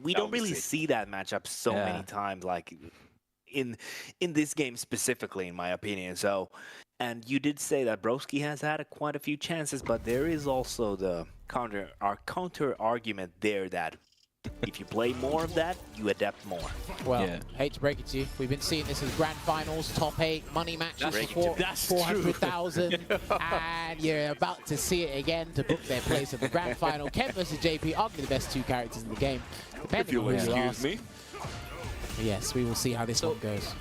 we don't really see that matchup so many times, like in this game specifically, in my opinion. So, and you did say that Broski has had quite a few chances, but there is also the counter argument there that if you play more of that, you adapt more. Well, hate to break it to you, we've been seeing this as grand finals, top 8, money matches for 400,000, and you're about to see it again to book their place at the grand final. Ken versus JP, arguably the best two characters in the game. If you'll excuse me. Yes, we will see how this one goes.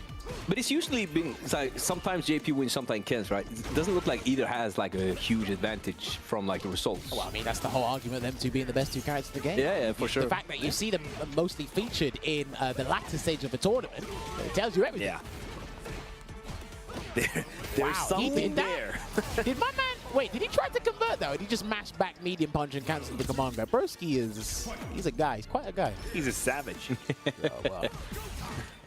But it's usually been, it's like sometimes JP wins, sometimes Ken's, right? It doesn't look like either has like a huge advantage from like the results. Well, I mean, that's the whole argument, them two being the best two characters in the game. Yeah, for sure. The fact that you see them mostly featured in the latter stage of a tournament, it tells you everything. Yeah. There's something there. Did my man, wait, did he try to convert though? Did he just mash back medium punch and cancel the command grab? Broski he's a guy, he's quite a guy. He's a savage. Oh, well.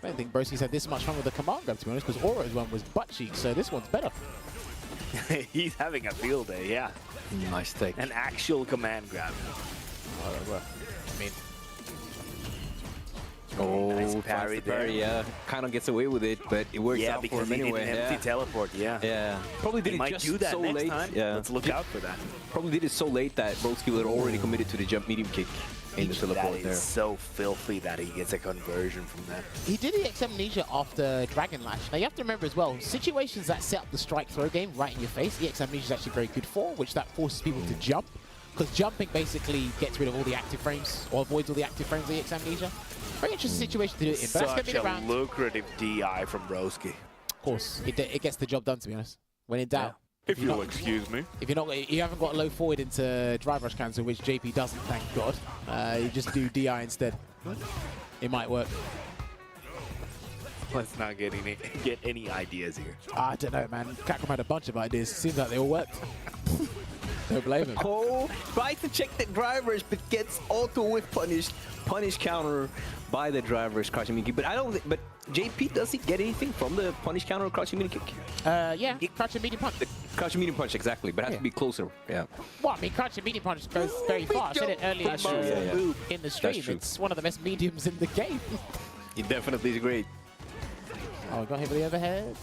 I don't think Broski's had this much fun with the command grab, to be honest, because Auro's one was butt cheek, so this one's better. He's having a field day, yeah. Nice take. An actual command grab. I mean, nice parry there. Yeah, kind of gets away with it, but it works out for him anyway. An empty teleport, Yeah. Probably did it just do that so next late. time. Yeah. Let's look out for that. Probably did it so late that Broski had already committed to the jump medium kick in the teleport That there. is so filthy that he gets a conversion from that. he did the X Amnesia after Dragon Lash. Now you have to remember as well, situations that set up the strike throw game right in your face, EX Amnesia is actually very good for, which that forces people to jump. Because jumping basically gets rid of all the active frames, or avoids all the active frames of EX Amnesia. Very interesting situation to do it in, but that's going to be the round. Lucrative DI from Broski. Of course, it gets the job done, to be honest. When in doubt. If you'll excuse me. If you haven't got a low forward into drive rush cancel, which JP doesn't, thank God. You just do DI instead. It might work. Let's not get any ideas here. I don't know, man. Capcom had a bunch of ideas. Seems like they all worked. Don't blame him. Cole tries to check the drivers, but gets auto whip punish counter by the driver's crouching mini kick. But I don't. But JP, does he get anything from the punish counter or crouching mini kick? Yeah, crouching medium punch. The crouching medium punch, exactly, but has to be closer. Yeah. Well, I mean, crouching medium punch goes very far. I said it earlier in the stream. It's one of the best mediums in the game. It definitely is great. Oh, got hit with the overhead.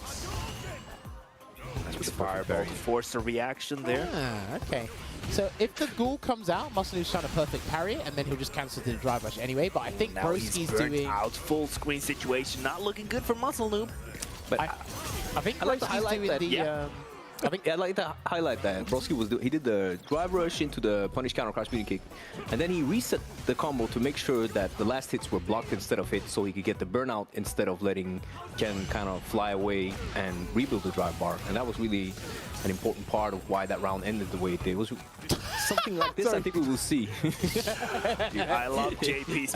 With the fireball to force a reaction there. Ah, okay. So if the ghoul comes out, Muscle's trying to perfect parry it, and then he'll just cancel to the drive rush anyway. But I think now Broski's he's burnt doing out, full screen situation, not looking good for Muscle Noob. But I think Broski's doing the. I'd like to highlight that Broski he did the drive rush into the punish counter crouch medium kick, and then he reset the combo to make sure that the last hits were blocked instead of hits, so he could get the burnout instead of letting Ken kind of fly away and rebuild the drive bar. And that was really an important part of why that round ended the way it did. It was something like this. I think we will see. Dude, I love JP's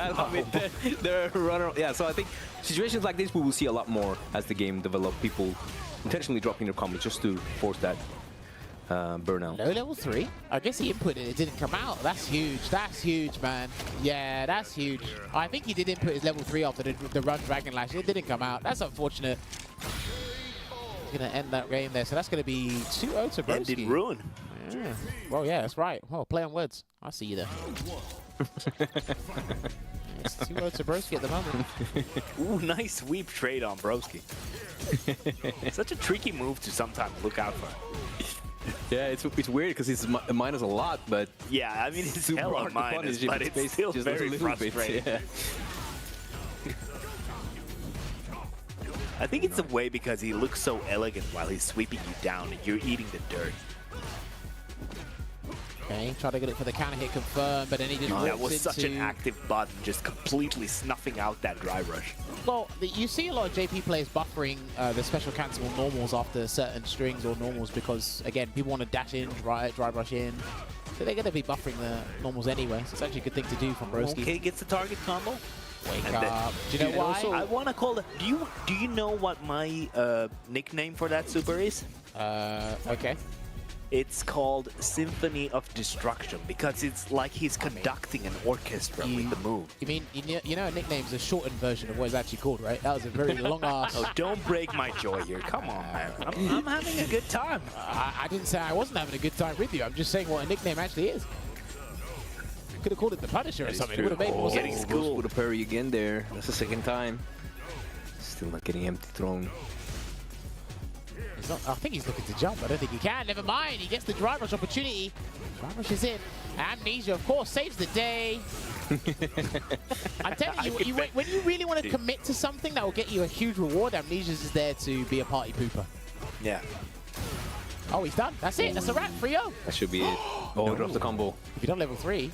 the runner. Yeah, so I think situations like this we will see a lot more as the game develops. People intentionally dropping their combos just to force that burnout. Low level 3? I guess he inputted it, it didn't come out. That's huge. That's huge, man. Yeah, that's huge. I think he did input his level 3 after the run Dragon Lash. It didn't come out. That's unfortunate. He's going to end that game there. So that's going to be 2-0 to Broski. Ended ruin. Yeah. Well, yeah, that's right. Well, play on words. I see you there. It's 2-0 to Broski at the moment. Ooh, nice sweep trade on Broski. Such a tricky move to sometimes look out for. Yeah, it's weird because it's minus a lot, but yeah, I mean it's hella minus, but it's still very frustrating. Yeah. I think it's a way because he looks so elegant while he's sweeping you down and you're eating the dirt. Okay, try to get it for the counter hit confirmed, but then he just that was such an active button, just completely snuffing out that drive rush. Well, you see a lot of JP players buffering the special cancel normals after certain strings or normals because, again, people want to dash in, drive rush in. So they're going to be buffering the normals anyway, so it's actually a good thing to do from Broski. Okay, gets the target combo. Wake up. Do you know why? Also, I want to call it... Do you know what my nickname for that super is? Okay. It's called Symphony of Destruction because it's like he's conducting an orchestra with the move. You mean, you know a nickname's a shortened version of what it's actually called, right? That was a very long ass. Oh, don't break my joy here. Come on, man. I'm having a good time. I didn't say I wasn't having a good time with you. I'm just saying what a nickname actually is. Could have called it the Punisher or something. It would have made more Getting sense. schooled. With a parry again there. That's the second time. Still not getting empty thrown. He's not, I think he's looking to jump. I don't think he can. Never mind. He gets the drive rush opportunity. Drive rush is in. Amnesia, of course, saves the day. I'm telling you, when you really want to commit to something that will get you a huge reward, Amnesia is there to be a party pooper. Yeah. Oh, he's done. That's it. That's a wrap. 3-0. That should be it. Oh, drops the combo. If you done level 3,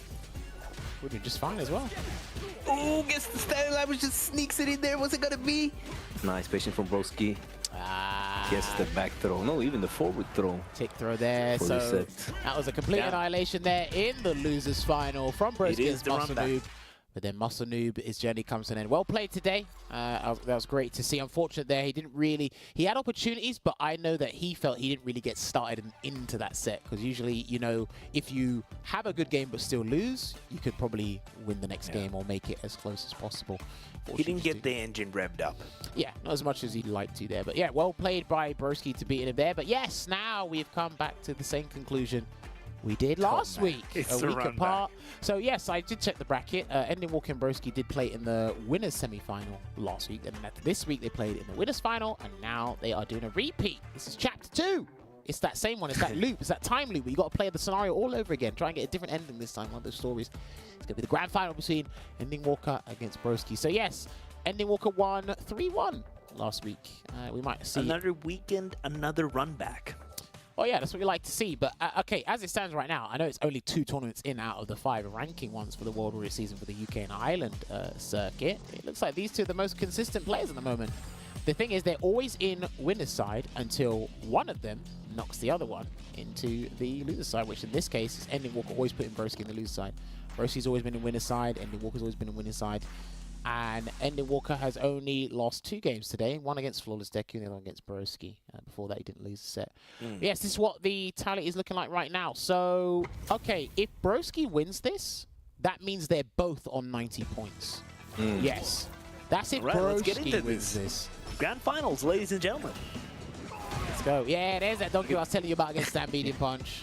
would be just fine as well. Oh, gets the standing leverage, just sneaks it in there. What's it gonna be? Nice patience from Broski. Gets the back throw. No, even the forward throw. Tick throw there. Fully So set. that was a complete annihilation there in the losers final from Broski against the Muscle runback. Noob. But then Muscle Noob, his journey comes to an end. Well played today. That was great to see. Unfortunate there, he didn't really... He had opportunities, but I know that he felt he didn't really get started into that set. Because usually, you know, if you have a good game but still lose, you could probably win the next game or make it as close as possible. He didn't get the engine revved up. Yeah, not as much as he'd like to there. But yeah, well played by Broski to beat him there. But yes, now we've come back to the same conclusion we did last week, It's a a week run apart. So yes, I did check the bracket. Ending Walker and Broski did play in the winners semi-final last week, and then this week they played in the winners final, and now they are doing a repeat. This is chapter 2. It's that same one. It's that loop. It's that time loop where you got to play the scenario all over again. Try and get a different ending this time on those stories. It's going to be the grand final between Ending Walker against Broski. So yes, Ending Walker won 3-1 last week. We might see Another weekend, another run back. Oh yeah, that's what we like to see. But okay, as it stands right now, I know it's only 2 tournaments in out of the 5 ranking ones for the World Warrior season for the UK and Ireland circuit. It looks like these two are the most consistent players at the moment. The thing is, they're always in winner's side until one of them knocks the other one into the loser's side, which in this case is Ending Walker always putting Broski in the loser's side. Broski's always been in winner's side, Ending Walker's always been in winner's side. And Ending Walker has only lost 2 games today, one against Flawless Deku and the other against Broski. Before that, he didn't lose a set. Yes, this is what the tally is looking like right now. So, okay, if Broski wins this, that means they're both on 90 points. Yes. That's if Right, let's get Broski into wins this. Grand finals, ladies and gentlemen. Let's go. Yeah, there's that donkey I was telling you about against Stampeding Punch.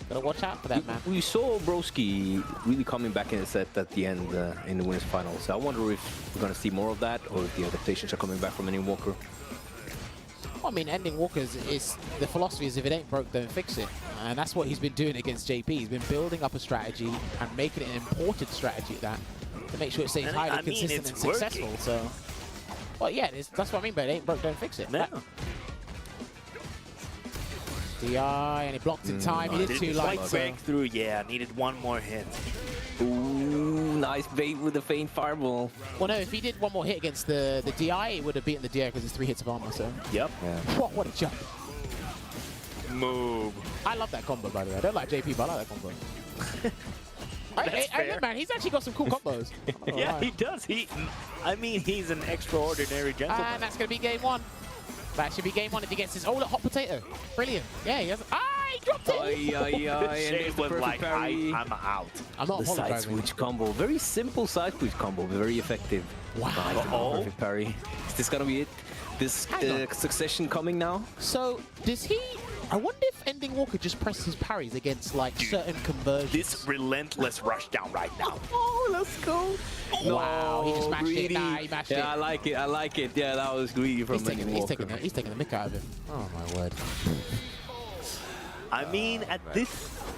Gotta watch out for that, man. We saw Broski really coming back in the set at the end in the winners final. So I wonder if we're going to see more of that, or if the adaptations are coming back from Ending Walker. Well, I mean, Ending Walker is the philosophy is if it ain't broke, don't fix it. And that's what he's been doing against JP. He's been building up a strategy and making it an important strategy at that to make sure it stays highly consistent and successful. Working. So, well, yeah, that's what I mean by it ain't broke, don't fix it. No. DI, and he blocked in time. He did Didn't 2 quite lights. break through. Yeah, needed one more hit. Ooh, nice bait with the faint fireball. Well, no, if he did one more hit against the DI, he would have beaten the DI because it's 3 hits of armor. So, Yep. Yeah. what a jump! Move. I love that combo, by the way. I don't like JP, but I like that combo. fair. Man, he's actually got some cool combos. Yeah, he does. I mean, he's an extraordinary gentleman. And that's going to be game 1. That should be game 1 if he gets his... Oh, look, hot potato. Brilliant. Yeah, he has... he dropped it! And Shane there's the was perfect like, parry. I'm out. I'm not The side apologizing. switch combo. Very simple side switch combo, very effective. Wow. Nice, perfect parry. Is this gonna be it? This Hang on. succession coming now? So, does he... I wonder if Ending Walker just presses his parries against, like, certain conversions. This relentless rush down right now. Oh, let's go. Wow, he just mashed greedy. it. Nah, he mashed it. Yeah, I like it. I like it. Yeah, that was greedy from He's taking, Ending Walker. he's taking the mick out of him. Oh, my word. I mean,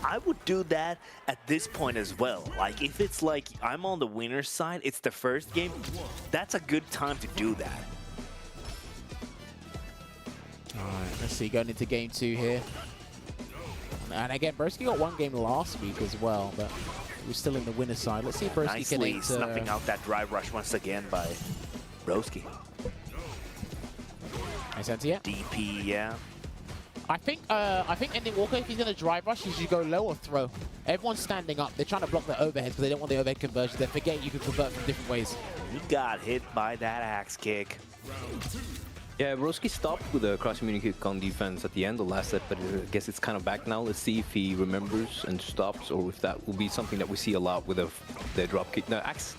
I would do that at this point as well. Like, if it's like I'm on the winner's side, it's the first game, that's a good time to do that. Alright, let's see, going into game 2 here. And again, Broski got 1 game last week as well, but he was still in the winner's side. Let's see if Broski can Nicely hit, snuffing out that drive rush once again by Broski. Nice anti-air. DP, yeah. I think Ending Walker, if he's going to drive rush, he should go low or throw. Everyone's standing up. They're trying to block the overhead because they don't want the overhead conversion. They're forgetting you can convert from different ways. He got hit by that axe kick. Yeah, Broski stopped with a cross-community kick on defense at the end of last set, but I guess it's kind of back now. Let's see if he remembers and stops, or if that will be something that we see a lot with the drop kick. No, axe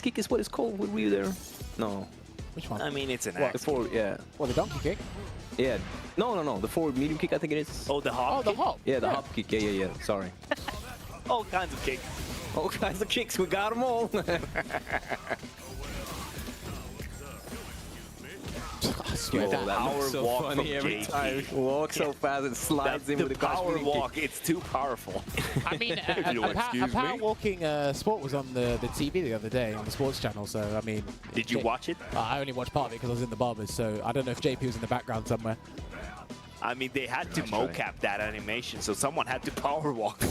kick is what it's called. Were we there? No. Which one? I mean, it's an The axe. forward, yeah. Well, the donkey kick. Yeah. No. The forward medium kick, I think it is. Oh, the hop Oh, the kick? hop. Yeah, the hop kick. Yeah. Sorry. All kinds of kicks. All kinds of kicks, we got them all. I swear Oh, that. that power looks so walk funny from every JP. time. He walks so fast and slides in The with the power crouch walk, it's too powerful. I mean, you'll a excuse power me. walking sport was on the TV the other day on the sports channel. So I mean, Did you watch it? I only watched part of it because I was in the barbers. So I don't know if JP was in the background somewhere. I mean, they had to Nice try. mocap that animation, so someone had to power walk.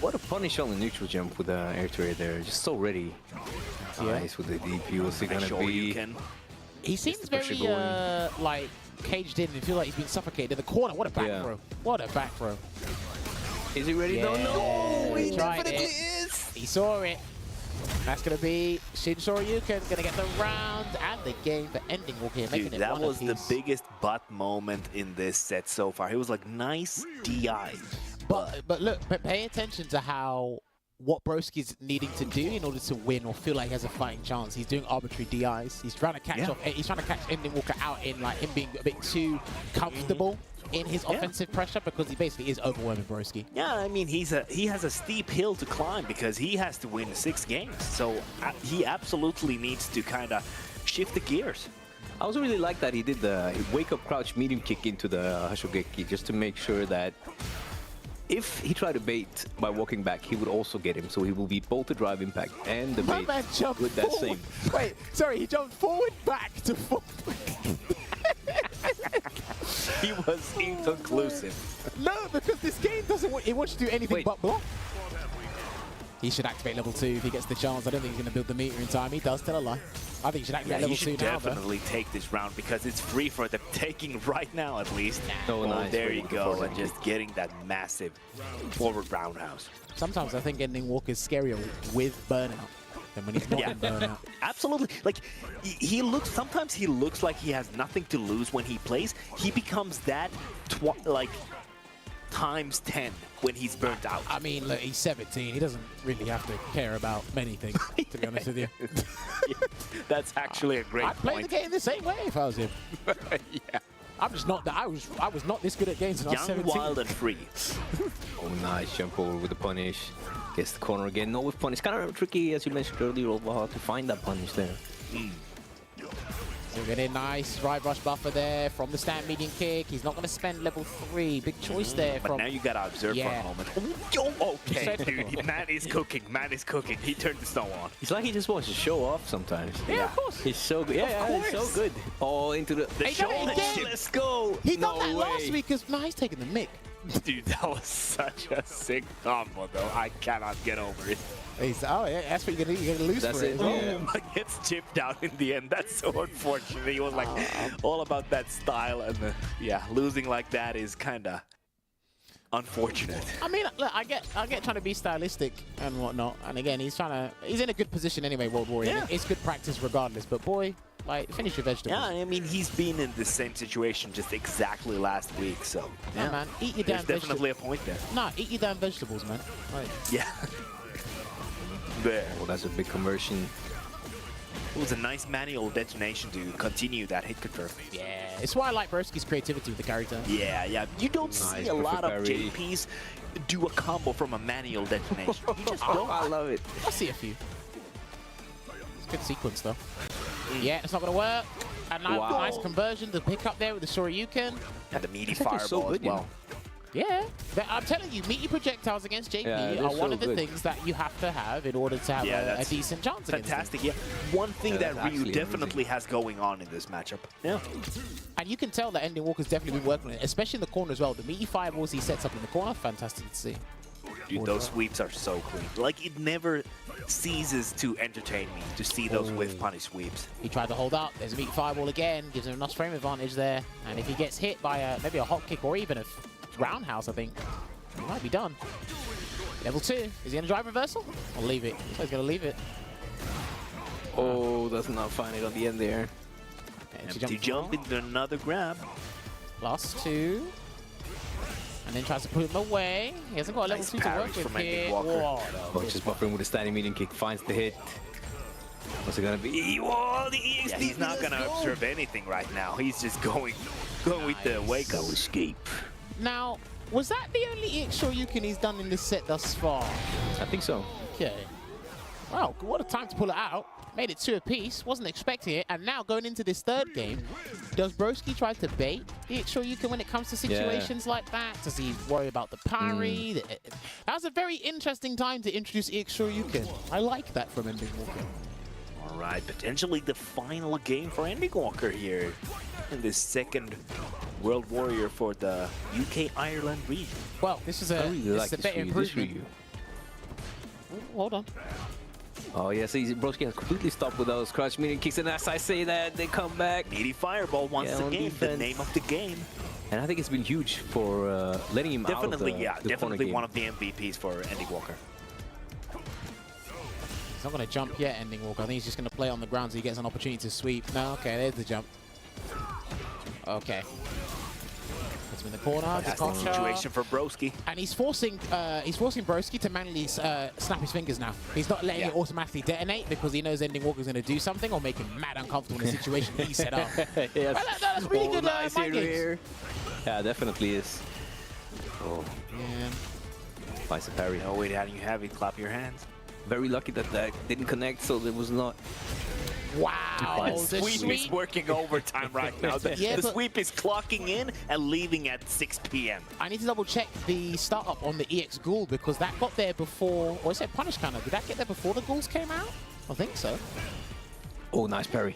What a punish on the neutral jump with the air to air there. Just so ready. Yeah. Nice with the DP. What's he gonna Sure be? you can. He seems the pressure very going. like caged in and feel like he's been suffocated in the corner. What a back Yeah. throw! What a back throw! Is he ready? No, no, he Tried definitely it. is. He saw it. That's gonna be Shin Shoryuken gonna get the round and the game for ending walk here, making Dude, it that one was the apiece. biggest butt moment in this set so far. He was like, nice DI. But look, pay attention to how what Broski's needing to do in order to win or feel like he has a fighting chance. He's doing arbitrary DIs. He's trying to catch off. He's trying to catch Ending Walker out in like him being a bit too comfortable in his offensive pressure because he basically is overwhelming Broski. Yeah, I mean, he has a steep hill to climb because he has to win 6 games. So he absolutely needs to kind of shift the gears. I also really like that he did the wake up crouch medium kick into the Hashogeki just to make sure that if he tried to bait by walking back, he would also get him. So he will be both the drive impact and the My bait man jumped with that forward. same. Wait, sorry, he jumped forward, back to forward. He was inconclusive. No, because this game doesn't want, it wants to do anything Wait. but block. He should activate level 2 if he gets the chance. I don't think he's going to build the meter in time. He does tell a lie. I think he should activate Yeah, level he 2 should now, though. definitely take this round because it's free for the taking right now, at least. Oh, nice. There Very you good go, forward and just getting that massive forward roundhouse. Sometimes I think Ending Walk is scarier with burnout than when he's not in burnout. Absolutely. Like he looks. Sometimes he looks like he has nothing to lose when he plays. He becomes that like times 10 when he's burnt out. I mean, look, he's 17. He doesn't really have to care about many things, to be honest with you. That's actually a great I'd play point. the game the same way if I was him. Yeah. I'm just not that. I was not this good at games when I was Young, 17. wild, and free. Oh, nice jump over with the punish. Gets the corner again. No with punish. Kind of tricky, as you mentioned earlier, how to find that punish there. So we get a nice drive rush buffer there from the stand medium kick. He's not going to spend level 3. Big choice there But from... now you gotta observe for a moment. Oh, okay, dude. Man is cooking. Man is cooking. He turned the snow on. It's like he just wants to show off sometimes. Yeah, of course. He's so good. Yeah, he's so course. good. Oh, into the He done it again. Let's go. He done No that last way. week because, he's taking the mic. Dude, that was such a sick combo, though. I cannot get over it. He's, oh, yeah, that's what you're going to lose That's for it. it, as well. yeah. But gets chipped out in the end. That's so unfortunate. He was like all about that style, and losing like that is kind of unfortunate. I mean, look, I get trying to be stylistic and whatnot. And again, he's in a good position anyway, World Warrior. Yeah. It's good practice regardless. But boy, like, finish your vegetables. Yeah, I mean, he's been in the same situation just exactly last week, so Yeah, man. Eat your there's damn definitely vegetables. a point there. Nah, eat your damn vegetables, man. Like, Yeah. There. Oh, that's a big conversion. It was a nice manual detonation to continue that hit confirm. yeah. It's why I like Broski's creativity with the character. Yeah, yeah. You don't see a lot of perfect parry. JPs do a combo from a manual detonation. You just don't. I love it. I see a few. It's a good sequence, though. Yeah, it's not going to work. And nice conversion to pick up there with the Shoryuken. And the meaty I think they're fireball so good, as you well. know. Yeah, I'm telling you, meaty projectiles against JP Yeah, they're are one so of the good. things that you have to have in order to have Yeah, a that's decent chance against him. Fantastic, yeah. One thing Yeah, that that's Ryu actually definitely has going on in this matchup. Yeah. And you can tell that Ending Walker's definitely been working on it, especially in the corner as well. The meaty fireballs he sets up in the corner, fantastic to see. Dude, those sweeps are so clean. Like, it never ceases to entertain me to see those whiff punish sweeps. He tried to hold up. There's a meaty fireball again, gives him enough frame advantage there. And if he gets hit by maybe a hot kick or even a roundhouse, I think he might be done. Level 2. Is he going to drive reversal? Or leave it? He's going to leave it. Oh, does not find it on the end there. Empty jump into another grab. Last 2. And then tries to put him away. He hasn't got a level Nice 2 to work parries with from Ending here. Walker. Whoa, Oh, just buffering with a standing medium kick. Finds the hit. What's it gonna be? Whoa, the EXP. Yeah, he's not gonna observe anything right now. He's just going with the wake up. Escape. Now, Was that the only EX Shoryuken he's done in this set thus far? I think so. Okay. Wow, what a time to pull it out. Made it 2 apiece, wasn't expecting it, and now going into this third game, does Broski try to bait the EX Shoryuken when it comes to situations like that? Does he worry about the parry? That was a very interesting time to introduce EX Shoryuken. I like that from Ending Walker. All right, potentially the final game for Ending Walker here in this second World Warrior for the UK-Ireland region. Well, this is a, better improvement. Ooh, hold on. Oh, yeah, so Broski has completely stopped with those crouch medium kicks, and as I say that, they come back. Needy Fireball once again, the name of the game. And I think it's been huge for letting him out of the definitely one of the MVPs for Ending Walker. He's not going to jump yet, Ending Walker. I think he's just going to play on the ground so he gets an opportunity to sweep. No, okay, there's the jump. Okay. Puts him in the corner. That's the situation for Broski. And he's forcing Broski to manually snap his fingers now. He's not letting it automatically detonate because he knows Ending Walker's going to do something or make him mad uncomfortable in a situation he set up. Yes. That's really good nice mind games. here. Yeah, definitely is. Oh. Yeah. Nice parry. No way to have you clap your hands. Very lucky that that didn't connect, so there was not. Wow, the sweep is working overtime right now. The sweep is clocking in and leaving at 6 p.m. I need to double check the startup on the EX Ghoul because that got there before, or is it Punish Counter? Did that get there before the Ghouls came out? I think so. Oh, nice parry.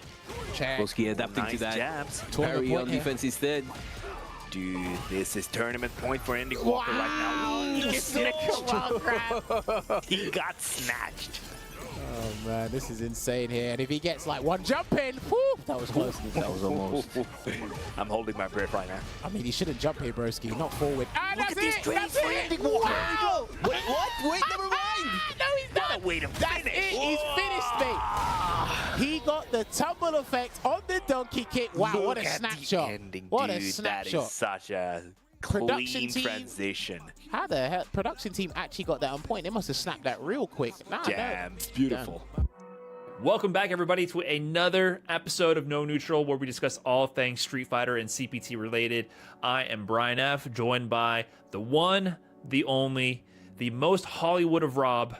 Check. Broski adapting to that. Jabs. Parry on defense instead. Dude, this is tournament point for Ending Walker right now. He got snatched. Oh man, this is insane here. And if he gets like one jump in, whoo, that was close. That was almost. I'm holding my breath right now. I mean, he shouldn't jump here, Broski. Not forward. Ah, Look that's at these it. trades That's for it. Ending Walker. Wow. Wait, what? Wait, never mind. No, he's not. Wait a That's minute. it. He's finished, mate. He got the tumble effect on the donkey kick. Wow, Look what a at snapshot. the ending, What a dude. snapshot. That is such a Production clean team. transition. How the hell? Production team actually got that on point. They must have snapped that real quick. Nah, Damn, no. beautiful. Welcome back, everybody, to another episode of No Neutral, where we discuss all things Street Fighter and CPT related. I am Brian F., joined by the one, the only, the most Hollywood of Rob.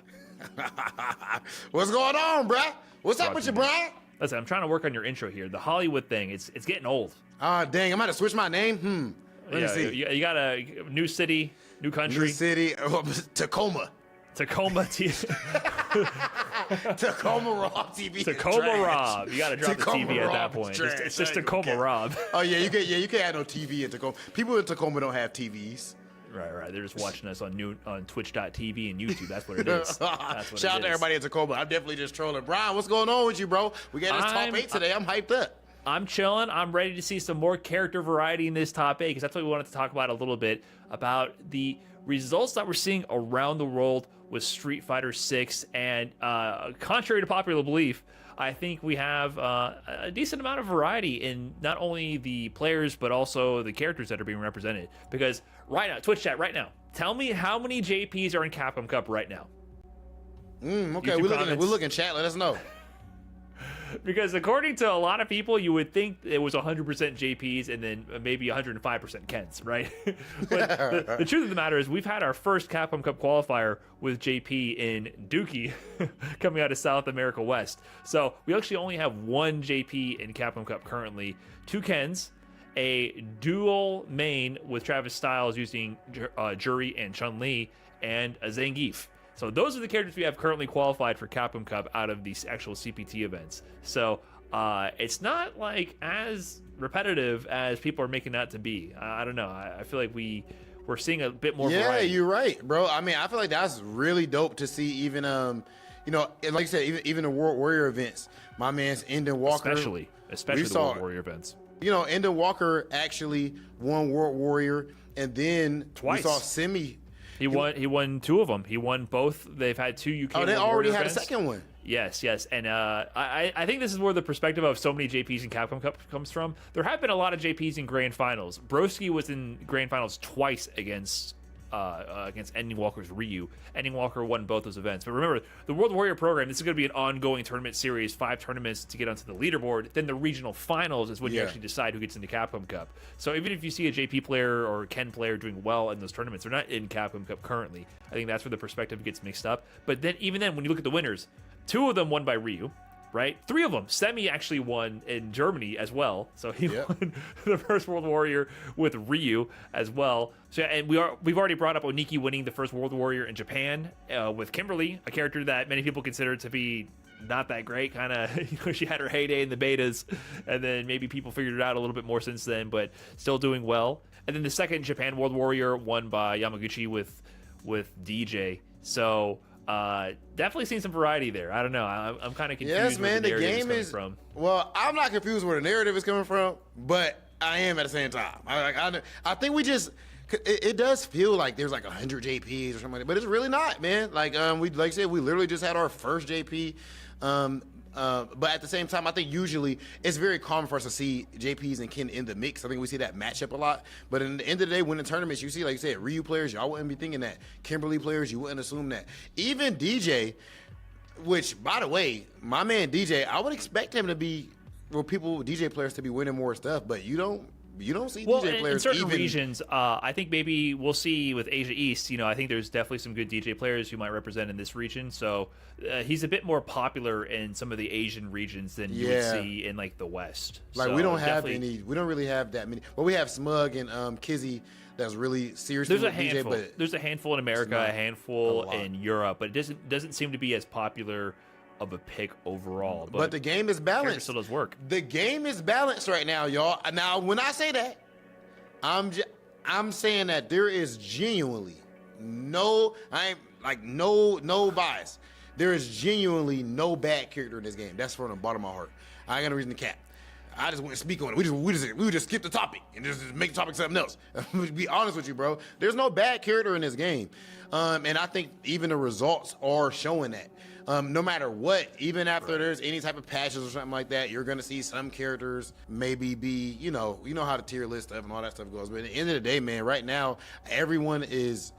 What's going on, bruh? What's up with you, Brian? Listen, I'm trying to work on your intro here. The Hollywood thing, it's getting old. Ah, dang, I'm about to switch my name. Let me see. You got a new city, new country. New city, Tacoma. Tacoma Tacoma Raw TV. Tacoma trash. Rob. You got to drop Tacoma the TV at Rob that is point. trash. It's just I ain't Tacoma gonna Rob. Oh yeah, you can't have no TV in Tacoma. People in Tacoma don't have TVs. Right. They're just watching us on Twitch.tv and YouTube. That's what it is. That's what Shout out it to is. everybody in Tacoma. I'm definitely just trolling. Brian, what's going on with you, bro? We got this top 8 today. I'm hyped up. I'm chilling. I'm ready to see some more character variety in this top 8 because that's what we wanted to talk about a little bit about the results that we're seeing around the world with Street Fighter 6. And contrary to popular belief, I think we have a decent amount of variety in not only the players but also the characters that are being represented. Because right now, Twitch chat, right now, tell me how many JPs are in Capcom Cup right now. Okay, YouTube we're comments. looking, chat. Let us know. Because according to a lot of people, you would think it was 100% JPs and then maybe 105% Kens, right? But the truth of the matter is we've had our first Capcom Cup qualifier with JP in Dookie coming out of South America West. So we actually only have one JP in Capcom Cup currently, 2 Kens, a dual main with Travis Styles using Jury and Chun-Li, and a Zangief. So those are the characters we have currently qualified for Capcom Cup out of these actual CPT events. So it's not like as repetitive as people are making that to be. I don't know. I feel like we're seeing a bit more variety. Yeah, you're right, bro. I mean, I feel like that's really dope to see. Even like you said, even the World Warrior events. My man's Endon Walker, especially the World Warrior events. Endon Walker actually won World Warrior, and then Twice. we saw Semi. He won 2 of them. He won both. They've had 2 UK. Oh, they World already Warrior had events. a second one. Yes. And I think this is where the perspective of so many JPs in Capcom Cup comes from. There have been a lot of JPs in Grand Finals. Broski was in Grand Finals twice against against Ending Walker's Ryu. Ending Walker won both those events. But remember, the World Warrior program, this is going to be an ongoing tournament series, 5 tournaments to get onto the leaderboard. Then the regional finals is when you actually decide who gets into Capcom Cup. So even if you see a JP player or Ken player doing well in those tournaments, they're not in Capcom Cup currently. I think that's where the perspective gets mixed up. But then even then, when you look at the winners, 2 of them won by Ryu. Right, 3 of them. Semi actually won in Germany as well, so he won the first World Warrior with Ryu as well. So, and we've already brought up Oniki winning the first World Warrior in Japan with Kimberly, a character that many people consider to be not that great. Kind of, she had her heyday in the betas, and then maybe people figured it out a little bit more since then, but still doing well. And then the second Japan World Warrior won by Yamaguchi with DJ. So. Definitely seen some variety there. I don't know. I'm kind of confused. Yes, man. Where the game is from. Well, I'm not confused where the narrative is coming from, but I am at the same time. I think we just. It does feel like there's like 100 JPs or something like that, but it's really not, man. Like like I said, we literally just had our first JP. But at the same time, I think usually it's very common for us to see JPs and Ken in the mix. I think we see that matchup a lot. But in the end of the day, when in tournaments, you see, like you said, Ryu players, y'all wouldn't be thinking that. Kimberly players, you wouldn't assume that. Even DJ, which, by the way, my man DJ, I would expect him to be, DJ players to be winning more stuff, but you don't see DJ players in certain even... regions. I think maybe we'll see with Asia East. I think there's definitely some good DJ players who might represent in this region. So he's a bit more popular in some of the Asian regions than you would see in like the West. Like so we don't have any. We don't really have that many. But we have Smug and Kizzy. That's really seriously. There's a handful. DJ, but there's a handful in America, a handful in Europe, but it doesn't seem to be as popular of a pick overall. But the game is balanced. Still does work. The game is balanced right now, y'all. Now, when I say that, I'm saying that there is genuinely no bias. There is genuinely no bad character in this game. That's from the bottom of my heart. I ain't got no reason to cap. I just want to speak on it. We just skip the topic and just make the topic something else. To be honest with you, bro, there's no bad character in this game, and I think even the results are showing that. No matter what, even after there's any type of patches or something like that, you're gonna see some characters maybe be, you know how the tier list stuff and all that stuff goes. But at the end of the day, man, right now everyone is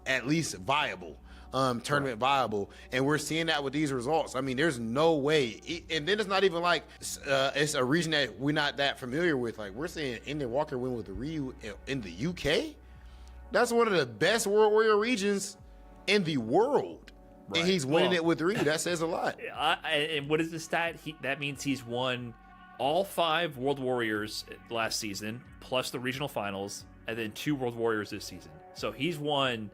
at least viable. Tournament viable, and we're seeing that with these results. I mean, there's no way, and then it's not even like it's a region that we're not that familiar with. Like we're seeing Ending Walker win with the Ryu in the UK. That's one of the best World Warrior regions in the world, and he's winning it with Ryu. That says a lot. And what is the stat? That means he's won all 5 World Warriors last season, plus the regional finals, and then 2 World Warriors this season. So he's won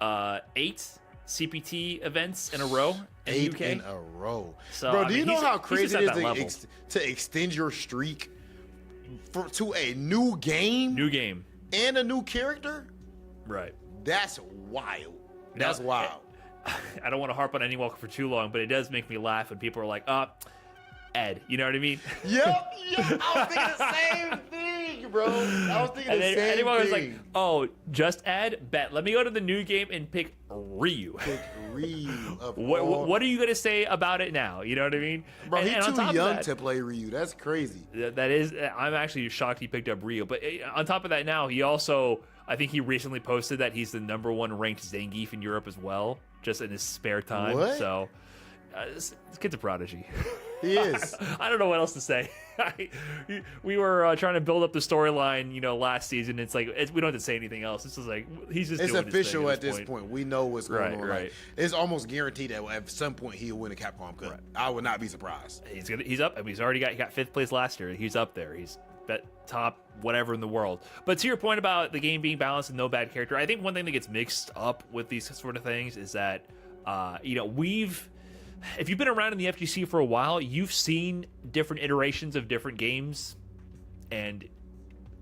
8 CPT events in a row in 8 UK. in a row. So, bro, do you know how crazy it is to extend your streak to a new game? New game. And a new character? Right. That's wild. That's wild. I don't want to harp on Ending Walker for too long, but it does make me laugh when people are like, Ed. You know what I mean? Yep. I was thinking the same thing, bro. I was thinking the same thing. Anyone was like, just Ed? Bet. Let me go to the new game and pick Ryu. What are you going to say about it now? You know what I mean? Bro, he's too young to play Ryu. That's crazy. That is, I'm actually shocked he picked up Ryu. But on top of that now, he also, I think he recently posted that he's the #1 ranked Zangief in Europe as well, just in his spare time. What? So, this kid's a prodigy. He is. I don't know what else to say. We were trying to build up the storyline, last season. It's like we don't have to say anything else. It's just like he's just. It's doing official his at this point. We know what's going on. Right. Like, it's almost guaranteed that at some point he'll win a Capcom Cup. Right. I would not be surprised. He's up. I mean, he got 5th place last year. He's up there. He's top whatever in the world. But to your point about the game being balanced and no bad character, I think one thing that gets mixed up with these sort of things is that if you've been around in the FGC for a while, you've seen different iterations of different games, and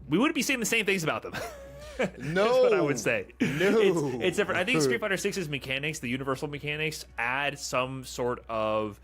we wouldn't be saying the same things about them. No, that's what I would say. No, it's different. I think Street Fighter 6's mechanics, the universal mechanics, add some sort of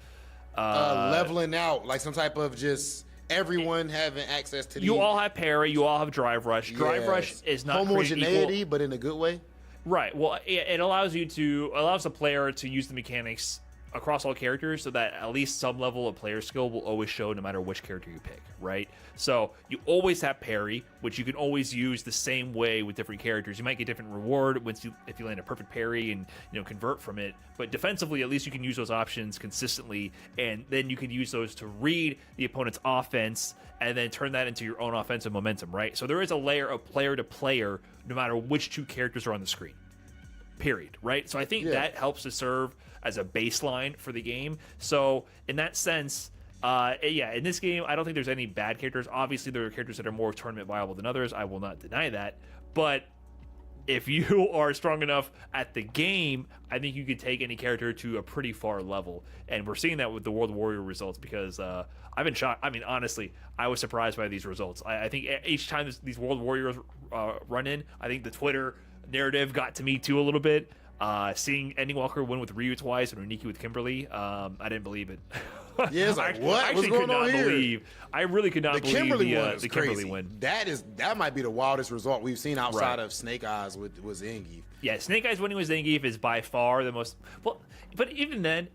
leveling out, like some type of just everyone having access to. You all have parry. You all have drive rush. Drive rush is not homogeneity, but in a good way. Right. Well, it allows the player to use the mechanics across all characters so that at least some level of player skill will always show no matter which character you pick, right? So you always have parry, which you can always use the same way with different characters. You might get different reward if you land a perfect parry and convert from it, but defensively at least you can use those options consistently, and then you can use those to read the opponent's offense and then turn that into your own offensive momentum, right? So there is a layer of player to player no matter which two characters are on the screen, period, right? So I think that helps to serve as a baseline for the game. So in that sense, in this game, I don't think there's any bad characters. Obviously, there are characters that are more tournament viable than others. I will not deny that. But if you are strong enough at the game, I think you could take any character to a pretty far level. And we're seeing that with the World Warrior results because I've been shocked. I mean, honestly, I was surprised by these results. I think each time these World Warriors run in, I think the Twitter narrative got to me too a little bit. Seeing Ending Walker win with Ryu twice and Runiki with Kimberly, I didn't believe it. Yeah, it's like, what? I actually What's going could not on here? believe. I really could not The believe Kimberly one is the crazy. Kimberly win. That might be the wildest result we've seen outside Right. of Snake Eyes with Zangief. Yeah, Snake Eyes winning with Zangief is by far the most. Well, but even then,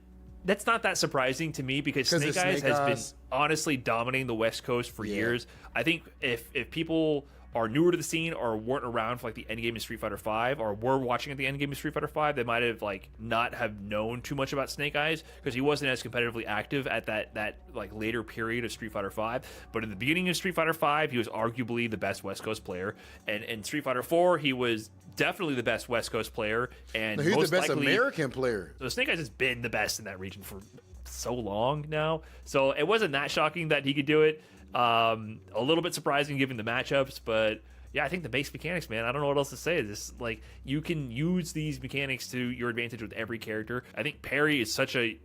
that's not that surprising to me because 'Cause Snake it's Eyes Snake has Eyes. been honestly dominating the West Coast for Yeah. years. I think if people are newer to the scene or weren't around for like the end game of Street Fighter V or were watching at the end game of Street Fighter V, they might have like not have known too much about Snake Eyes because he wasn't as competitively active at that like later period of Street Fighter V. But in the beginning of Street Fighter V, he was arguably the best West Coast player, and in Street Fighter IV, he was definitely the best West Coast player, and No, he's most the best likely, American player. so Snake Eyes has been the best in that region for so long now. So it wasn't that shocking that he could do it. A little bit surprising given the matchups, but yeah, I think the base mechanics, man, I don't know what else to say. This like you can use these mechanics to your advantage with every character. I think parry is such a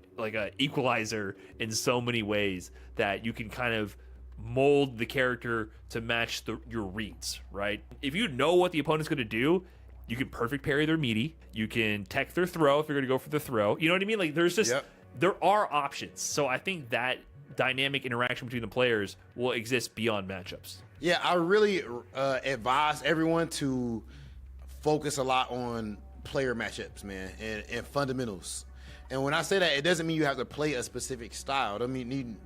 equalizer in so many ways that you can kind of mold the character to match your reads, right? If you know what the opponent's going to do, you can perfect parry their meaty. You can tech their throw if you're going to go for the throw. You know what I mean? Like there's just there are options. So I think that dynamic interaction between the players will exist beyond matchups. Yeah, I really advise everyone to focus a lot on player matchups, man, and fundamentals. And when I say that, it doesn't mean you have to play a specific style. It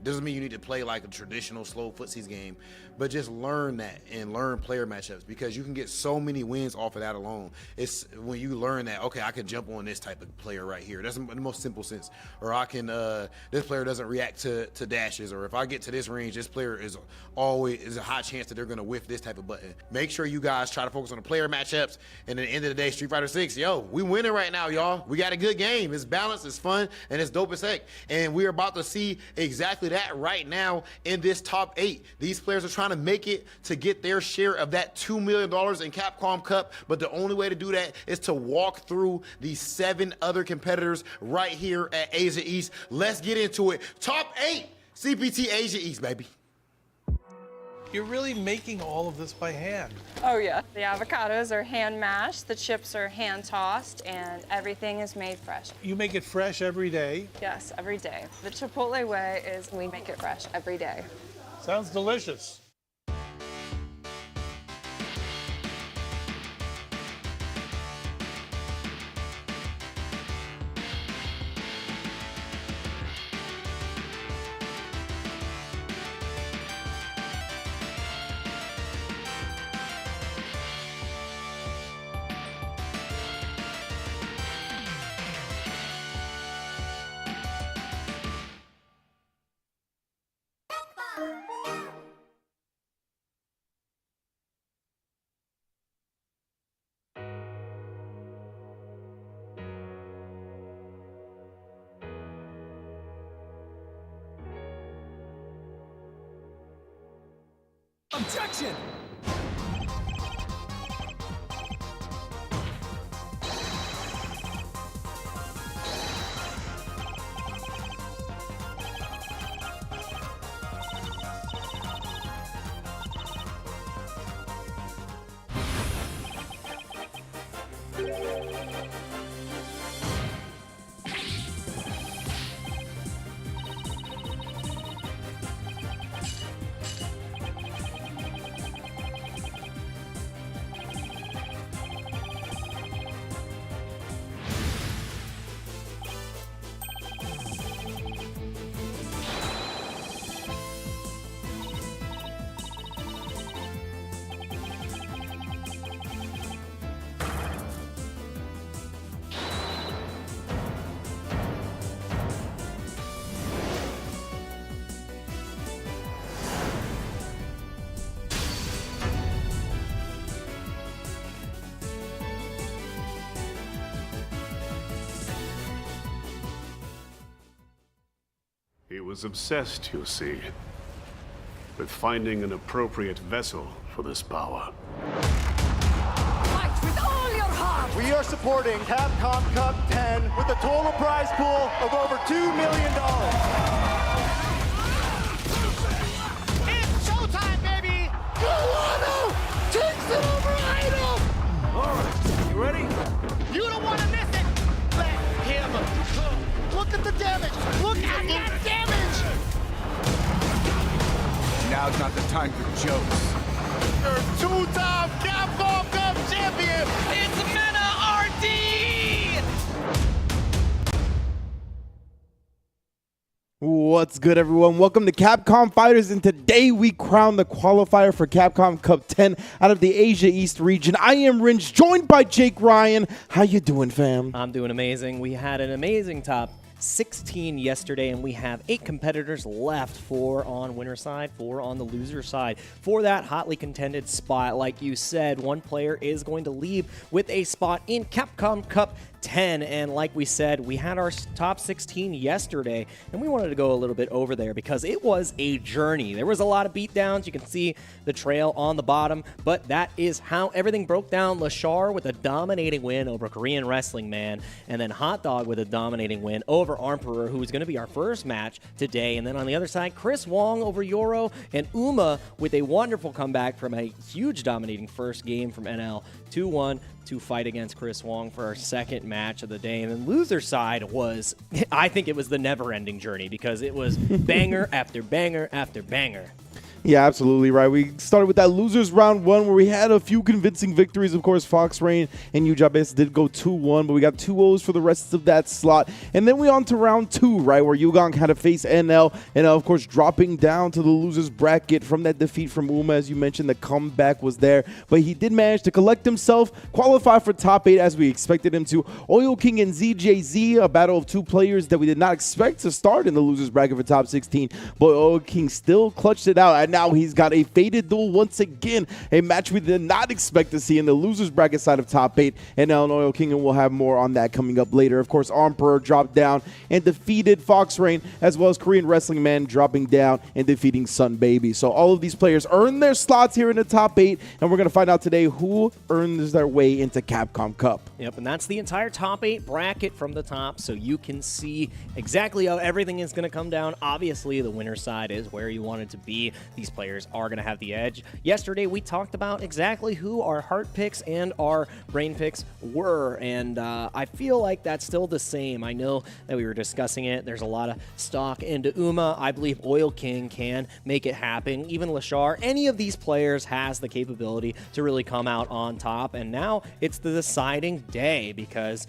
doesn't mean you need to play like a traditional slow footsies game, but just learn that and learn player matchups because you can get so many wins off of that alone. It's when you learn that, okay, I can jump on this type of player right here. That's the most simple sense. Or I can, this player doesn't react to dashes. Or if I get to this range, this player is a high chance that they're going to whiff this type of button. Make sure you guys try to focus on the player matchups. And at the end of the day, Street Fighter 6, we winning right now, y'all. We got a good game. It's balanced, it's fun, and it's dope as heck. And we're about to see exactly that right now in this top 8. These players are trying to make it to get their share of that $2 million in Capcom Cup, but the only way to do that is to walk through these 7 other competitors right here at Asia East. Let's get into it. Top 8, CPT Asia East, baby. You're really making all of this by hand. Oh yeah. The avocados are hand mashed, the chips are hand tossed, and everything is made fresh. You make it fresh every day. Yes, every day. The Chipotle way is we make it fresh every day. Sounds delicious. Objection! was obsessed, you see, with finding an appropriate vessel for this power. Fight with all your heart! We are supporting Capcom Cup 10 with a total prize pool of over $2 million. It's showtime, baby! Guano takes it over Idol! Alright, you ready? You don't want to miss it! Let him go! Look at the damage! Look at that damage! Now's not the time for jokes. Your two-time Capcom Cup champion! It's Mena RD! What's good, everyone? Welcome to Capcom Fighters, and today we crown the qualifier for Capcom Cup 10 out of the Asia East region. I am Ringe, joined by Jake Ryan. How you doing, fam? I'm doing amazing. We had an amazing top 16 yesterday, and we have 8 competitors left, 4 on winner side, 4 on the loser side. For that hotly contended spot, like you said, one player is going to leave with a spot in Capcom Cup 10, and like we said, we had our top 16 yesterday, and we wanted to go a little bit over there because it was a journey. There was a lot of beatdowns. You can see the trail on the bottom, but that is how everything broke down. Lashar with a dominating win over Korean Wrestling Man, and then Hot Dog with a dominating win over Emperor, who is going to be our first match today. And then on the other side, Chris Wong over Yoro, and Uma with a wonderful comeback from a huge dominating first game from NL 2-1 to fight against Chris Wong for our second match of the day. And then loser side was, I think it was the never-ending journey because it was banger after banger after banger. Yeah, absolutely right. We started with that losers round 1 where we had a few convincing victories. Of course, Fox Rain and Ujabes did go 2-1, but we got 2-0s for the rest of that slot. And then we on to round 2, right, where Yugong had to face NL, and of course dropping down to the losers bracket from that defeat from Uma. As you mentioned, the comeback was there, but he did manage to collect himself, qualify for top 8 as we expected him to. Oil King and ZJZ, a battle of 2 players that we did not expect to start in the losers bracket for top 16, but Oil King still clutched it out. And now he's got a faded duel once again, a match we did not expect to see in the losers bracket side of top 8. And now Oil King, and we'll have more on that coming up later. Of course, Emperor dropped down and defeated Fox Rain, as well as Korean Wrestling Man dropping down and defeating Sun Baby. So all of these players earned their slots here in the top 8, and we're going to find out today who earns their way into Capcom Cup. Yep, and that's the entire top 8 bracket from the top, so you can see exactly how everything is going to come down. Obviously, the winner side is where you want it to be. These players are going to have the edge. Yesterday, we talked about exactly who our heart picks and our brain picks were, and I feel like that's still the same. I know that we were discussing it. There's a lot of stock into Uma. I believe Oil King can make it happen. Even Lashar, any of these players has the capability to really come out on top, and now it's the deciding day because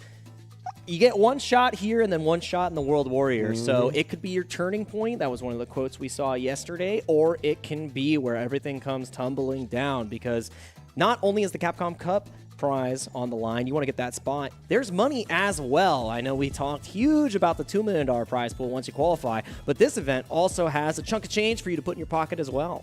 you get one shot here and then one shot in the World Warrior. So it could be your turning point. That was one of the quotes we saw yesterday. Or it can be where everything comes tumbling down, because not only is the Capcom Cup prize on the line, you want to get that spot, there's money as well. I know we talked huge about the $2 million prize pool once you qualify, but this event also has a chunk of change for you to put in your pocket as well.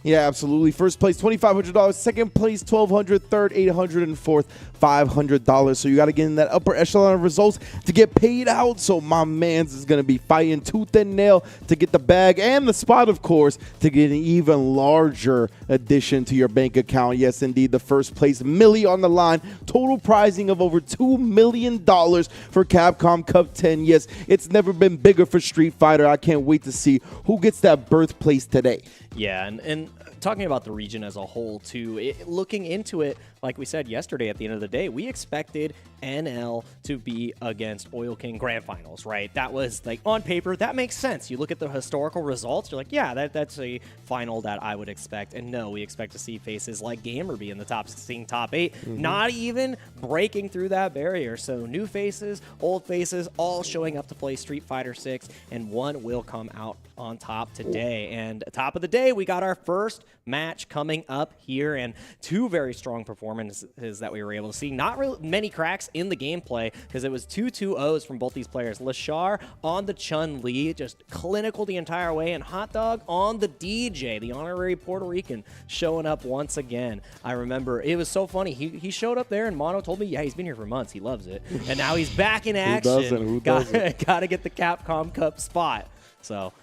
Yeah, absolutely. First place, $2,500. Second place, $1,200. Third, $800. And fourth, $500. So you got to get in that upper echelon of results to get paid out. So my man's is going to be fighting tooth and nail to get the bag and the spot, of course, to get an even larger addition to your bank account. Yes, indeed, the first place millie on the line. Total prizing of over $2 million for Capcom Cup 10. Yes, it's never been bigger for Street Fighter. I can't wait to see who gets that birthplace today. Yeah, and talking about the region as a whole, too, looking into it, like we said yesterday at the end of the day, we expected NL to be against Oil King Grand Finals, right? That was, like, on paper, that makes sense. You look at the historical results, you're like, yeah, that's a final that I would expect. And no, we expect to see faces like Gamer be in the top 16, top 8, not even breaking through that barrier. So new faces, old faces, all showing up to play Street Fighter 6, and one will come out on top today. And top of the day, we got our first match coming up here, and 2 very strong performances that we were able to see. Not really many cracks in the gameplay, because it was 2 2-0s from both these players. Lashar on the Chun-Li, just clinical the entire way, and Hot Dog on the DJ, the honorary Puerto Rican, showing up once again. I remember it was so funny. He showed up there, and Mono told me, yeah, he's been here for months. He loves it. And now he's back in action. Who doesn't? Got to get the Capcom Cup spot. So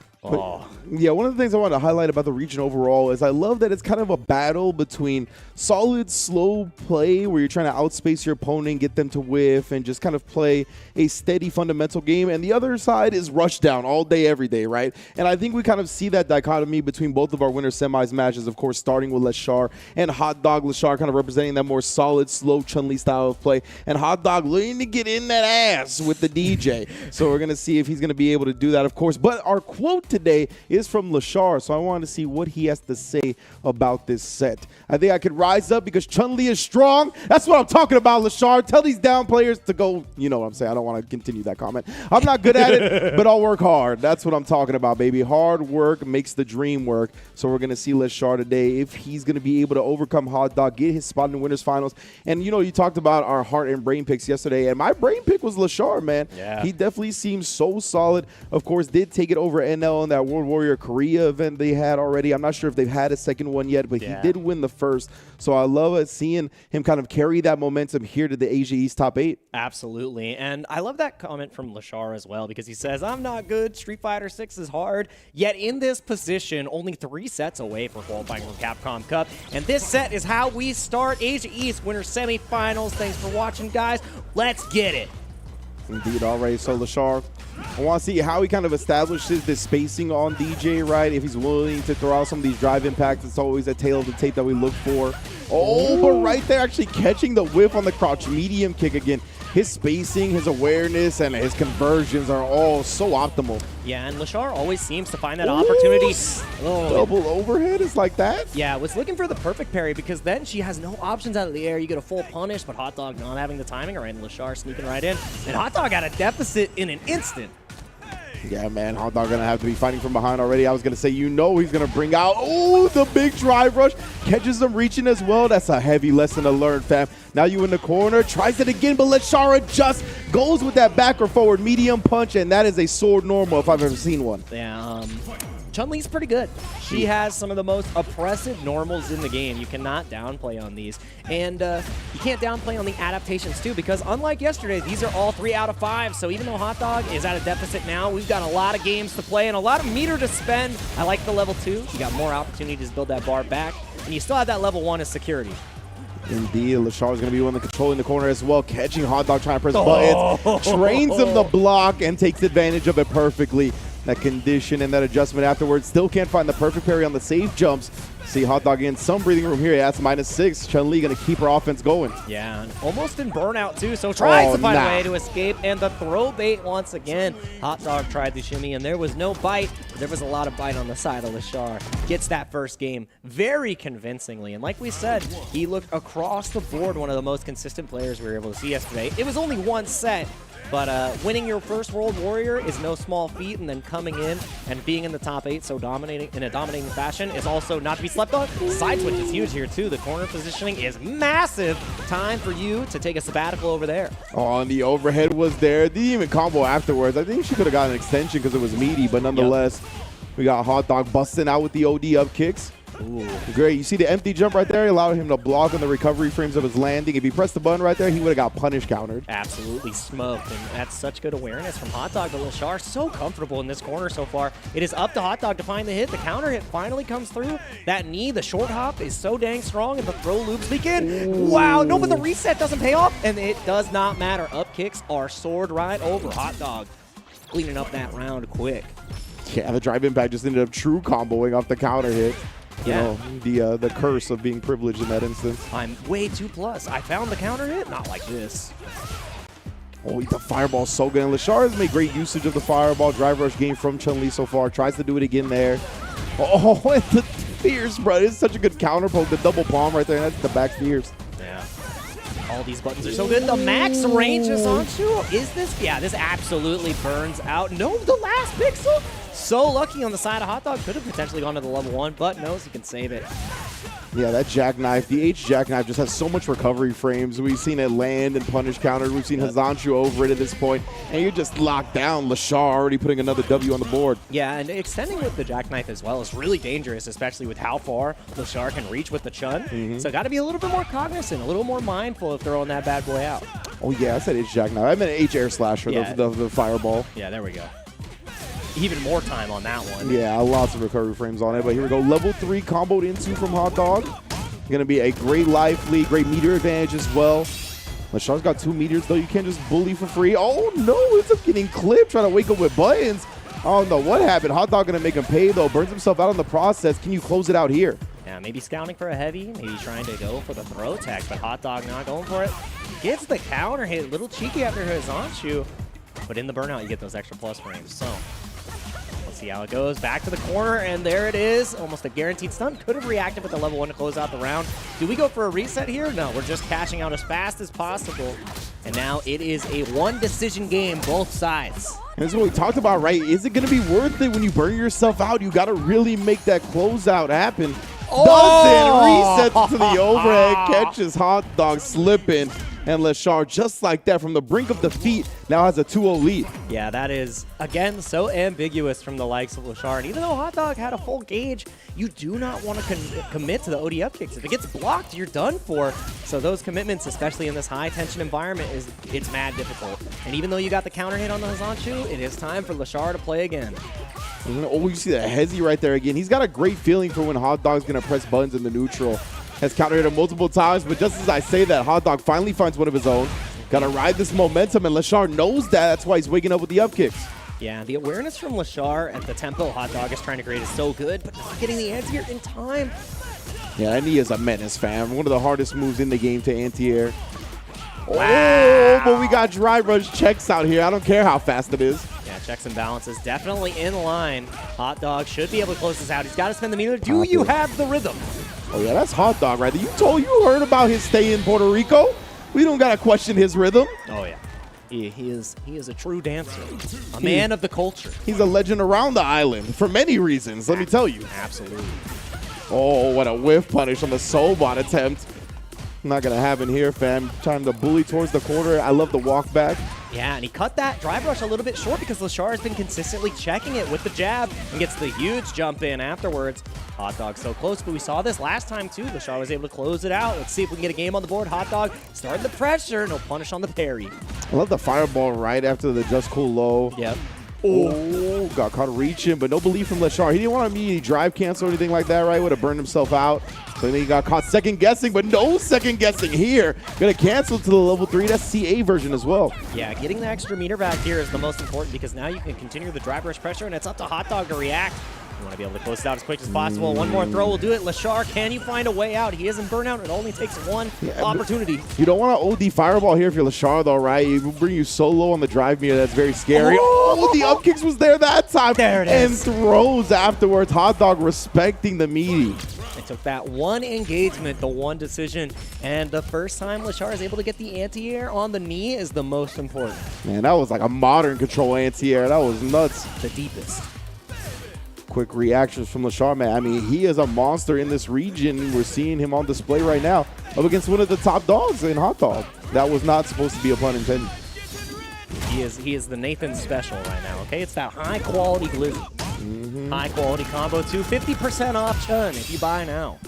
Yeah, one of the things I want to highlight about the region overall is I love that it's kind of a battle between solid, slow play where you're trying to outspace your opponent, get them to whiff, and just kind of play a steady fundamental game. And the other side is rush down all day, every day, right? And I think we kind of see that dichotomy between both of our winter semis matches, of course, starting with Lashar and Hot Dog. Lashar kind of representing that more solid, slow Chun-Li style of play, and Hot Dog learning to get in that ass with the DJ. So we're going to see if he's going to be able to do that, of course. But our quote today is from Lashar, so I wanted to see what he has to say about this set. I think I could rise up because Chun-Li is strong. That's what I'm talking about, Lashar. Tell these down players to go, you know what I'm saying. I don't want to continue that comment. I'm not good at it, but I'll work hard. That's what I'm talking about, baby. Hard work makes the dream work. So we're going to see Lashar today if he's going to be able to overcome Hot Dog, get his spot in the winners finals. And, you know, you talked about our heart and brain picks yesterday, and my brain pick was Lashar, man. Yeah. He definitely seems so solid. Of course, did take it over NL in that World Warrior Korea event they had already. I'm not sure if they've had a second one yet, but he did win the first. So I love seeing him kind of carry that momentum here to the Asia East top 8. Absolutely. And I love that comment from Lashar as well, because he says, I'm not good. Street Fighter 6 is hard. Yet in this position, only 3 sets away for qualifying for Capcom Cup. And this set is how we start Asia East Winter Semifinals. Thanks for watching, guys. Let's get it. Indeed, already. So Lashar, I want to see how he kind of establishes this spacing on DJ, right? If he's willing to throw out some of these drive impacts, it's always a tail of the tape that we look for. Oh, but right there, actually catching the whiff on the crouch medium kick again. His spacing, his awareness, and his conversions are all so optimal. Yeah, and Lashar always seems to find that opportunity. Double overhead is like that? Yeah, was looking for the perfect parry, because then she has no options out of the air. You get a full punish, but Hot Dog not having the timing, right? And Lashar sneaking right in. And Hot Dog got a deficit in an instant. Yeah, man, Hot Dog going to have to be fighting from behind already. I was going to say, you know he's going to bring out, the big drive rush. Catches him reaching as well. That's a heavy lesson to learn, fam. Now you in the corner. Tries it again, but Lashar adjusts. Goes with that back or forward medium punch, and that is a sword normal if I've ever seen one. Yeah, Chun-Li's pretty good. She has some of the most oppressive normals in the game. You cannot downplay on these. And you can't downplay on the adaptations too, because unlike yesterday, these are all 3 out of 5. So even though Hot Dog is at a deficit now, we've got a lot of games to play and a lot of meter to spend. I like the level 2. You got more opportunities to build that bar back. And you still have that level 1 as security. Indeed, Lashar is going to be one of the controlling the corner as well, catching Hot Dog, trying to press buttons, trains him to block, and takes advantage of it perfectly. That condition and that adjustment afterwards. Still can't find the perfect parry on the safe jumps. See Hot Dog in some breathing room here. That's -6. Chun-Li going to keep her offense going. Yeah, and almost in burnout too, so tries to find a way to escape. And the throw bait once again. Hot Dog tried the shimmy, and there was no bite. But there was a lot of bite on the side of Lashar. Gets that first game very convincingly. And like we said, he looked across the board one of the most consistent players we were able to see yesterday. It was only one set. But winning your first World Warrior is no small feat, and then coming in and being in the top 8 so dominating in a dominating fashion is also not to be slept on. Side switch is huge here too. The corner positioning is massive. Time for you to take a sabbatical over there. Oh, and the overhead was there. Didn't even combo afterwards. I think she could have gotten an extension because it was meaty, but nonetheless, we got Hot Dog busting out with the OD up kicks. Ooh. Great. You see the empty jump right there? Allowed him to block on the recovery frames of his landing. If he pressed the button right there, he would have got punish countered. Absolutely smoked, and that's such good awareness from Hot Dog to Lashar. So comfortable in this corner so far. It is up to Hot Dog to find the hit. The counter hit finally comes through. That knee, the short hop is so dang strong, and the throw loops leak in. Ooh. Wow, no, but the reset doesn't pay off, and it does not matter. Up kicks are soared right over. Hot Dog cleaning up that round quick. Yeah, the drive impact just ended up true comboing off the counter hit. Yeah. You know, the curse of being privileged in that instance. I'm way too plus. I found the counter hit, not like this. Oh, the fireball's so good. And Lashar has made great usage of the fireball drive rush game from Chun-Li so far. Tries to do it again there. Oh, and the fierce, bro. It's such a good counter poke. The double palm right there. That's the back fierce. Yeah. All these buttons are so good. The max range is on you. Is this? Yeah, this absolutely burns out. No, the last pixel. So lucky on the side of Hot Dog. Could have potentially gone to the level 1, but knows he can save it. Yeah, that jackknife, the H jackknife just has so much recovery frames. We've seen it land and punish counter. We've seen Hazanshu over it at this point, and you're just locked down. Lashar already putting another W on the board. Yeah, and extending with the jackknife as well is really dangerous, especially with how far Lashar can reach with the Chun. So got to be a little bit more cognizant, a little more mindful of throwing that bad boy out. Oh, yeah, I said H jackknife. I meant H air slasher, the fireball. Yeah, there we go. even more time on that one. Yeah, lots of recovery frames on it. But here we go. Level 3 comboed into from Hot Dog. Going to be a great life lead, great meter advantage as well. Lashar's got 2 meters, though. You can't just bully for free. Oh, no. Ends up getting clipped, trying to wake up with buttons. Oh, no. What happened? Hot Dog going to make him pay, though. Burns himself out in the process. Can you close it out here? Yeah, maybe scouting for a heavy, maybe trying to go for the throw tech, but Hot Dog not going for it. Gets the counter hit, a little cheeky after his Zanshu, but in the burnout, you get those extra plus frames. So let's see how it goes. Back to the corner, and there it is. Almost a guaranteed stun. Could have reacted with the level 1 to close out the round. Do we go for a reset here? No, we're just cashing out as fast as possible. And now it is a one-decision game, both sides. And this is what we talked about, right? Is it going to be worth it when you burn yourself out? You got to really make that closeout happen. Doesn't resets to the overhead, catches Hot Dog slipping, and Lashar, just like that, from the brink of defeat, now has a 2-0 lead. Yeah, that is, again, so ambiguous from the likes of Lashar. And even though Hot Dog had a full gauge, you do not want to commit to the ODF kicks. If it gets blocked, you're done for. So those commitments, especially in this high-tension environment, it's mad difficult. And even though you got the counter hit on the Zanshu, it is time for Lashar to play again. Oh, you see that Hezi right there again. He's got a great feeling for when Hot Dog's going to press buttons in the neutral. Has counter hit him multiple times, but just as I say that, Hot Dog finally finds one of his own. Got to ride this momentum, and Lashar knows that. That's why he's waking up with the up kicks. Yeah, the awareness from Lashar at the tempo Hot Dog is trying to create is so good, but not getting the anti-air in time. Yeah, and he is a menace, fam. One of the hardest moves in the game to anti-air. Wow. Oh, but we got dry rush checks out here. I don't care how fast it is. Yeah, checks and balances definitely in line. Hot Dog should be able to close this out. He's got to spend the meter. Do you have the rhythm? Oh, yeah, that's Hot Dog right there. You heard about his stay in Puerto Rico? We don't got to question his rhythm. Oh, yeah. He is a true dancer, a man of the culture. He's a legend around the island for many reasons, let me tell you. Absolutely. Oh, what a whiff punish on the Soulbot attempt. Not going to happen here, fam. Trying to bully towards the corner. I love the walk back. Yeah, and he cut that drive rush a little bit short because Lashar has been consistently checking it with the jab and gets the huge jump in afterwards. Hot Dog so close, but we saw this last time too. Lashar was able to close it out. Let's see if we can get a game on the board. Hot Dog starting the pressure. No punish on the parry. I love the fireball right after the just cool low. Yep. Oh, got caught reaching, but no belief from Lashar. He didn't want to immediately drive cancel or anything like that, right? Would have burned himself out. So then he got caught second guessing, but no second guessing here. Gonna cancel to the level 3. That's CA version as well. Yeah, getting the extra meter back here is the most important because now you can continue the drive rush pressure and it's up to Hot Dog to react. You want to be able to close it out as quick as possible. One more throw will do it. Lashar, can you find a way out? He is in burnout. It only takes one opportunity. You don't want to OD fireball here if you're Lashar, though, right? It will bring you so low on the drive meter. That's very scary. Oh, the up kicks was there that time. There it is. And throws afterwards. Hot Dog respecting the meaty. It took that one engagement, the one decision, and the first time Lashar is able to get the anti-air on the knee is the most important. Man, that was like a modern control anti-air. That was nuts. The deepest. Quick reactions from Lashar, man. I mean, he is a monster in this region. We're seeing him on display right now up against one of the top dogs in Hot Dog. That was not supposed to be a pun intended. He is the Nathan special right now, okay? It's that high-quality glizzy. High-quality combo, too. 50% off Chun if you buy now.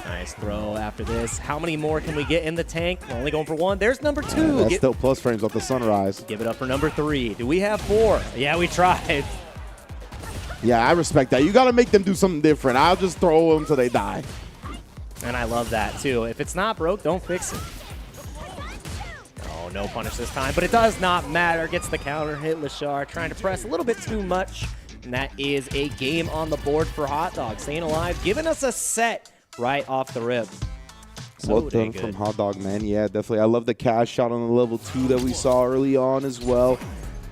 Nice throw after this. How many more can we get in the tank? We're only going for one. There's number 2. Yeah, that's still plus frames off the sunrise. Give it up for number 3. Do we have 4? Yeah, we tried. Yeah, I respect that. You got to make them do something different. I'll just throw them till they die. And I love that, too. If it's not broke, don't fix it. Oh, no punish this time, but it does not matter. Gets the counter hit. Lashar trying to press a little bit too much. And that is a game on the board for Hot Dog. Staying alive, giving us a set right off the rip. So well done from Hot Dog, man. Yeah, definitely. I love the cash shot on the level 2 that we saw early on as well.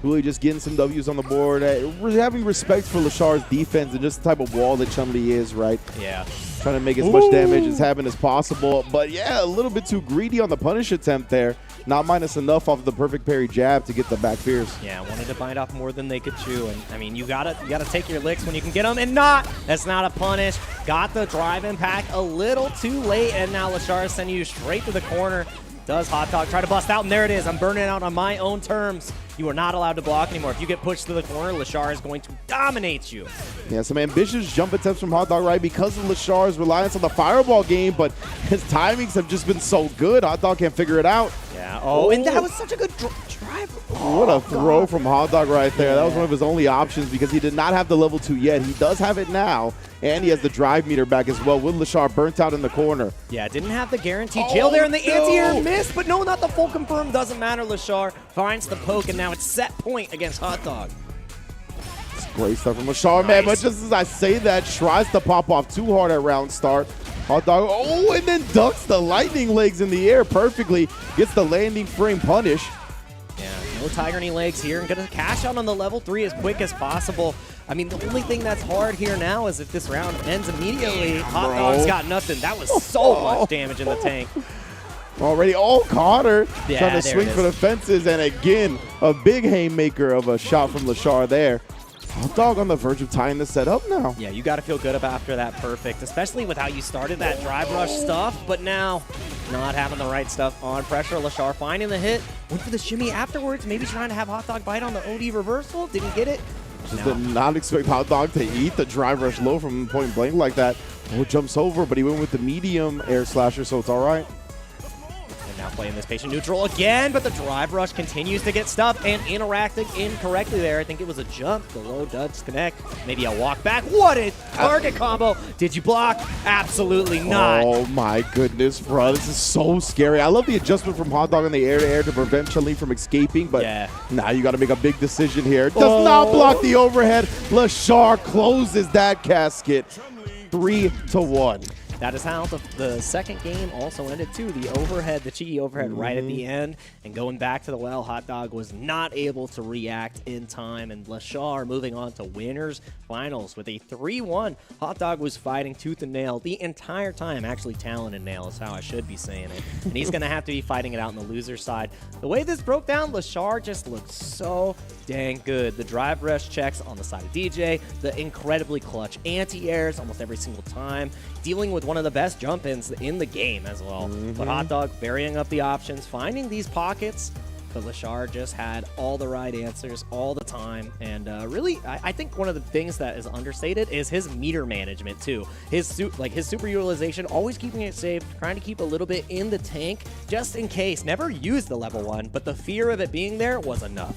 Really just getting some W's on the board. Having respect for Lashar's defense and just the type of wall that Chun-Li is, right? Yeah. Trying to make as much damage as happen as possible. But yeah, a little bit too greedy on the punish attempt there. Not minus enough off the perfect parry jab to get the back fierce. Yeah, wanted to bite off more than they could chew. And I mean, you gotta take your licks when you can get them. And that's not a punish. Got the drive impact a little too late. And now Lashar is sending you straight to the corner. Does Hot Dog try to bust out? And there it is. I'm burning out on my own terms. You are not allowed to block anymore. If you get pushed to the corner, Lashar is going to dominate you. Yeah, some ambitious jump attempts from Hot Dog, right? Because of Lashar's reliance on the fireball game, but his timings have just been so good. Hot Dog can't figure it out. Yeah. Oh, and that was such a good drive. What a throw from Hot Dog right there. That was one of his only options because he did not have the level 2 yet. He does have it now, and he has the drive meter back as well with Lashar burnt out in the corner. Yeah, didn't have the guaranteed jail there, and the anti-air missed, but no, not the full confirm. Doesn't matter. Lashar finds the poke, and now it's set point against Hot Dog. It's great stuff from Lashar, man, but just as I say that, tries to pop off too hard at round start. Hot Dog, oh, and then ducks the lightning legs in the air perfectly. Gets the landing frame punish. Yeah, no Tiger Knee legs here, and gonna cash out on the level 3 as quick as possible. I mean, the only thing that's hard here now is if this round ends immediately, Hot Dog's got nothing. That was so much damage in the tank. Already all caught her. Yeah, trying to swing for the fences, and again, a big haymaker of a shot from Lashar there. Hot Dog on the verge of tying the set up now. Yeah, you got to feel good about after that perfect, especially with how you started that drive rush stuff, but now not having the right stuff on pressure. Lashar finding the hit, went for the shimmy afterwards, maybe trying to have Hot Dog bite on the OD reversal, didn't get it. Just did not expect Hot Dog to eat the drive rush low from point blank like that. Oh, jumps over, but he went with the medium air slasher, so it's all right. Now playing this patient neutral again, but the drive rush continues to get stuffed and interacting incorrectly there. I think it was a jump. The low does connect. Maybe a walk back. What a target combo. Did you block? Absolutely not. Oh my goodness, bro. This is so scary. I love the adjustment from Hot Dog in the air-to-air to prevent Chun-Li from escaping, but now you got to make a big decision here. Does not block the overhead. Lashar closes that casket. 3-1. That is how the second game also ended too. The overhead, the cheeky overhead right at the end. And going back to the well, Hot Dog was not able to react in time. And Lashar moving on to winners finals with a 3-1. Hot Dog was fighting tooth and nail the entire time. Actually, talon and nail is how I should be saying it. And he's going to have to be fighting it out on the loser side. The way this broke down, Lashar just looked so dang good. The drive rush checks on the side of DJ, the incredibly clutch anti-airs almost every single time, dealing with one of the best jump-ins in the game as well. But Hot Dog varying up the options, finding these pockets, but Lashar just had all the right answers all the time. And really, I think one of the things that is understated is his meter management too. His super utilization, always keeping it safe, trying to keep a little bit in the tank just in case. Never used the level 1, but the fear of it being there was enough.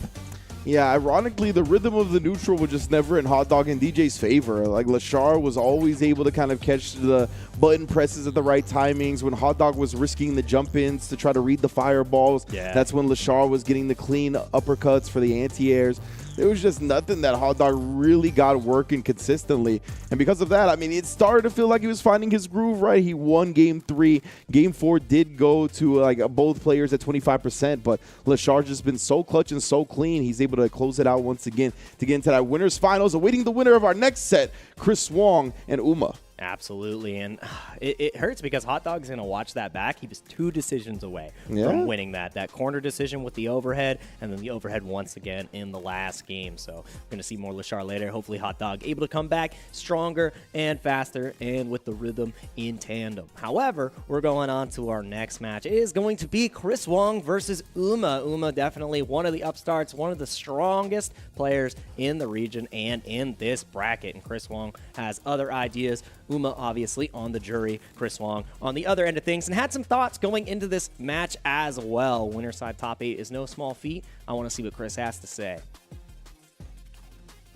Yeah, ironically, the rhythm of the neutral was just never in Hot Dog and DJ's favor. Like, Lashar was always able to kind of catch the button presses at the right timings. When Hot Dog was risking the jump-ins to try to read the fireballs, that's when Lashar was getting the clean uppercuts for the anti-airs. There was just nothing that Hot Dog really got working consistently. And because of that, I mean, it started to feel like he was finding his groove, right? He won Game 3. Game 4 did go to like both players at 25%, but Lashar's just been so clutch and so clean. He's able to close it out once again to get into that winners finals. Awaiting the winner of our next set, Chris Wong and Uma. Absolutely, and it hurts because Hot Dog's going to watch that back. He was 2 decisions away from winning that corner decision with the overhead, and then the overhead once again in the last game. So we're going to see more Lashar later. Hopefully Hot Dog able to come back stronger and faster and with the rhythm in tandem. However, we're going on to our next match. It is going to be Chris Wong versus Uma. Uma definitely one of the upstarts, one of the strongest players in the region and in this bracket. And Chris Wong has other ideas. Uma obviously on the jury, Chris Wong on the other end of things, and had some thoughts going into this match as well. Winner side top 8 is no small feat. I want to see what Chris has to say.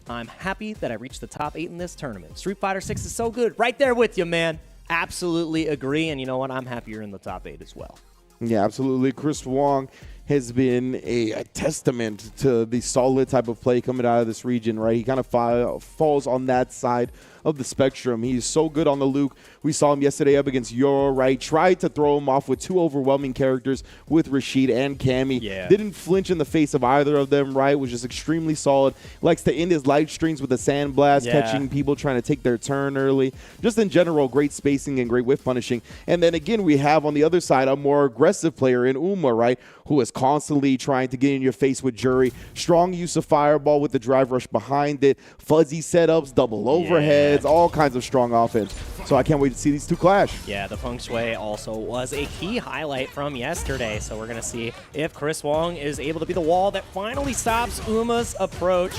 I'm happy that I reached the top 8 in this tournament. Street Fighter 6 is so good. Right there with you, man. Absolutely agree, and you know what? I'm happier in the top 8 as well. Yeah, absolutely. Chris Wong has been a testament to the solid type of play coming out of this region, right? He kind of falls on that side of the spectrum. He's so good on the Luke. We saw him yesterday up against Yoro, right? Tried to throw him off with 2 overwhelming characters with Rashid and Cammy. Didn't flinch in the face of either of them, right? Was just extremely solid. Likes to end his live streams with a sandblast, catching people trying to take their turn early. Just in general, great spacing and great whiff punishing. And then again, we have on the other side a more aggressive player in Uma, right? Who is constantly trying to get in your face with Jury. Strong use of fireball with the drive rush behind it. Fuzzy setups, double overheads, all kinds of strong offense. So So I can't wait to see these two clash. Yeah, the feng shui also was a key highlight from yesterday. So we're going to see if Chris Wong is able to be the wall that finally stops Uma's approach.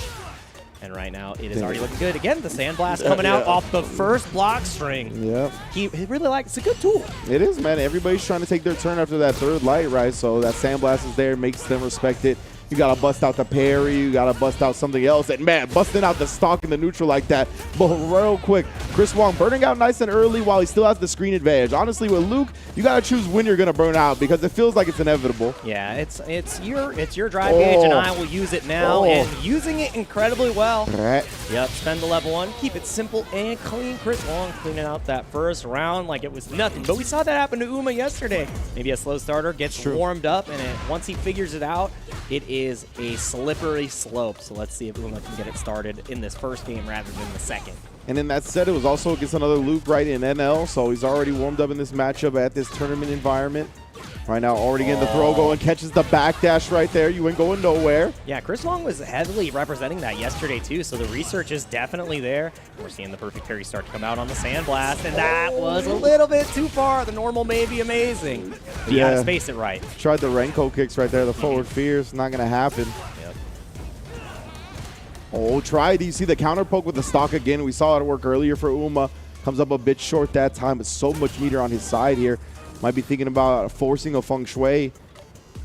And right now, it is already looking good. Again, the Sandblast coming out off the first block string. Yeah. He really likes it's a good tool. It is, man. Everybody's trying to take their turn after that third light, right? So that Sandblast is there, makes them respect it. You got to bust out the parry. You got to bust out something else. And, man, busting out the stock in the neutral like that. But real quick, Chris Wong burning out nice and early while he still has the screen advantage. Honestly, with Luke, you got to choose when you're going to burn out because it feels like it's inevitable. Yeah, it's your drive gauge, and I will use it now. And using it incredibly well. Right. Yep, spend the level 1. Keep it simple and clean. Chris Wong cleaning out that first round like it was nothing. But we saw that happen to Uma yesterday. Maybe a slow starter gets warmed up, and once he figures it out, it is a slippery slope. So let's see if Uma can get it started in this first game rather than the second. And then that said, it was also against another Luke right in NL, so he's already warmed up in this matchup at this tournament environment. Right now, already getting the throw going, catches the backdash right there. You ain't going nowhere. Yeah, Chris Wong was heavily representing that yesterday, too, so the research is definitely there. We're seeing the perfect parry start to come out on the Sandblast, and that was a little bit too far. The normal may be amazing, but you gotta space it right. Tried the Renko kicks right there, the forward fears, not gonna happen. Yep. Oh, try. Do you see the counter poke with the stock again? We saw it work earlier for Uma. Comes up a bit short that time, but so much meter on his side here. Might be thinking about forcing a feng shui.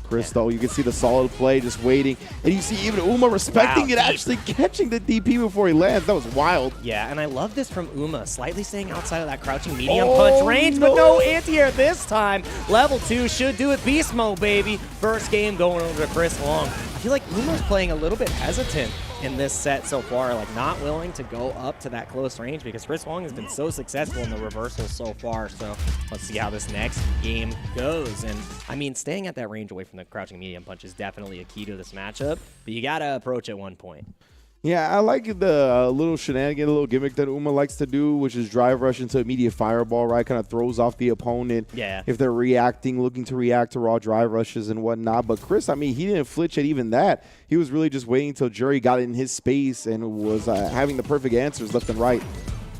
Chris, though, you can see the solid play, just waiting. And you see even Uma respecting it, actually catching the DP before he lands. That was wild. Yeah, and I love this from Uma, slightly staying outside of that crouching medium punch range, but no anti-air this time. Level 2 should do it. Beast mode, baby. First game going over to Chris Wong. I feel like Uma's playing a little bit hesitant in this set so far, like not willing to go up to that close range because Chris Wong has been so successful in the reversals so far. So let's see how this next game goes. And I mean, staying at that range away from the crouching medium punch is definitely a key to this matchup, but you gotta approach at one point. Yeah, I like the little shenanigan, little gimmick that Uma likes to do, which is drive rush into immediate fireball, right? Kind of throws off the opponent. Yeah. If they're reacting, looking to react to raw drive rushes and whatnot. But Chris, I mean, he didn't flinch at even that. He was really just waiting until Jury got in his space and was having the perfect answers left and right.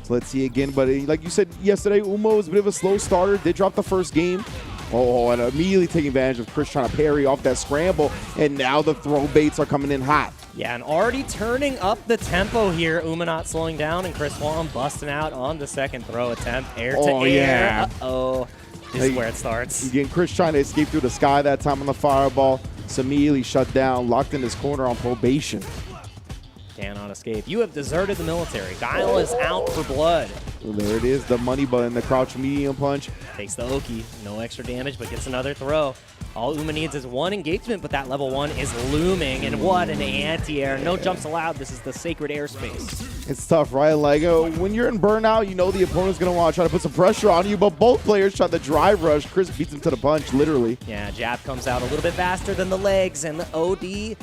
So let's see again. But like you said yesterday, Uma was a bit of a slow starter. Did drop the first game. Oh, and immediately taking advantage of Chris trying to parry off that scramble. And now the throw baits are coming in hot. Yeah, and already turning up the tempo here. Uma not slowing down, and Chris Wong busting out on the second throw attempt. Air to air. Yeah. Uh-oh. This is where it starts. Again, Chris trying to escape through the sky that time on the fireball. Immediately shut down, locked in his corner on probation. Cannot escape. You have deserted the military. Guile is out for blood. Well, there it is, the money button, the crouch medium punch. Takes the Oki. No extra damage, but gets another throw. All Uma needs is one engagement, but that level 1 is looming. And what an anti-air. No jumps allowed. This is the sacred airspace. It's tough, right? Like, when you're in burnout, you know the opponent's going to want to try to put some pressure on you, but both players try the drive rush. Chris beats him to the punch, literally. Yeah, jab comes out a little bit faster than the legs, and the OD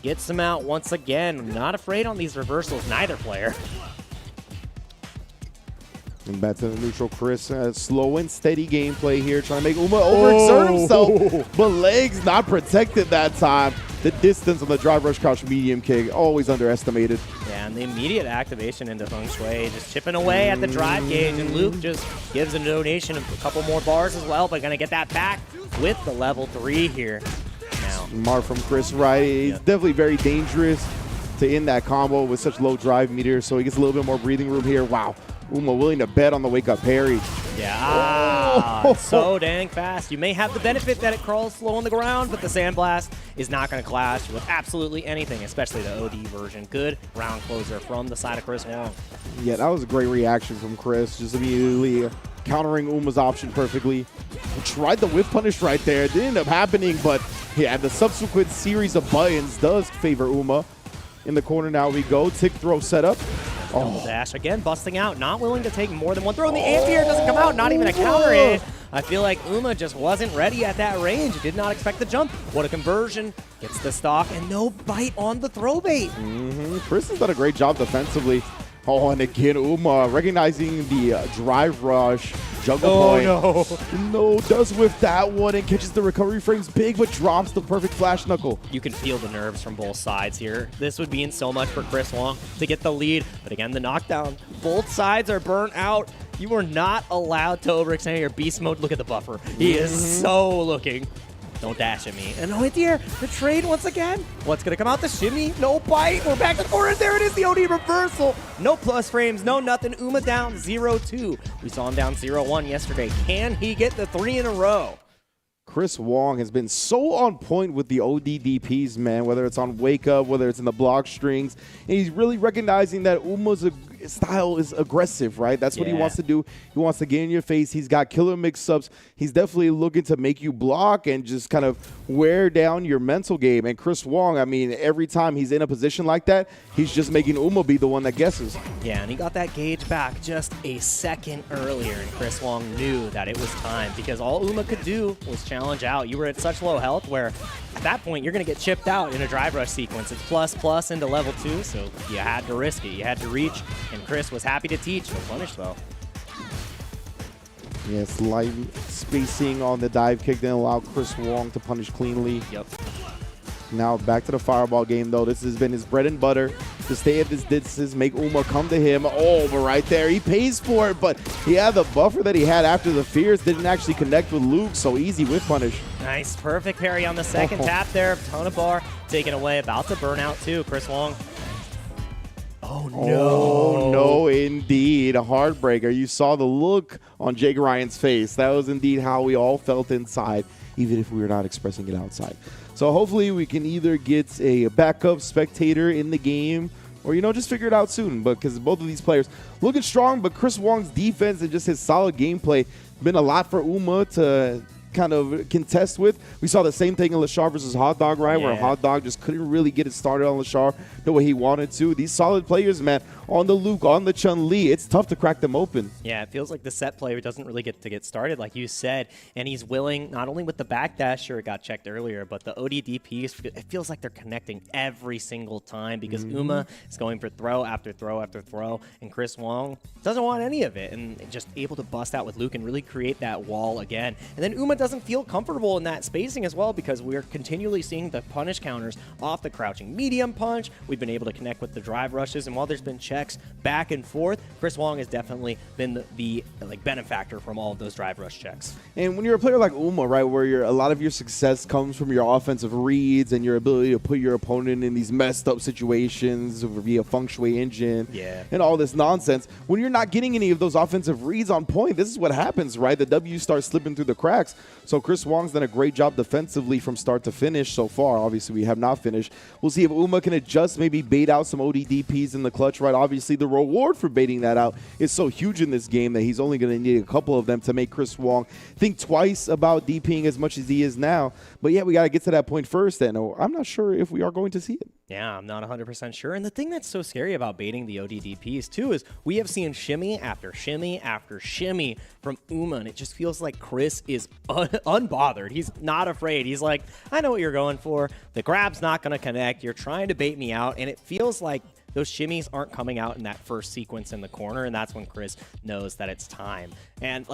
gets him out once again. Not afraid on these reversals, neither player. And back to the neutral, Chris. Slow and steady gameplay here, trying to make Uma overexert himself. But legs not protected that time. The distance on the drive rush crouch medium kick, always underestimated. Yeah, and the immediate activation into Feng Shui, just chipping away at the drive gauge. And Luke just gives a donation of a couple more bars as well, but gonna get that back with the level 3 here. Now, Smart from Chris, right? It's definitely very dangerous to end that combo with such low drive meter, so he gets a little bit more breathing room here. Wow. Uma willing to bet on the wake-up parry. Yeah, so dang fast. You may have the benefit that it crawls slow on the ground, but the Sandblast is not going to clash with absolutely anything, especially the OD version. Good round closer from the side of Chris Wong. Yeah, that was a great reaction from Chris. Just immediately countering Uma's option perfectly. He tried the whiff punish right there. It didn't end up happening, but yeah, the subsequent series of buttons does favor Uma. In the corner now we go. Tick throw setup. Double dash again, busting out, not willing to take more than one throw, and the anti-air doesn't come out, not even a counter hit. I feel like Uma just wasn't ready at that range. Did not expect the jump. What a conversion. Gets the stock, and no bite on the throw bait. Chris has done a great job defensively. Oh, and again, Uma recognizing the drive rush juggle point. No, does whiff that one and catches the recovery frames big, but drops the perfect flash knuckle. You can feel the nerves from both sides here. This would mean so much for Chris Wong to get the lead, but again, the knockdown. Both sides are burnt out, You are not allowed to overextend your beast mode. Look at the buffer. He is so looking. Don't dash at me. And oh, dear, the trade once again. What's going to come out? The shimmy. No bite. We're back to forward. There it is, the OD reversal. No plus frames, no nothing. Uma down 0-2. We saw him down 0-1 yesterday. Can he get the 3 in a row? Chris Wong has been so on point with the ODDPs, man, whether it's on Wake Up, whether it's in the block strings. And he's really recognizing that Uma's style is aggressive, right? That's what he wants to do. He wants to get in your face. He's got killer mix-ups. He's definitely looking to make you block and just kind of wear down your mental game. And Chris Wong, I mean, every time he's in a position like that, he's just making Uma be the one that guesses. Yeah, and he got that gauge back just a second earlier, and Chris Wong knew that it was time because all Uma could do was challenge out. You were at such low health where at that point you're going to get chipped out in a drive rush sequence. It's plus into level 2, so you had to risk it. You had to reach, and Chris was happy to teach. No punish, though. Yes, light spacing on the dive kick didn't allow Chris Wong to punish cleanly. Yep. Now back to the fireball game, though. This has been his bread and butter to stay at this distance, make Uma come to him. Oh, but right there, he pays for it. But yeah, the buffer that he had after the Fierce didn't actually connect with Luke, so easy with punish. Nice, perfect parry on the second tap there. Ton of bar taken away, about to burn out too. Chris Wong. Oh, no. Oh, no, indeed. A heartbreaker. You saw the look on Jake Ryan's face. That was indeed how we all felt inside, even if we were not expressing it outside. So hopefully we can either get a backup spectator in the game or, just figure it out soon. Because both of these players looking strong, but Chris Wong's defense and just his solid gameplay been a lot for Uma to kind of contest with. We saw the same thing in Lashar versus Hot Dog, right? Where Hot Dog just couldn't really get it started on Lashar the way he wanted to. These solid players, man, on the Luke, on the Chun-Li, it's tough to crack them open. Yeah, it feels like the set player doesn't really get to get started, like you said, and he's willing, not only with the backdash, sure, it got checked earlier, but the ODDPs, it feels like they're connecting every single time because Uma is going for throw after throw after throw, and Chris Wong doesn't want any of it, and just able to bust out with Luke and really create that wall again. And then Uma doesn't feel comfortable in that spacing as well because we're continually seeing the punish counters off the crouching medium punch. We've been able to connect with the drive rushes, and while there's been checks back and forth, Chris Wong has definitely been the benefactor from all of those drive rush checks. And when you're a player like Uma, right, where a lot of your success comes from your offensive reads and your ability to put your opponent in these messed up situations via feng shui engine and all this nonsense, when you're not getting any of those offensive reads on point, this is what happens, right? The W starts slipping through the cracks. So Chris Wong's done a great job defensively from start to finish so far. Obviously, we have not finished. We'll see if Uma can adjust, maybe bait out some ODDPs in the clutch, right? Obviously, the reward for baiting that out is so huge in this game that he's only going to need a couple of them to make Chris Wong think twice about DPing as much as he is now. But yeah, we got to get to that point first, and I'm not sure if we are going to see it. Yeah, I'm not 100% sure. And the thing that's so scary about baiting the ODDPs, too, is we have seen shimmy after shimmy after shimmy from Uma, and it just feels like Chris is unbothered. He's not afraid. He's like, I know what you're going for. The grab's not going to connect. You're trying to bait me out, and it feels like those shimmies aren't coming out in that first sequence in the corner, and that's when Chris knows that it's time. And,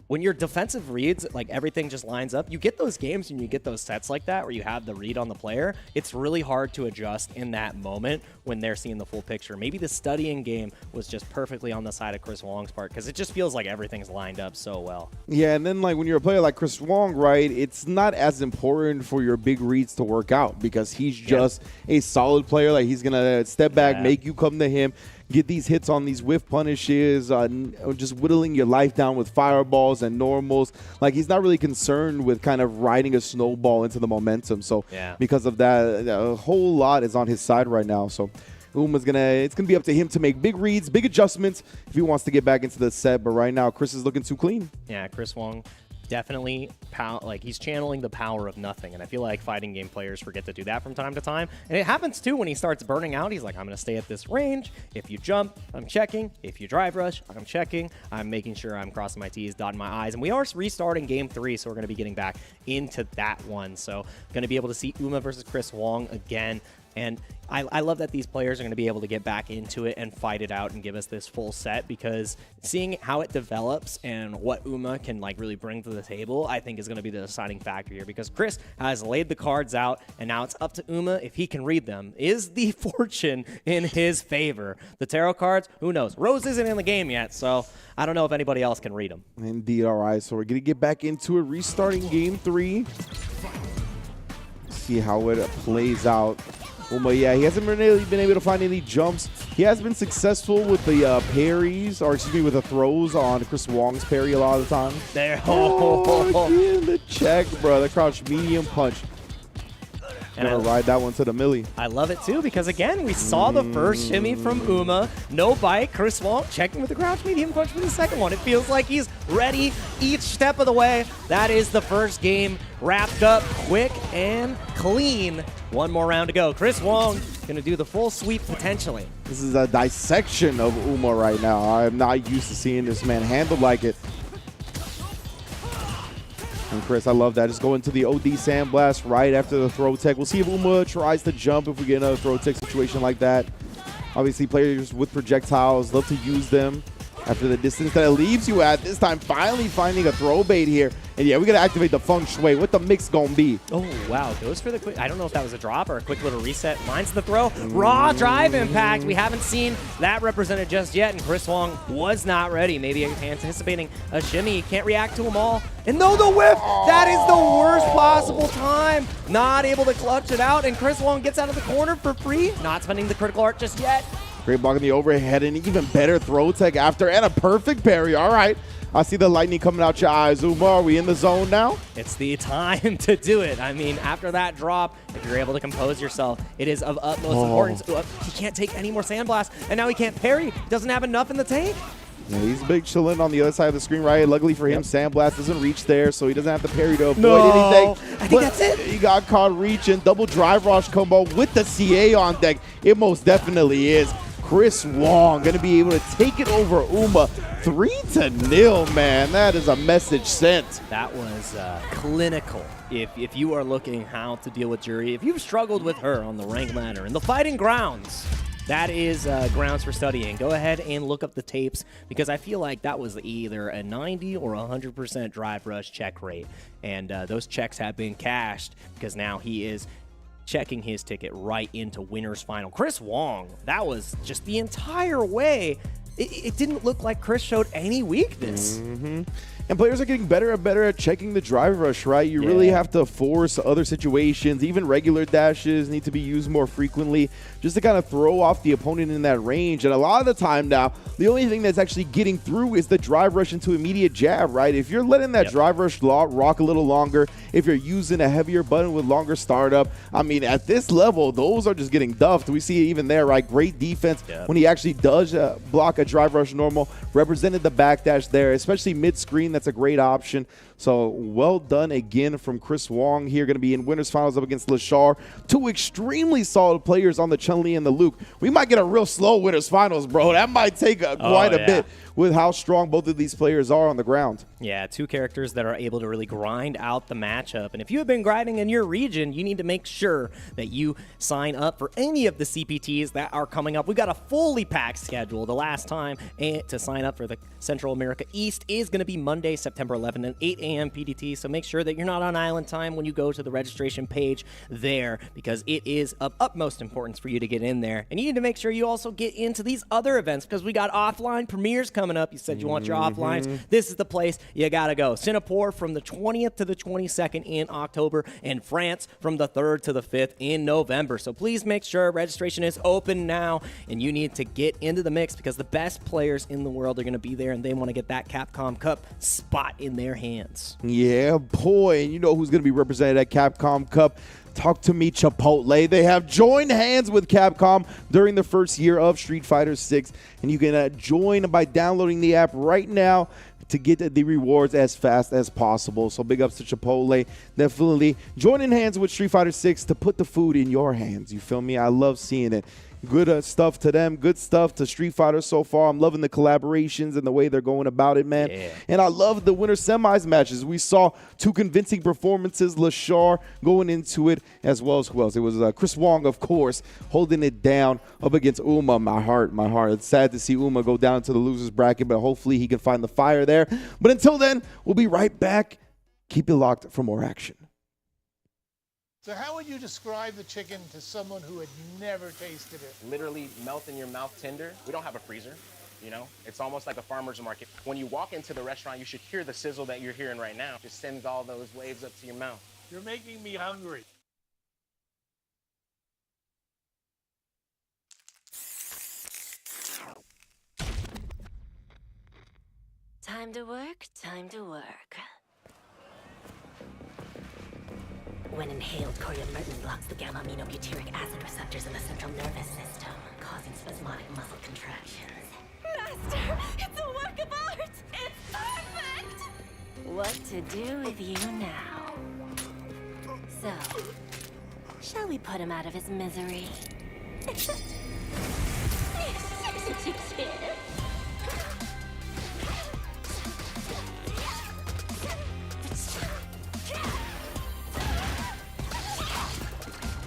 when your defensive reads, everything just lines up, you get those games and you get those sets like that where you have the read on the player. It's really hard to adjust in that moment when they're seeing the full picture. Maybe the studying game was just perfectly on the side of Chris Wong's part because it just feels like everything's lined up so well. Yeah, and then when you're a player like Chris Wong, right, it's not as important for your big reads to work out because he's just a solid player. He's going to step back, make you come to him, get these hits on these whiff punishes, just whittling your life down with fireballs and normals. He's not really concerned with kind of riding a snowball into the momentum. So because of that, a whole lot is on his side right now. So Uma's it's gonna be up to him to make big reads, big adjustments if he wants to get back into the set. But right now, Chris is looking too clean. Yeah, Chris Wong definitely he's channeling the power of nothing, and I feel like fighting game players forget to do that from time to time, and it happens too when he starts burning out. He's like, I'm gonna stay at this range. If you jump, I'm checking. If you drive rush, I'm checking. I'm making sure I'm crossing my T's, dotting my I's, and we are restarting game 3, so we're gonna be getting back into that one. So gonna be able to see Uma versus Chris Wong again. And I love that these players are going to be able to get back into it and fight it out and give us this full set, because seeing how it develops and what Uma can like really bring to the table, I think is going to be the deciding factor here, because Chris has laid the cards out and now it's up to Uma if he can read them. Is the fortune in his favor? The tarot cards, who knows? Rose isn't in the game yet, so I don't know if anybody else can read them. Indeed. All right, so we're going to get back into it, restarting game 3. See how it plays out. Uma, yeah, he hasn't really been able to find any jumps. He has been successful with the parries, or excuse me, with the throws on Chris Wong's parry a lot of the time. There. Oh, again, the check, bro. The crouch medium punch. And gonna ride that one to the millie. I love it too, because again, we saw the first shimmy from Uma. No bite. Chris Wong checking with the crouch medium punch for the second one. It feels like he's ready each step of the way. That is the first game wrapped up quick and clean. One more round to go. Chris Wong gonna do the full sweep potentially. This is a dissection of Uma right now. I'm not used to seeing this man handled like it. And Chris, I love that. Just go into the OD Sandblast right after the throw tech. We'll see if Uma tries to jump if we get another throw tech situation like that. Obviously, players with projectiles love to use them after the distance that it leaves you at. This time, finally finding a throw bait here. And yeah, we got to activate the feng shui. What the mix going to be? Oh, wow. Goes for the quick. I don't know if that was a drop or a quick little reset. Finds the throw. Raw drive impact. We haven't seen that represented just yet. And Chris Wong was not ready. Maybe anticipating a shimmy. He can't react to them all. And no, the whiff. That is the worst possible time. Not able to clutch it out. And Chris Wong gets out of the corner for free. Not spending the critical art just yet. Great block in the overhead, and even better throw tech after, and a perfect parry. All right. I see the lightning coming out your eyes. Uma, are we in the zone now? It's the time to do it. I mean, after that drop, if you're able to compose yourself, it is of utmost importance. He can't take any more Sandblast, and now he can't parry. Doesn't have enough in the tank. Yeah, he's big chilling on the other side of the screen, right? Luckily for him, Sandblast doesn't reach there, so he doesn't have to parry to avoid anything. I think that's it. He got caught reaching. Double drive rush combo with the CA on deck. It most definitely is. Chris Wong going to be able to take it over Uma 3-0, man. That is a message sent. That was clinical. If you are looking how to deal with Jury, if you've struggled with her on the rank ladder in the fighting grounds, that is grounds for studying. Go ahead and look up the tapes, because I feel like that was either a 90 or 100% drive rush check rate. And those checks have been cashed, because now he is checking his ticket right into winner's final. Chris Wong, that was just the entire way. It didn't look like Chris showed any weakness. And players are getting better and better at checking the drive rush, right? You really have to force other situations. Even regular dashes need to be used more frequently just to kind of throw off the opponent in that range. And a lot of the time now, the only thing that's actually getting through is the drive rush into immediate jab, right? If you're letting that drive rush rock a little longer, if you're using a heavier button with longer startup, I mean, at this level, those are just getting duffed. We see it even there, right? Great defense when he actually does block a drive rush normal. Represented the backdash there, especially mid-screen. That's a great option. So well done again from Chris Wong here. Going to be in winners finals up against Lashar. Two extremely solid players on the Chun-Li and the Luke. We might get a real slow winners finals, bro. That might take quite a bit with how strong both of these players are on the ground. Yeah, two characters that are able to really grind out the matchup. And if you have been grinding in your region, you need to make sure that you sign up for any of the CPTs that are coming up. We've got a fully packed schedule. The last time to sign up for the Central America East is going to be Monday, September 11th at 8 a.m. PDT. So make sure that you're not on island time when you go to the registration page there, because it is of utmost importance for you to get in there. And you need to make sure you also get into these other events, because we got offline premieres coming up. You said you want your offlines. This is the place you gotta go. Singapore from the 20th to the 22nd in October, and France from the 3rd to the 5th in November. So please make sure registration is open now, and you need to get into the mix, because the best players in the world are gonna be there, and they want to get that Capcom Cup spot in their hands. Yeah, boy. And you know who's going to be represented at Capcom Cup? Talk to me, Chipotle. They have joined hands with Capcom during the first year of Street Fighter 6, and you can join by downloading the app right now to get the rewards as fast as possible. So big ups to Chipotle. Definitely joining hands with Street Fighter 6 to put the food in your hands. You feel me? I love seeing it. good stuff to them, good stuff to Street Fighter so far. I'm loving the collaborations and the way they're going about it, man. Yeah. And I love the winter semis matches. We saw 2 convincing performances, Lashar going into it, as well as who else? It was Chris Wong, of course, holding it down up against Uma. My heart. It's sad to see Uma go down to the losers bracket, but hopefully he can find the fire there. But until then, we'll be right back. Keep it locked for more action. So how would you describe the chicken to someone who had never tasted it? Literally melt in your mouth tender. We don't have a freezer, you know? It's almost like a farmer's market. When you walk into the restaurant, you should hear the sizzle that you're hearing right now. Just sends all those waves up to your mouth. You're making me hungry. Time to work, time to work. When inhaled, coriamyrtin blocks the gamma-aminobutyric acid receptors in the central nervous system, causing spasmodic muscle contractions. Master, it's a work of art! It's perfect! What to do with you now? So, shall we put him out of his misery?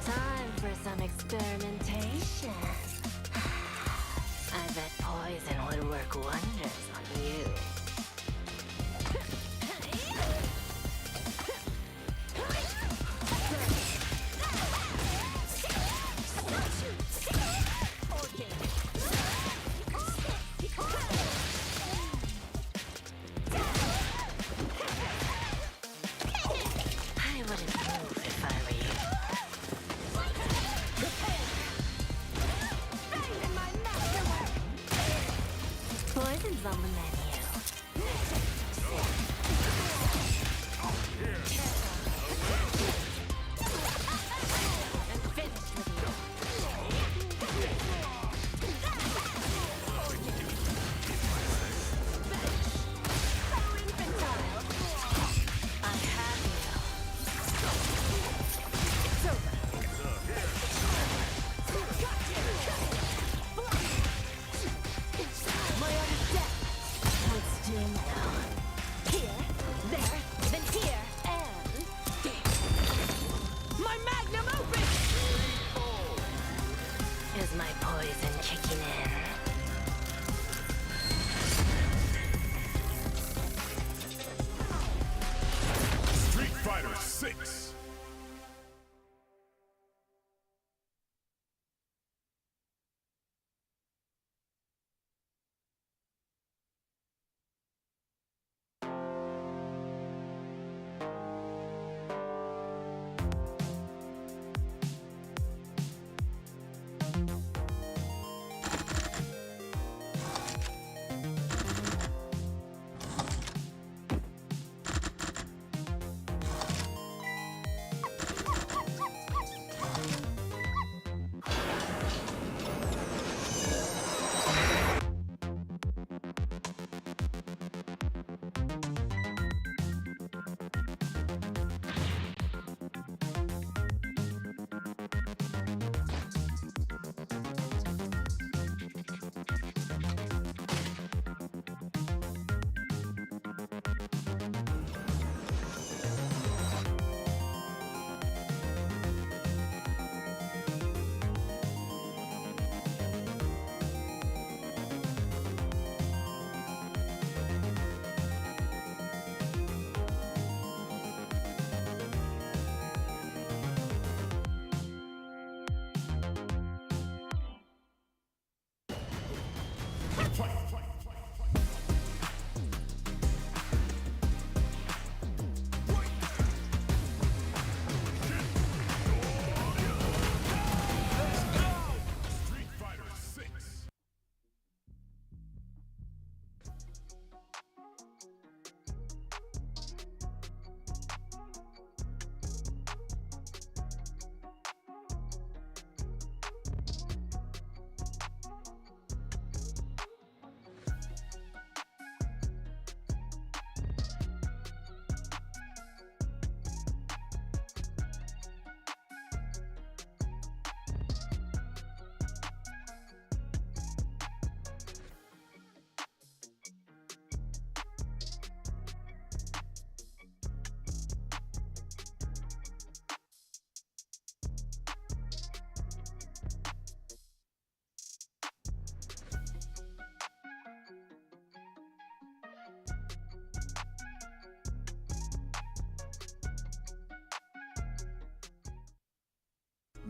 Time for some experimentation. I bet poison would work wonders on you.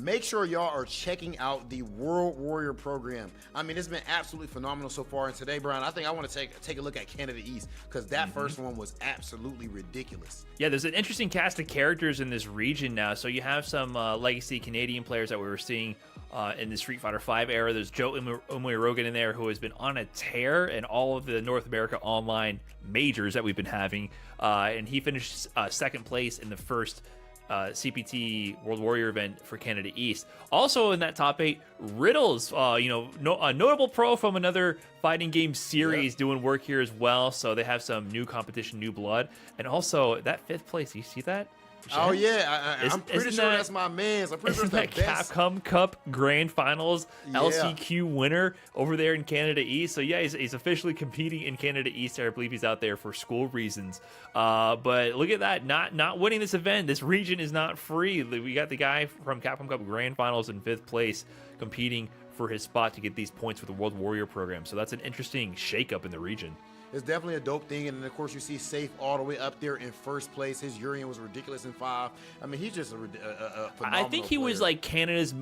make sure y'all are checking out the World Warrior program. I mean, it's been absolutely phenomenal so far. And today, Brian, I think I want to take a look at Canada East because that first one was absolutely ridiculous. Yeah, there's an interesting cast of characters in this region now. So you have some legacy Canadian players that we were seeing in the Street Fighter V era. There's Joe Umuirogan in there, who has been on a tear in all of the North America online majors that we've been having. And he finished second place in the first CPT World Warrior event for Canada East. Also in that top 8, Riddles, a notable pro from another fighting game series, doing work here as well. So they have some new competition, new blood. And also that 5th place, you see that? Oh yeah, I'm pretty sure that's my man's. I'm pretty sure Isn't it's that the best. Capcom Cup Grand Finals Yeah. LCQ winner over there in Canada East? So yeah, he's officially competing in Canada East. I believe he's out there for school reasons. But look at that, not winning this event. This region is not free. We got the guy from Capcom Cup Grand Finals in 5th place competing for his spot to get these points for the World Warrior program. So that's an interesting shakeup in the region. It's definitely a dope thing, and then of course you see Safe all the way up there in 1st place. His Urian was ridiculous in 5. I mean, he's just a phenomenal I think he was player. like Canada's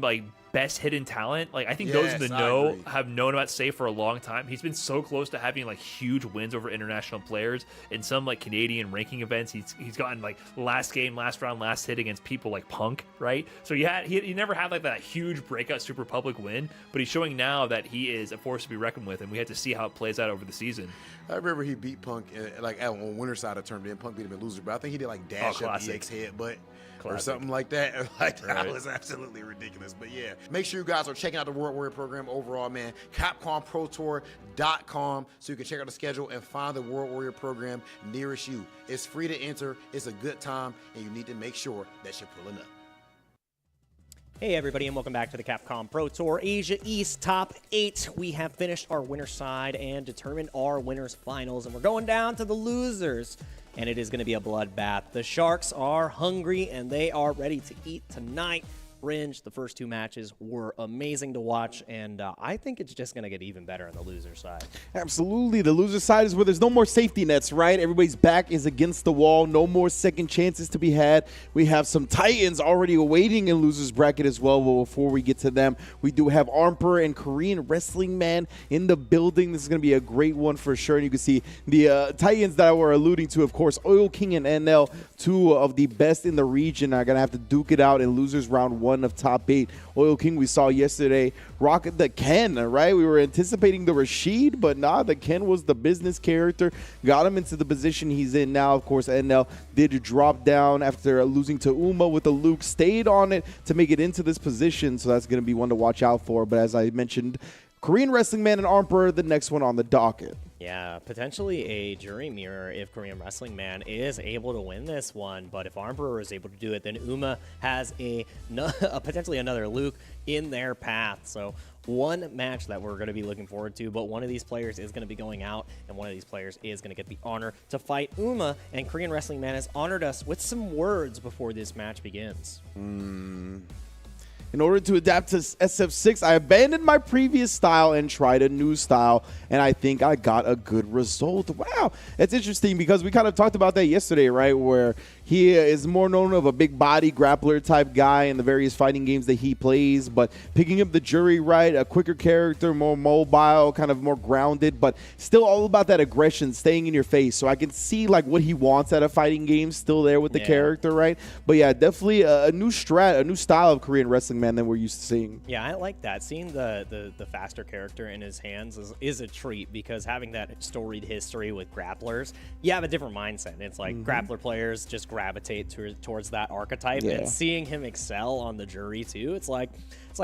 best hidden talent. Like I think those in the Yes, I know agree. have known about Safe for a long time. He's been so close to having like huge wins over international players in some like Canadian ranking events. He's gotten like last game, last round, last hit against people like Punk, right? So he never had like that huge breakout Super Public win, but he's showing now that he is a force to be reckoned with, and we have to see how it plays out over the season. I remember he beat Punk like on winner side of the tournament. Punk beat him in loser, but I think he did like dash up classic. EX headbutt or Classic. something like that. Like that Right. was absolutely ridiculous. But yeah, make sure you guys are checking out the World Warrior program overall, man. CapcomProTour.com so you can check out the schedule and find the World Warrior program nearest you. It's free to enter. It's a good time, and you need to make sure that you're pulling up. Hey everybody, and welcome back to the Capcom Pro Tour Asia East Top 8. We have finished our winner side and determined our winners finals, and we're going down to the losers, and it is going to be a bloodbath. The Sharks are hungry, and they are ready to eat tonight. Fringe, the first 2 matches were amazing to watch, and I think it's just going to get even better on the loser side. Absolutely. The loser side is where there's no more safety nets, right? Everybody's back is against the wall. No more second chances to be had. We have some Titans already awaiting in losers bracket as well. But before we get to them, we do have Armper and Korean Wrestling Man in the building. This is going to be a great one for sure. And you can see the Titans that we're alluding to, of course, Oil King and NL, 2 of the best in the region, are going to have to duke it out in losers round 1 of top 8. Oil King we saw yesterday rocket the Ken, right? We were anticipating the Rashid, but nah, the Ken was the business character, got him into the position he's in now. Of course, NL did drop down after losing to Uma with the Luke, stayed on it to make it into this position, so that's going to be one to watch out for. But as I mentioned, Korean Wrestling Man and Armper, the next one on the docket. Yeah, potentially a jury mirror if Korean Wrestling Man is able to win this one. But if Armper is able to do it, then Uma has a potentially another Luke in their path. So one match that we're going to be looking forward to, but one of these players is going to be going out, and one of these players is going to get the honor to fight Uma. And Korean Wrestling Man has honored us with some words before this match begins. In order to adapt to SF6, I abandoned my previous style and tried a new style, and I think I got a good result. Wow, it's interesting because we kind of talked about that yesterday, right, where he is more known of a big body grappler type guy in the various fighting games that he plays, but picking up the jury right, a quicker character, more mobile, kind of more grounded, but still all about that aggression, staying in your face. So I can see like what he wants out of fighting games still there with the character, right? But yeah, definitely a new strat, a new style of Korean Wrestling Man than we're used to seeing. Yeah, I like that. Seeing the faster character in his hands is a treat, because having that storied history with grapplers, you have a different mindset. It's like grappler players just gravitate towards that archetype, and seeing him excel on the jury too, it's like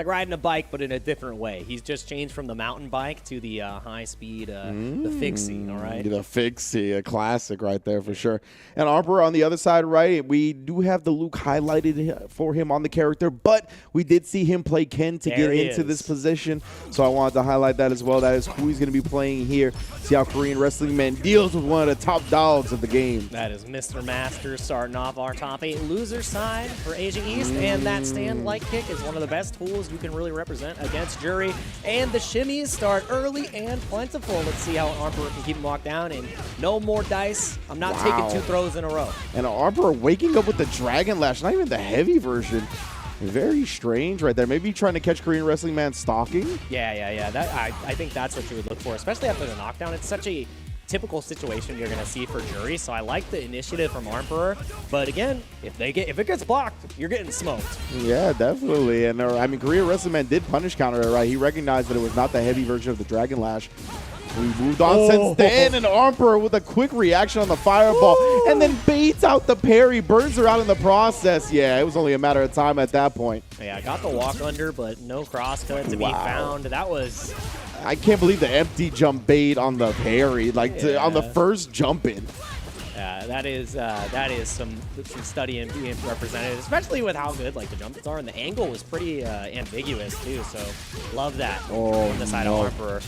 riding a bike but in a different way. He's just changed from the mountain bike to the high speed, the fixie. All right, the fixie, a classic right there for sure. And Armper on the other side, right? We do have the Luke highlighted for him on the character, but we did see him play Ken to get into this position, so I wanted to highlight that as well. That is who he's going to be playing here. See how Korean Wrestling Man deals with one of the top dogs of the game. That is Mr. Masters starting off our top 8 loser side for Asia East, and that stand light kick is one of the best tools you can really represent against jury. And the shimmies start early and plentiful. Let's see how Armper can keep him locked down, and no more dice. I'm not taking 2 throws in a row. And Armper waking up with the Dragon Lash, not even the heavy version. Very strange right there. Maybe trying to catch Korean Wrestling Man stalking? Yeah. I think that's what you would look for, especially after the knockdown. It's such a typical situation you're going to see for Jury, so I like the initiative from Emperor. But again, if it gets blocked, you're getting smoked. Yeah, definitely. And I mean, Korean Wrestling Man did punish counter it, right? He recognized that it was not the heavy version of the Dragon Lash. We moved on since then, and Emperor with a quick reaction on the fireball, and then baits out the parry, burns her out in the process. Yeah, it was only a matter of time at that point. Yeah, got the walk under, but no crosscut to be found. That was... I can't believe the empty jump bait on the parry, like on the first jump in. Yeah, that is some study in being represented, especially with how good like the jumps are, and the angle was pretty ambiguous too. So love that on the side of Emperor.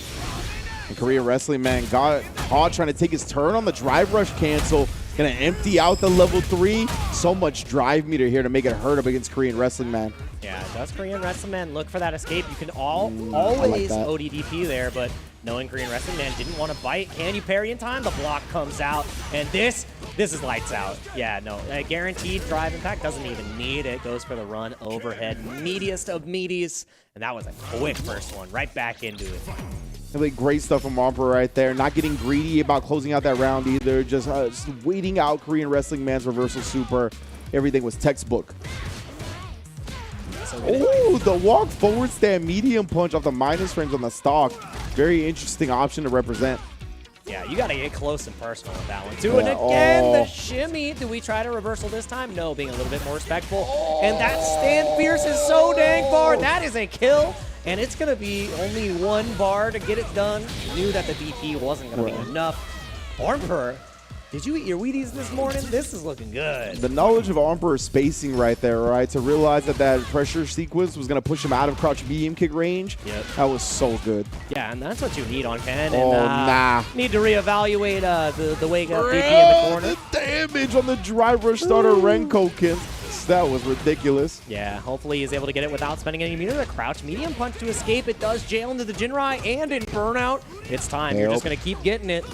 And Korean Wrestling Man got caught trying to take his turn on the drive rush cancel. Gonna empty out the level 3. So much drive meter here to make it hurt up against Korean Wrestling Man. Yeah, does Korean Wrestling Man look for that escape? You can always like ODDP there, but knowing Korean Wrestling Man didn't want to bite. Can you parry in time? The block comes out, and this is lights out. Yeah, no, a guaranteed drive impact, doesn't even need it. Goes for the run overhead, meatiest of meaties, and that was a quick first one, right back into it. Really great stuff from Emperor right there. Not getting greedy about closing out that round either. Just waiting out Korean Wrestling Man's reversal super. Everything was textbook. Oh, the walk forward stand medium punch off the minus frames on the stock. Very interesting option to represent. Yeah, you got to get close and personal with that one, too. And again, the shimmy. Do we try to reversal this time? No, being a little bit more respectful. And that stand fierce is so dang far. That is a kill. And it's going to be only one bar to get it done. Knew that the DP wasn't going to be enough. Emperor, did you eat your Wheaties this morning? This is looking good. The knowledge of Emperor's spacing right there, right? To realize that pressure sequence was going to push him out of crouch medium kick range. Yep. That was so good. Yeah, and that's what you need on Ken. Oh, and, need to reevaluate the wake up DP in the corner. The damage on the drive rush starter Renkokins. That was ridiculous. Yeah, hopefully he's able to get it without spending any meter. The crouch medium punch to escape. It does jail into the Jinrai and in burnout. It's time. You're just going to keep getting it.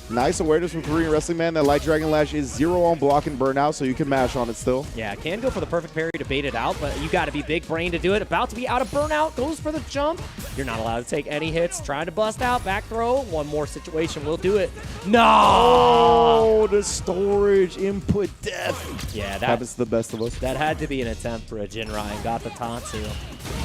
Nice awareness from Korean Wrestling Man. That Light Dragon Lash is 0 on block and burnout, so you can mash on it still. Yeah, can go for the perfect parry to bait it out, but you got to be big brain to do it. About to be out of burnout. Goes for the jump. You're not allowed to take any hits. Trying to bust out. Back throw. One more situation will do it. No! Oh, the storage input death. Yeah, that happens to the best of us. That had to be an attempt for a Jinrai and got the Tatsu.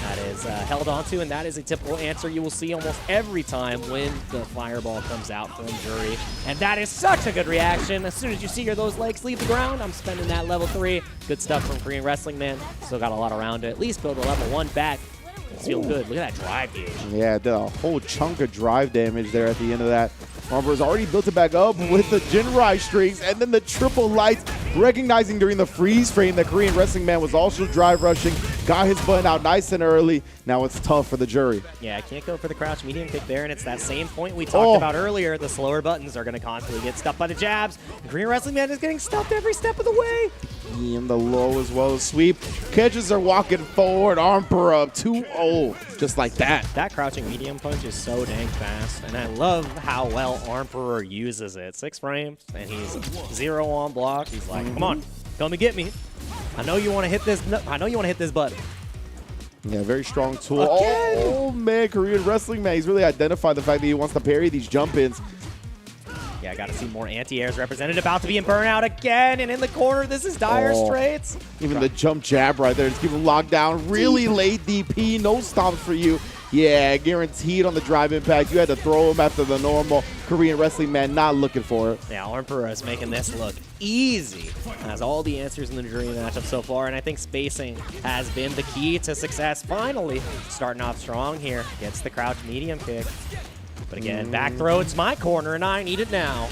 That is held onto, and that is a typical answer you will see almost every time when the fireball comes out from Jury. And that is such a good reaction. As soon as you see those legs leave the ground, I'm spending that level 3. Good stuff from Korean Wrestling Man. Still got a lot around it. At least build a level 1 back. It's feeling good. Look at that drive gauge. Yeah, did a whole chunk of drive damage there at the end of that. Emperor's already built it back up with the Jinrai strings and then the triple lights, recognizing during the freeze frame that Korean Wrestling Man was also drive rushing, got his button out nice and early. Now it's tough for the Jury. Yeah, I can't go for the crouch medium kick there, and it's that same point we talked about earlier. The slower buttons are going to constantly get stuffed by the jabs. And Korean Wrestling Man is getting stuffed every step of the way. And the low as well as sweep. Catches are walking forward. Emperor up 2-0. Just like that. That crouching medium punch is so dang fast. And I love how well Emperor uses it. 6 frames, and he's 0 on block. He's like, come on, come and get me. I know you want to hit this. I know you want to hit this button. Yeah, very strong tool. Oh, man, Korean Wrestling Man. He's really identified the fact that he wants to parry these jump-ins. Yeah, I got to see more anti-airs represented. About to be in burnout again, and in the corner, this is Dire Straits. Even the jump jab right there. Just keep him locked down. Really late DP. No stops for you. Yeah, guaranteed on the drive impact. You had to throw him after the normal. Korean Wrestling Man not looking for it. Yeah, Emperor is making this look easy. Has all the answers in the Jury matchup so far, and I think spacing has been the key to success. Finally, starting off strong here. Gets the crouch medium kick. But again, back throw, it's my corner, and I need it now.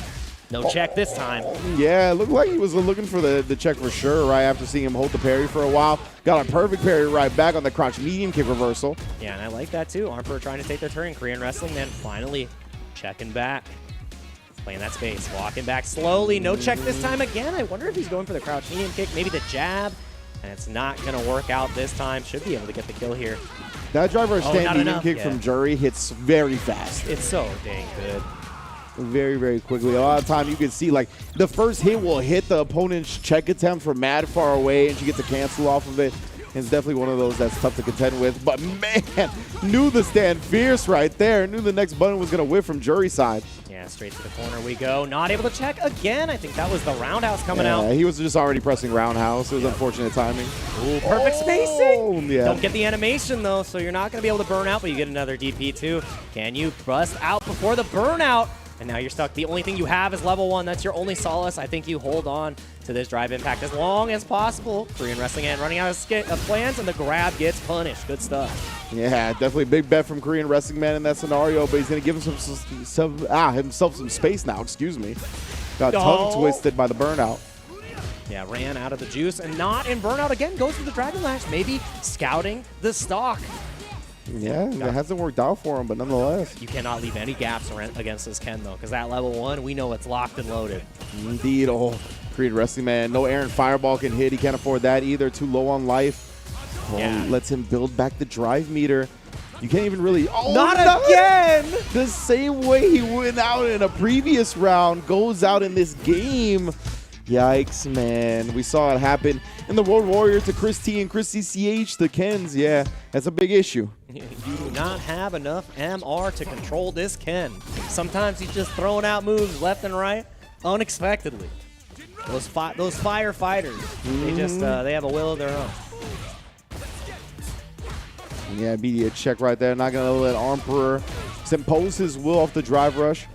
No check this time. Yeah, it looked like he was looking for the check for sure, right, after seeing him hold the parry for a while. Got a perfect parry right back on the crouch medium kick reversal. Yeah, and I like that too. Emperor trying to take their turn. Korean Wrestling Man finally checking back. Playing that space, walking back slowly. No check this time again. I wonder if he's going for the crouch medium kick, maybe the jab. And it's not going to work out this time. Should be able to get the kill here. That driver stand medium kick from Jury hits very fast. It's so dang good. Very, very quickly. A lot of time you can see, like, the first hit will hit the opponent's check attempt from mad far away, and she gets a cancel off of it. It's definitely one of those that's tough to contend with. But man, knew the stand fierce right there. Knew the next button was going to whiff from jury side. Yeah, straight to the corner we go. Not able to check again. I think that was the roundhouse coming out. He was just already pressing roundhouse. It was unfortunate timing. Ooh, perfect spacing. Yeah. Don't get the animation, though, so you're not going to be able to burn out, but you get another DP, too. Can you bust out before the burnout? And now you're stuck. The only thing you have is level 1. That's your only solace. I think you hold on to this drive impact as long as possible. Korean Wrestling and running out of plans, and the grab gets punished. Good stuff. Yeah, definitely a big bet from Korean Wrestling Man in that scenario, but he's going to give himself some space now. Excuse me. Got tongue twisted by the burnout. Yeah, ran out of the juice and not in burnout again. Goes for the Dragon Lash. Maybe scouting the stock. Yeah, it hasn't worked out for him, but nonetheless. You cannot leave any gaps against this Ken, though, because that level 1, we know it's locked and loaded. Indeed. Oh, Korean Wrestling Man. No Aaron Fireball can hit. He can't afford that either. Too low on life. Oh, lets him build back the drive meter. You can't even really... Oh, not again! The same way he went out in a previous round goes out in this game. Yikes, man. We saw it happen in the Road Warrior to Chris T and Chris CCH, the Kens. Yeah, that's a big issue. You do not have enough MR to control this Ken. Sometimes he's just throwing out moves left and right unexpectedly. Those firefighters, they just they have a will of their own. Yeah, immediate check right there. Not going to let Emperor impose his will off the drive rush.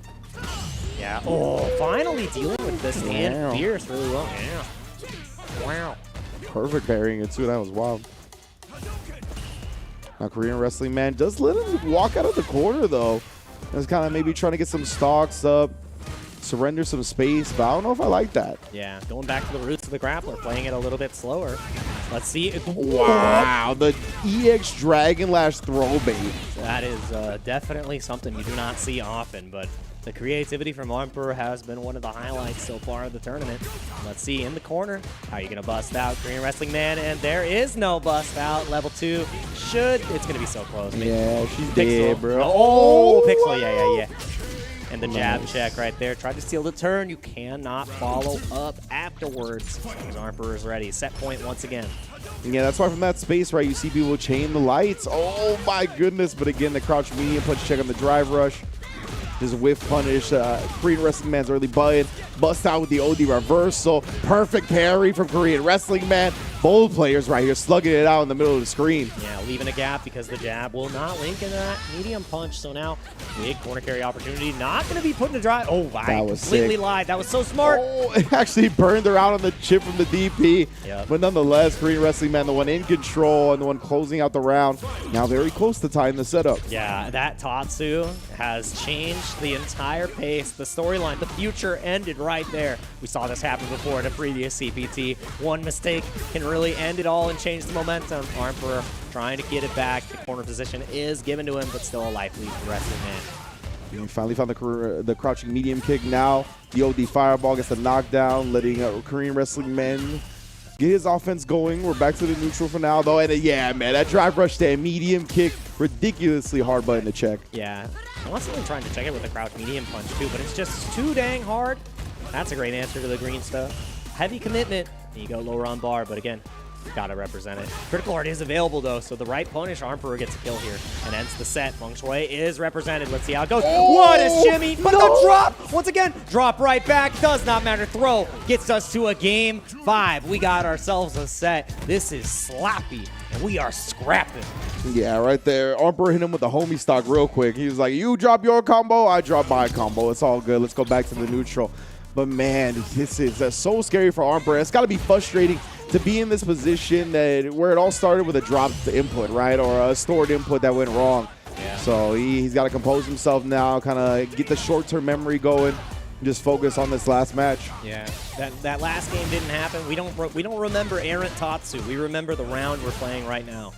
Yeah. Oh, finally dealing with this stand fierce really well. Yeah. Wow. Perfect parrying it too. That was wild. Now Korean Wrestling Man does let him walk out of the corner though. That's kind of maybe trying to get some stocks up, surrender some space, but I don't know if I like that. Yeah, going back to the roots of the grappler, playing it a little bit slower. Let's see. Wow, the EX Dragon Lash throw bait. That is definitely something you do not see often, but the creativity from Emperor has been one of the highlights so far of the tournament. Let's see in the corner. How are you going to bust out Korean Wrestling Man? And there is no bust out. Level 2 should. It's going to be so close. Maybe. Yeah, she's dead, bro. Oh, Pixel. Yeah. And the jab check right there. Tried to steal the turn. You cannot follow up afterwards. As Emperor is ready. Set point once again. Yeah, that's why from that space, right, you see people chain the lights. Oh, my goodness. But again, the crouch medium punch check on the drive rush. Just whiff punish. Korean Wrestling Man's early button. Bust out with the OD reversal. Perfect parry from Korean Wrestling Man. Bold players right here slugging it out in the middle of the screen. Yeah, leaving a gap because the jab will not link into that medium punch. So now, big corner carry opportunity. Not going to be put in the drive. Oh, I completely lied. That was so smart. Oh, it actually burned her out on the chip from the DP. Yep. But nonetheless, Korean Wrestling Man, the one in control and the one closing out the round. Now very close to tying the setup. Yeah, that Tatsu has changed the entire pace, the storyline, the future ended right there. We saw this happen before in a previous CPT. One mistake can really end it all and change the momentum. Emperor trying to get it back. The corner position is given to him, but still a life lead for Wrestling Man. He finally found the crouching medium kick. Now the OD fireball gets the knockdown, letting Korean Wrestling Man get his offense going. We're back to the neutral for now, though. And yeah, man, that drive rush to a medium kick, ridiculously hard button to check. Yeah, constantly trying to check it with a crouch medium punch too, but it's just too dang hard. That's a great answer to the green stuff. Heavy commitment. You go lower on bar, but again, gotta represent it. Critical art is available though, so the right punish, Emperor gets a kill here and ends the set. Feng Shui is represented. Let's see how it goes. What a shimmy, but the drop once again. Drop right back. Does not matter. Throw gets us to a game 5. We got ourselves a set. This is sloppy, and we are scrapping. Yeah, right there. Emperor hit him with the homie stock real quick. He was like, "You drop your combo, I drop my combo. It's all good. Let's go back to the neutral." But man, this is so scary for Emperor. It's got to be frustrating to be in this position where it all started with a dropped input, right? Or a stored input that went wrong. Yeah. So he's got to compose himself now, kind of get the short-term memory going, and just focus on this last match. Yeah, that last game didn't happen. We don't remember errant Tatsu. We remember the round we're playing right now.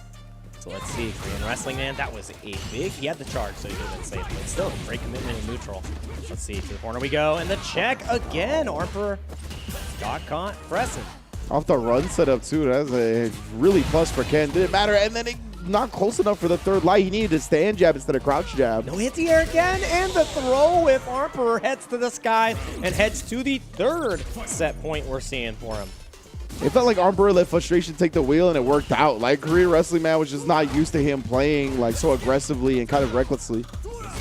So let's see, Korean Wrestling Man, that was a big, he had the charge, so he could have been safe, but still, great commitment in neutral. Let's see, to the corner we go, and the check again, Emperor got caught, pressing. Off the run setup too, that's a really plus for Ken. Didn't matter, and then not close enough for the third light. He needed a stand jab instead of crouch jab. No anti-air again, and the throw with Emperor heads to the sky and heads to the third set point we're seeing for him. It felt like Armbur let frustration take the wheel, and it worked out. Like, Korean Wrestling Man was just not used to him playing like so aggressively and kind of recklessly.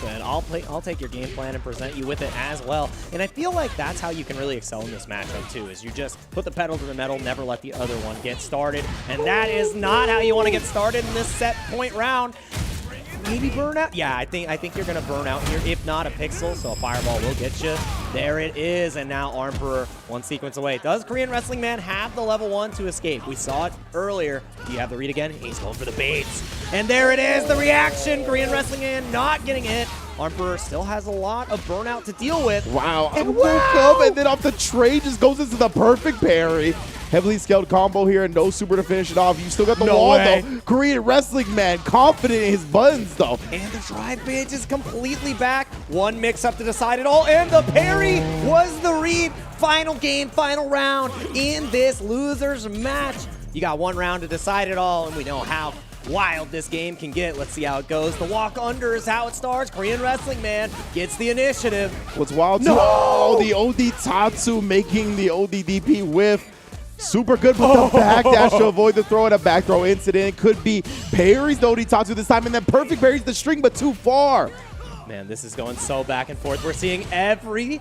Good. I'll take your game plan and present you with it as well. And I feel like that's how you can really excel in this matchup too, is you just put the pedal to the metal, never let the other one get started. And that is not how you want to get started in this set point round. Maybe burnout? Yeah, I think you're going to burn out here. If not a pixel, so a fireball will get you. There it is, and now Armper one sequence away. Does Korean Wrestling Man have the level 1 to escape? We saw it earlier. Do you have the read again? He's going for the baits. And there it is, the reaction. Korean Wrestling Man not getting hit. Armper still has a lot of burnout to deal with. Wow, and woke up, and then off the trade just goes into the perfect parry. Heavily scaled combo here and no super to finish it off. You still got the wall, though. Korean Wrestling Man confident in his buttons, though. And the drive page is completely back. One mix-up to decide it all, and the parry was the read. Final game, final round in this losers match. You got one round to decide it all, and we know how wild this game can get. Let's see how it goes. The walk under is how it starts. Korean Wrestling Man gets the initiative. What's wild, too? Oh, the OD Tatsu making the ODDP whiff. Super good with the backdash to avoid the throw and a back throw incident. Could be parries the OD Tatsu this time, and then perfect parries the string, but too far. Man, this is going so back and forth. We're seeing every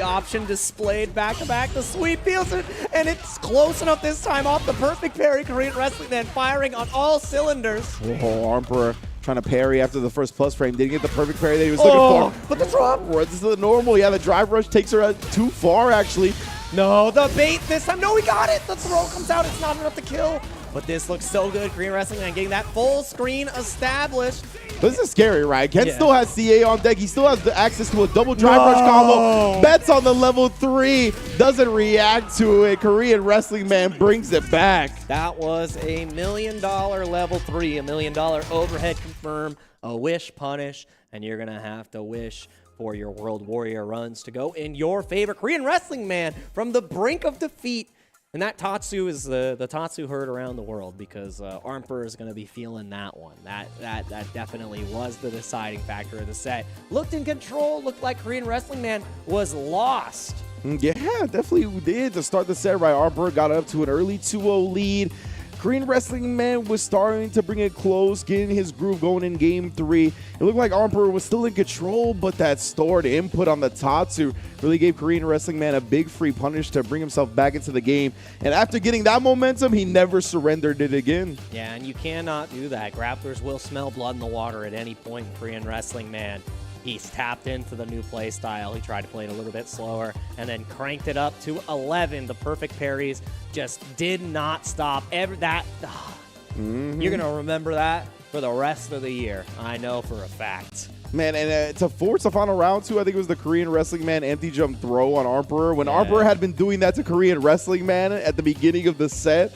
option displayed back to back. The sweep feels it, and it's close enough this time off the perfect parry. Korean Wrestling Man firing on all cylinders. Oh, Emperor trying to parry after the first plus frame. Didn't get the perfect parry that he was looking for. But the drop. This is the normal. Yeah, the drive rush takes her too far, actually. No, the bait this time. No, he got it. The throw comes out. It's not enough to kill. But this looks so good. Korean Wrestling Man getting that full screen established. This is scary, right? Ken still has CA on deck. He still has the access to a double drive rush combo. Bets on the level 3. Doesn't react to it. Korean Wrestling Man brings it back. That was a $1 million level 3. $1 million overhead confirm. A wish punish. And you're going to have to wish for your World Warrior runs to go in your favor. Korean Wrestling Man from the brink of defeat. And that Tatsu is the Tatsu heard around the world, because Armper is going to be feeling that one. That definitely was the deciding factor of the set. Looked in control, looked like Korean Wrestling Man was lost. Yeah, definitely did to start the set right. Armper got up to an early 2-0 lead. Korean Wrestling Man was starting to bring it close, getting his groove going in game 3. It looked like Armper was still in control, but that stored input on the Tatsu really gave Korean Wrestling Man a big free punish to bring himself back into the game. And after getting that momentum, he never surrendered it again. Yeah, and you cannot do that. Grapplers will smell blood in the water at any point in Korean Wrestling Man. He's tapped into the new play style. He tried to play it a little bit slower and then cranked it up to 11. The perfect parries just did not stop. You're going to remember that for the rest of the year. I know for a fact. Man, and to force the final round, too, I think it was the Korean Wrestling Man empty jump throw on Armper. When Armper had been doing that to Korean Wrestling Man at the beginning of the set,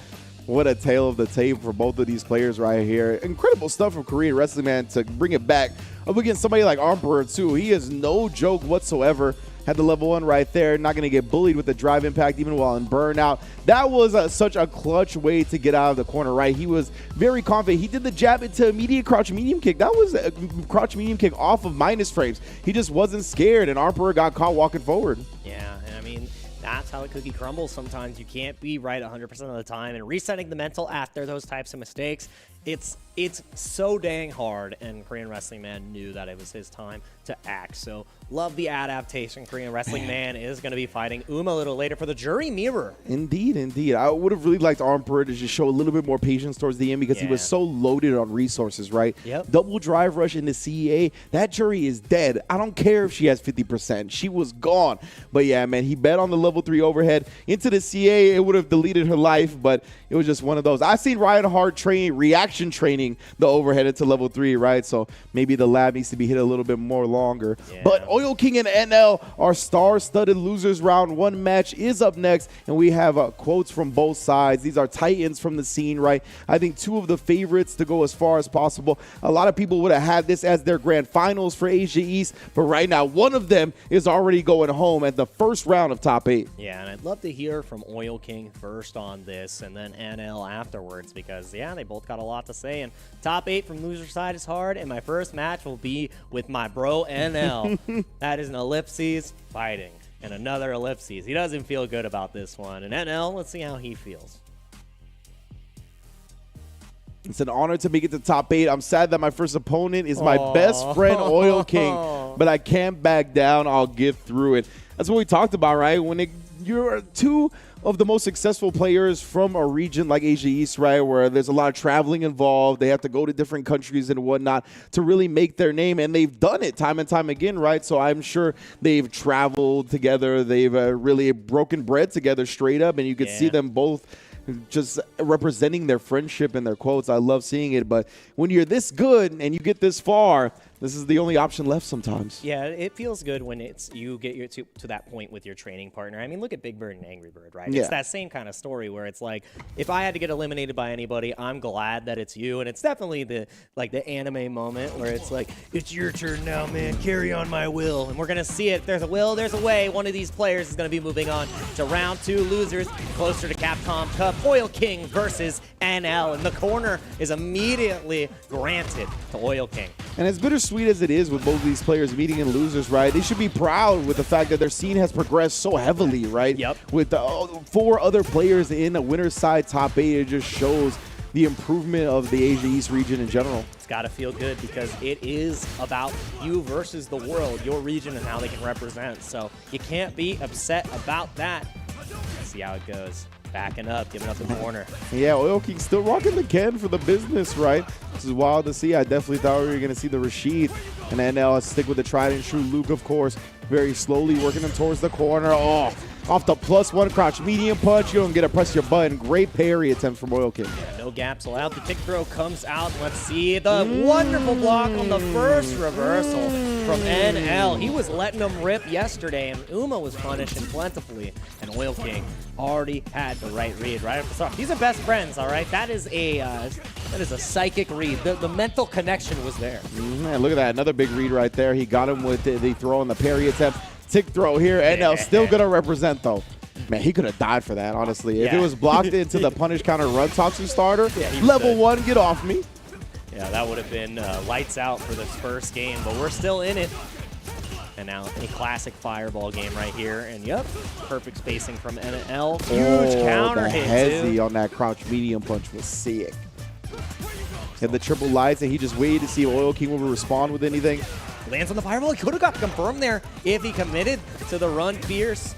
what a tale of the tape for both of these players right here. Incredible stuff from Korean Wrestling Man to bring it back up against somebody like Armper, too. He is no joke whatsoever. Had the level 1 right there. Not going to get bullied with the drive impact even while in burnout. That was such a clutch way to get out of the corner, right? He was very confident. He did the jab into immediate crouch medium kick. That was a crouch medium kick off of minus frames. He just wasn't scared, and Armper got caught walking forward. Yeah, and I mean, that's how the cookie crumbles sometimes. You can't be right 100% of the time, and resetting the mental after those types of mistakes, it's so dang hard, and Korean Wrestling Man knew that it was his time to act. So love the adaptation. Korean Wrestling Man is going to be fighting Uma a little later for the jury mirror. Indeed, indeed. I would have really liked Armper to just show a little bit more patience towards the end, because he was so loaded on resources, right? Yep. Double drive rush into CEA. That jury is dead. I don't care if she has 50%. She was gone. But yeah, man, he bet on the level 3 overhead into the CA. It would have deleted her life, but it was just one of those. I've seen Ryan Hart reaction training the overhead into level 3, right? So maybe the lab needs to be hit a little bit more longer. Yeah. But Oil King and NL, our star-studded losers round 1 match is up next, and we have quotes from both sides. These are titans from the scene, right? I think 2 of the favorites to go as far as possible. A lot of people would have had this as their grand finals for Asia East, but right now one of them is already going home at the first round of top 8. Yeah, and I'd love to hear from Oil King first on this, and then NL afterwards, because yeah, they both got a lot to say. And top 8 from loser side is hard, and my first match will be with my bro NL. That is an ellipses fighting. and another ellipses. He doesn't feel good about this one. And NL, let's see how he feels. It's an honor to make it to top 8. I'm sad that my first opponent is my best friend, Oil King, but I can't back down. I'll get through it. That's what we talked about, right? When you're two of the most successful players from a region like Asia East, right, where there's a lot of traveling involved. They have to go to different countries and whatnot to really make their name, and they've done it time and time again, right? So I'm sure they've traveled together. They've really broken bread together straight up, and you could see them both just representing their friendship and their quotes. I love seeing it, but when you're this good and you get this far, this is the only option left sometimes. Yeah, it feels good when you get to that point with your training partner. I mean, look at Big Bird and Angry Bird, right? Yeah. It's that same kind of story where it's like, if I had to get eliminated by anybody, I'm glad that it's you. And it's definitely the anime moment where it's like, it's your turn now, man. Carry on my will. And we're going to see it. There's a will, there's a way. One of these players is going to be moving on to round 2 losers, closer to Capcom Cup. Oil King versus NL. And the corner is immediately granted to Oil King. And as bittersweet as it is with both of these players meeting in losers, right, they should be proud with the fact that their scene has progressed so heavily, right? Yep. With 4 other players in the winner's side top 8, it just shows the improvement of the Asia East region in general. It's got to feel good because it is about you versus the world, your region and how they can represent. So you can't be upset about that. Let's see how it goes. Backing up, giving up the corner. Yeah, Oil King still rocking the Ken for the business, right? This is wild to see. I definitely thought we were going to see the Rashid. And NL stick with the tried and true Luke, of course. Very slowly working him towards the corner. Oh, off the +1 crouch medium punch. You don't get to press your button. Great parry attempt from Oil King. Yeah, no gaps allowed. The kick throw comes out. Let's see the wonderful block on the first reversal from NL. He was letting them rip yesterday, and Uma was punishing plentifully. And Oil King already had the right read right off the start. These are best friends, all right? That is a psychic read. The mental connection was there. And look at that. Another big read right there. He got him with the throw and the parry attempt. Tick throw here. NL still going to represent, though. Man, he could have died for that, honestly. If it was blocked into the punish counter run toxic starter, level 1, get off me. Yeah, that would have been lights out for this first game, but we're still in it. And now a classic fireball game right here. And yep, perfect spacing from NL. Huge counter the hit, hezzy too. on that crouch medium punch was sick. Hit the triple lights, and he just waited to see if Oil King would respond with anything. Lands on the fireball. He could have got confirmed there if he committed to the run fierce.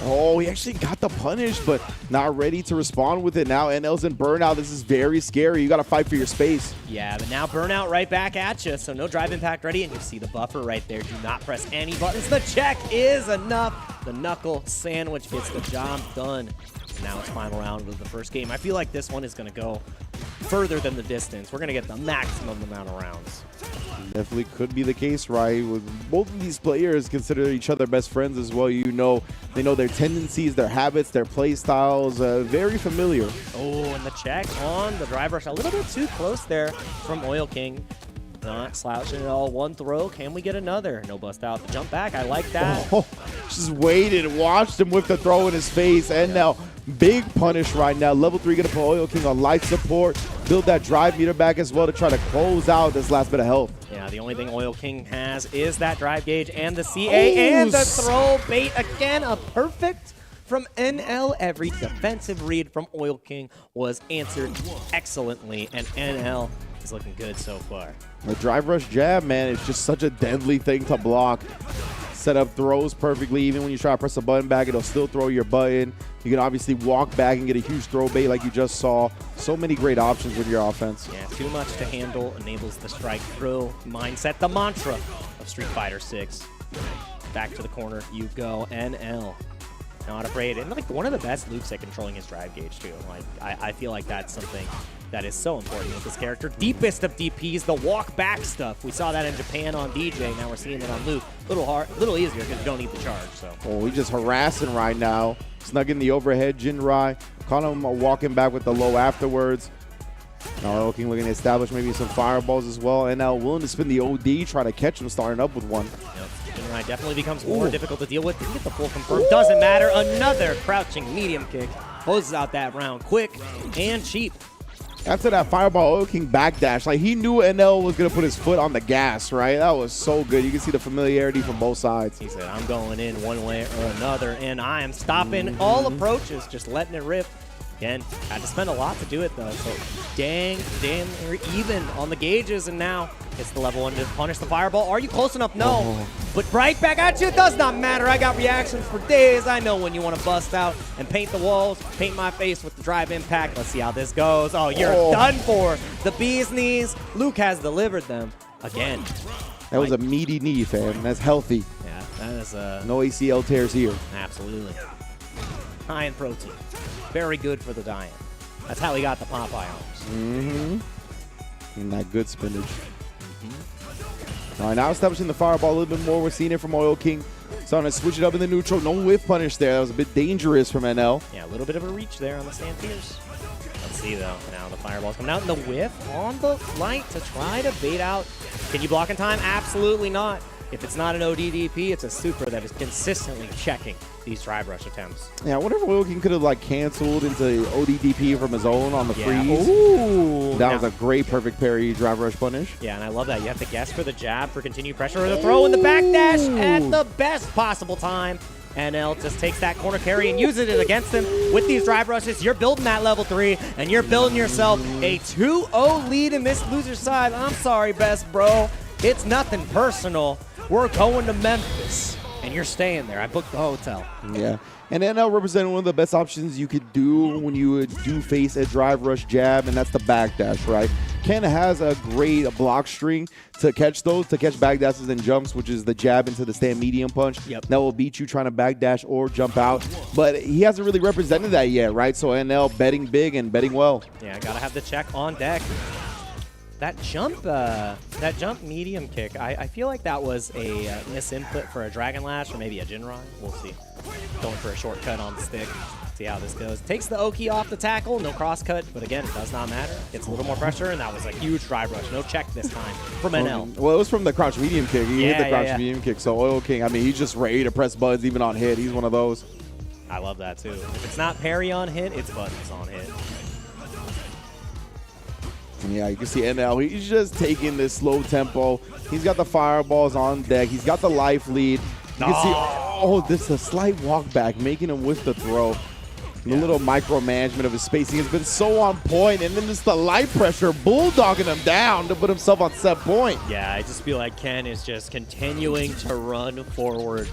Oh, he actually got the punish, but not ready to respond with it. Now NL's in burnout. This is very scary. You got to fight for your space. Yeah, but now burnout right back at you. So no drive impact ready, and you see the buffer right there. Do not press any buttons. The check is enough. The knuckle sandwich gets the job done. And now it's final round of the first game. I feel like this one is going to go further than the distance. We're going to get the maximum amount of rounds. Definitely could be the case, right? With both of these players consider each other best friends as well. You know, they know their tendencies, their habits, their play styles. Very familiar. Oh, and the check on the drive rush. A little bit too close there from Oil King. Not slouching at all. One throw. Can we get another? No bust out. Jump back. I like that. Oh, just waited, watched him with the throw in his face, and now big punish right now. Level 3 going to put Oil King on life support. Build that drive meter back as well to try to close out this last bit of health. Yeah, the only thing Oil King has is that drive gauge and the CA and the throw bait again. A perfect from NL. Every defensive read from Oil King was answered excellently, and NL is looking good so far. The drive rush jab, man, is just such a deadly thing to block. Set up throws perfectly. Even when you try to press a button back, it'll still throw your button. You can obviously walk back and get a huge throw bait like you just saw. So many great options with your offense. Yeah, too much to handle enables the strike throw mindset, the mantra of Street Fighter 6. Back to the corner you go, NL. Not afraid. And like one of the best loops at controlling his drive gauge too. Like I feel like that's something that is so important with this character. Deepest of DPs, the walk back stuff. We saw that in Japan on DJ. Now we're seeing it on Luke. A little easier because you don't need the charge. So. Oh, he's just harassing right now. Snuck in the overhead Jinrai. Caught him walking back with the low afterwards. Now Oil King looking to establish maybe some fireballs as well. And now willing to spin the OD, try to catch him starting up with one. Yep. Jinrai definitely becomes more difficult to deal with. Didn't get the full confirm. Doesn't matter. Another crouching medium kick. Closes out that round quick and cheap. After that Fireball, Oil King backdash. Like, he knew NL was going to put his foot on the gas, right? That was so good. You can see the familiarity from both sides. He said, I'm going in one way or another, and I am stopping all approaches, just letting it rip. Again, had to spend a lot to do it, though. So, damn even on the gauges, and now it's the level 1 to punish the Fireball. Are you close enough? No. But right back at you. It does not matter. I got reactions for days. I know when you want to bust out and paint the walls, paint my face with the drive impact. Let's see how this goes. Oh, you're done for. The bee's knees. Luke has delivered them again. That was a meaty knee, fam. That's healthy. Yeah, that is no ACL tears here. Absolutely. High in protein. Very good for the diet. That's how he got the Popeye arms. And that good spinach. All right, now establishing the Fireball a little bit more. We're seeing it from Oil King. Starting to switch it up in the neutral. No whiff punish there. That was a bit dangerous from NL. Yeah, a little bit of a reach there on the Stampeders. Let's see, though. Now the Fireball's coming out in the whiff on the light to try to bait out. Can you block in time? Absolutely not. If it's not an ODDP, it's a super that is consistently checking these drive rush attempts. Yeah, I wonder if Oil King could have like canceled into ODDP from his own on the freeze. Ooh. That was a great perfect parry drive rush punish. Yeah, and I love that. You have to guess for the jab for continued pressure or the throw in the backdash at the best possible time. NL just takes that corner carry and uses it against him with these drive rushes. You're building that level 3, and you're building yourself a 2-0 lead in this loser side. I'm sorry, best bro. It's nothing personal. We're going to Memphis, and you're staying there. I booked the hotel. Yeah. And NL represented one of the best options you could do when you do face a drive rush jab, and that's the backdash, right? Ken has a great block string to catch those, to catch backdashes and jumps, which is the jab into the stand medium punch. Yep. That will beat you trying to backdash or jump out. But he hasn't really represented that yet, right? So NL betting big and betting well. Yeah, got to have the check on deck. That jump medium kick, I feel like that was a misinput for a Dragon Lash or maybe a Jinrai. We'll see. Going for a shortcut on the stick. See how this goes. Takes the Oki off the tackle, no cross cut, but again, it does not matter. Gets a little more pressure, and that was a huge drive rush. No check this time from NL. Well, it was from the crouch medium kick. He hit the crouch medium kick. So Oil King, I mean, he's just ready to press buttons even on hit. He's one of those. I love that too. If it's not parry on hit, it's buttons on hit. Yeah, you can see NL. He's just taking this slow tempo. He's got the fireballs on deck. He's got the life lead. You can see, this is a slight walk back, making him with the throw. The little micromanagement of his spacing has been so on point, and then just the light pressure bulldogging him down to put himself on set point. Yeah, I just feel like Ken is just continuing to run forward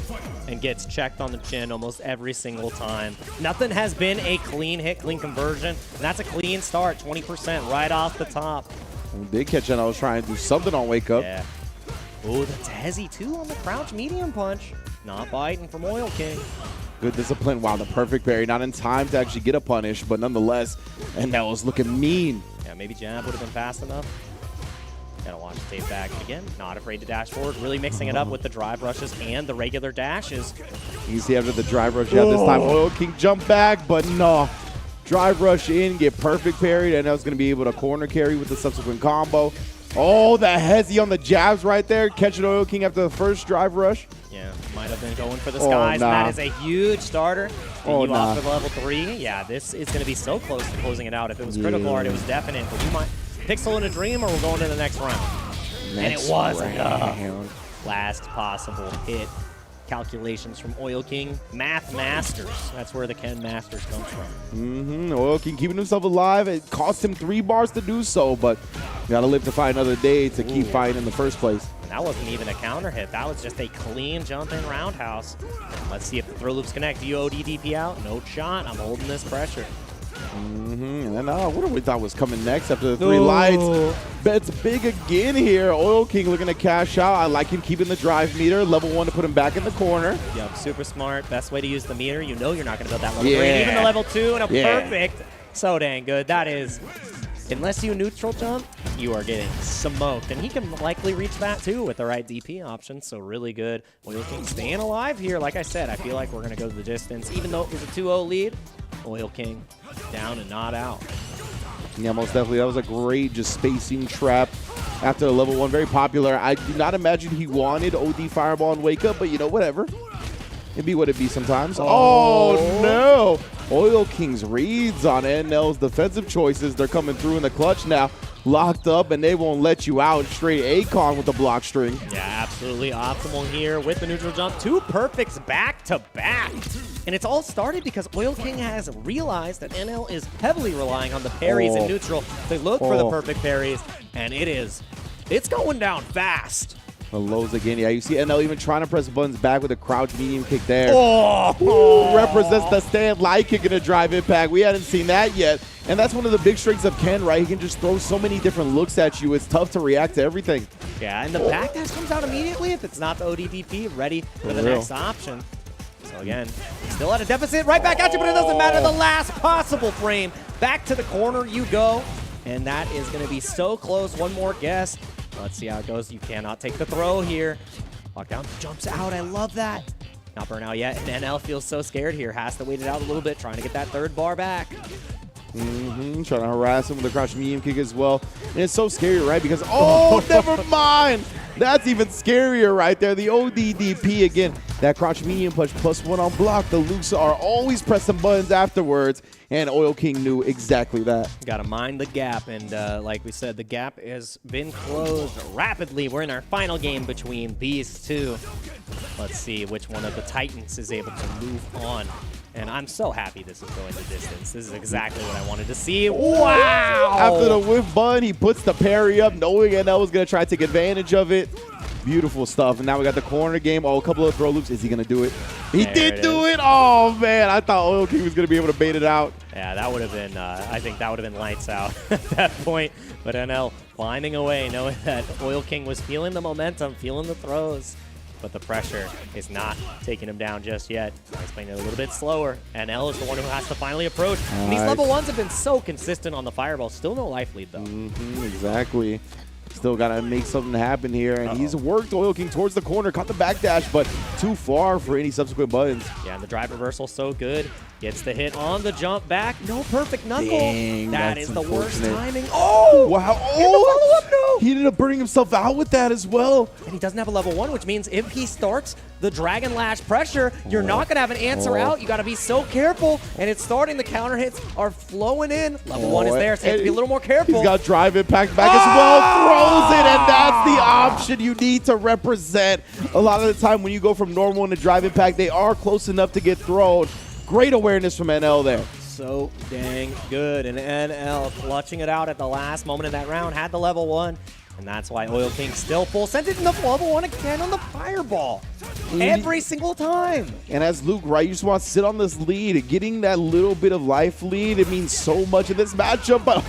and gets checked on the chin almost every single time. Nothing has been a clean hit, clean conversion, and that's a clean start, 20% right off the top. Big catch, and I was trying to do something on Wake Up. Yeah. Oh, that's Hezzy too on the crouch medium punch. Not biting from Oil King. Good discipline. Wow, the perfect parry. Not in time to actually get a punish, but nonetheless, and that was looking mean. Yeah, maybe jab would have been fast enough. Gotta watch the tape back again. Not afraid to dash forward. Really mixing it up with the drive rushes and the regular dashes. You see after the drive rush, yeah, this time Oil King jump back, but no. Drive rush in, get perfect parried, and I was going to be able to corner carry with the subsequent combo. Oh, that Hezzy on the jabs right there, catching Oil King after the first drive rush. Yeah, might have been going for the skies, and that is a huge starter. Off for level 3. Yeah, this is going to be so close to closing it out. If it was critical art, it was definite, but you might pixel in a dream, or we're going to the next round. And it was last possible hit. Calculations from Oil King. Math Masters. That's where the Ken Masters comes from. Oil King keeping himself alive. It cost him 3 bars to do so, but you got to live to fight another day to keep fighting in the first place. And that wasn't even a counter hit. That was just a clean jump in roundhouse. Let's see if the throw loops connect. Do you ODDP out? No shot. I'm holding this pressure. And then what do we thought was coming next after the 3 lights? Bets big again here. Oil King looking to cash out. I like him keeping the drive meter. Level 1 to put him back in the corner. Yep, super smart. Best way to use the meter. You know you're not going to build that level 3. And even the level 2 and a perfect. So dang good. That is, unless you neutral jump, you are getting smoked. And he can likely reach that too with the right DP option. So really good. Oil King staying alive here. Like I said, I feel like we're going to go the distance. Even though it was a 2-0 lead, Oil King down and not out. Yeah, most definitely. That was a great just spacing trap after the level 1. Very popular. I do not imagine he wanted OD Fireball and Wake Up, but you know, whatever. It'd be what it be sometimes. Oh no! Oil King's reads on NL's defensive choices. They're coming through in the clutch now. Locked up, and they won't let you out. Straight Akon with the block string. Yeah, absolutely optimal here with the neutral jump. 2 perfects back to back. And it's all started because Oil King has realized that NL is heavily relying on the parries in neutral. They look for the perfect parries, and it's going down fast. The lows again. Yeah, you see NL even trying to press the buttons back with a crouch medium kick there. Represents the stand light kick in a drive impact. We hadn't seen that yet. And that's one of the big strengths of Ken, right? He can just throw so many different looks at you. It's tough to react to everything. Yeah, and the backdash comes out immediately if it's not the ODDP, ready for the next option. So again, still at a deficit, right back at you, but it doesn't matter. The last possible frame. Back to the corner you go. And that is going to be so close. One more guess. Let's see how it goes. You cannot take the throw here. Lockdown jumps out. I love that. Not burn out yet. And NL feels so scared here. Has to wait it out a little bit, trying to get that 3rd bar back. Trying to harass him with a crouch medium kick as well. And it's so scary, right? Because, never mind. That's even scarier right there. The ODDP again. That crouch medium punch +1 on block. The Lukes are always pressing buttons afterwards. And Oil King knew exactly that. Got to mind the gap. And like we said, the gap has been closed rapidly. We're in our final game between these two. Let's see which one of the Titans is able to move on. And I'm so happy this is going the distance. This is exactly what I wanted to see. Wow! After the whiff button, he puts the parry up, knowing NL was going to try to take advantage of it. Beautiful stuff. And now we got the corner game. A couple of throw loops. Is he going to do it? He did do it. Oh, man. I thought Oil King was going to be able to bait it out. Yeah, that would have been, I think that would have been lights out at that point. But NL finding a way, knowing that Oil King was feeling the momentum, feeling the throws. But the pressure is not taking him down just yet. He's playing it a little bit slower. NL is the one who has to finally approach. And these level 1s have been so consistent on the fireball. Still no life lead, though. Exactly. Still got to make something happen here. And he's worked Oil King towards the corner, caught the backdash, but too far for any subsequent buttons. Yeah, and the drive reversal so good. Gets the hit on the jump back. No perfect knuckle. Dang, that is the worst timing. Oh, wow. Oh, he ended up burning himself out with that as well. And he doesn't have a level 1, which means if he starts the Dragon Lash pressure, you're not going to have an answer out. You got to be so careful. And it's starting. The counter hits are flowing in. Level 1 is there, so you have to be a little more careful. He's got drive impact back as well. Throws it, and that's the option you need to represent. A lot of the time when you go from normal into drive impact, they are close enough to get thrown. Great awareness from NL there. So dang good. And NL clutching it out at the last moment of that round. Had the level 1. And that's why Oil King still full. Sent it in the level 1 again on the fireball. Every single time. And as Luke, right, you just want to sit on this lead. Getting that little bit of life lead, it means so much in this matchup. But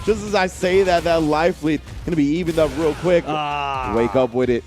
just as I say that, that life lead going to be evened up real quick. Wake up with it.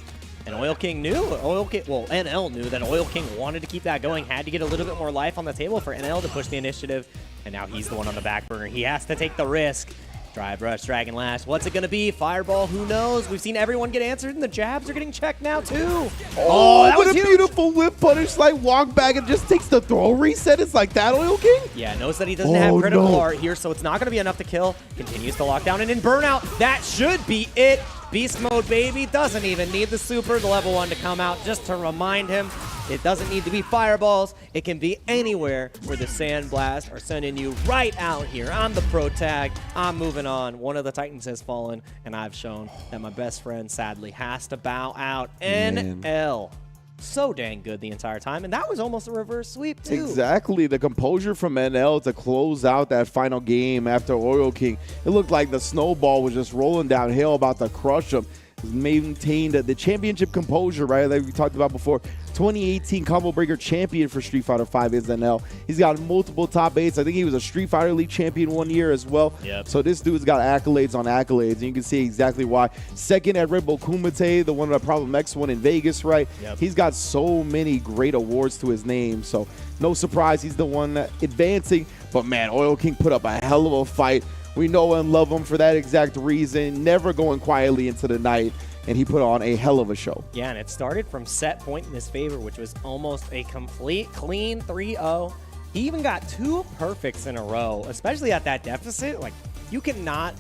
And Oil King knew, NL knew that Oil King wanted to keep that going, had to get a little bit more life on the table for NL to push the initiative, and now he's the one on the back burner. He has to take the risk. Drive rush, Dragon Lash. What's it going to be? Fireball, who knows? We've seen everyone get answered, and the jabs are getting checked now, too. Oh, that was a beautiful whip punish, like walk back and just takes the throw reset. It's like that, Oil King? Yeah, knows that he doesn't have critical art here, so it's not going to be enough to kill. Continues to lock down, and in burnout, that should be it. Beast mode, baby. Doesn't even need the super, the level 1 to come out just to remind him it doesn't need to be fireballs. It can be anywhere where the Sand Blast are sending you right out here. I'm the pro tag. I'm moving on. One of the Titans has fallen, and I've shown that my best friend sadly has to bow out. NL. So dang good the entire time, and that was almost a reverse sweep too. Exactly, the composure from NL to close out that final game after Oil King. It looked like the snowball was just rolling downhill, about to crush him. Maintained the championship composure, right, like we talked about before. 2018 Combo Breaker champion for Street Fighter V is NL. He's got multiple top 8s. I think he was a Street Fighter League champion one year as well. Yep. So this dude's got accolades on accolades, and you can see exactly why. Second at Red Bull Kumite, the one of the Problem X one in Vegas, right? Yep. He's got so many great awards to his name, so no surprise he's the one advancing. But man, Oil King put up a hell of a fight. We know and love him for that exact reason, never going quietly into the night, and he put on a hell of a show. Yeah, and it started from set point in his favor, which was almost a complete clean 3-0. He even got 2 perfects in a row, especially at that deficit. Like, you cannot,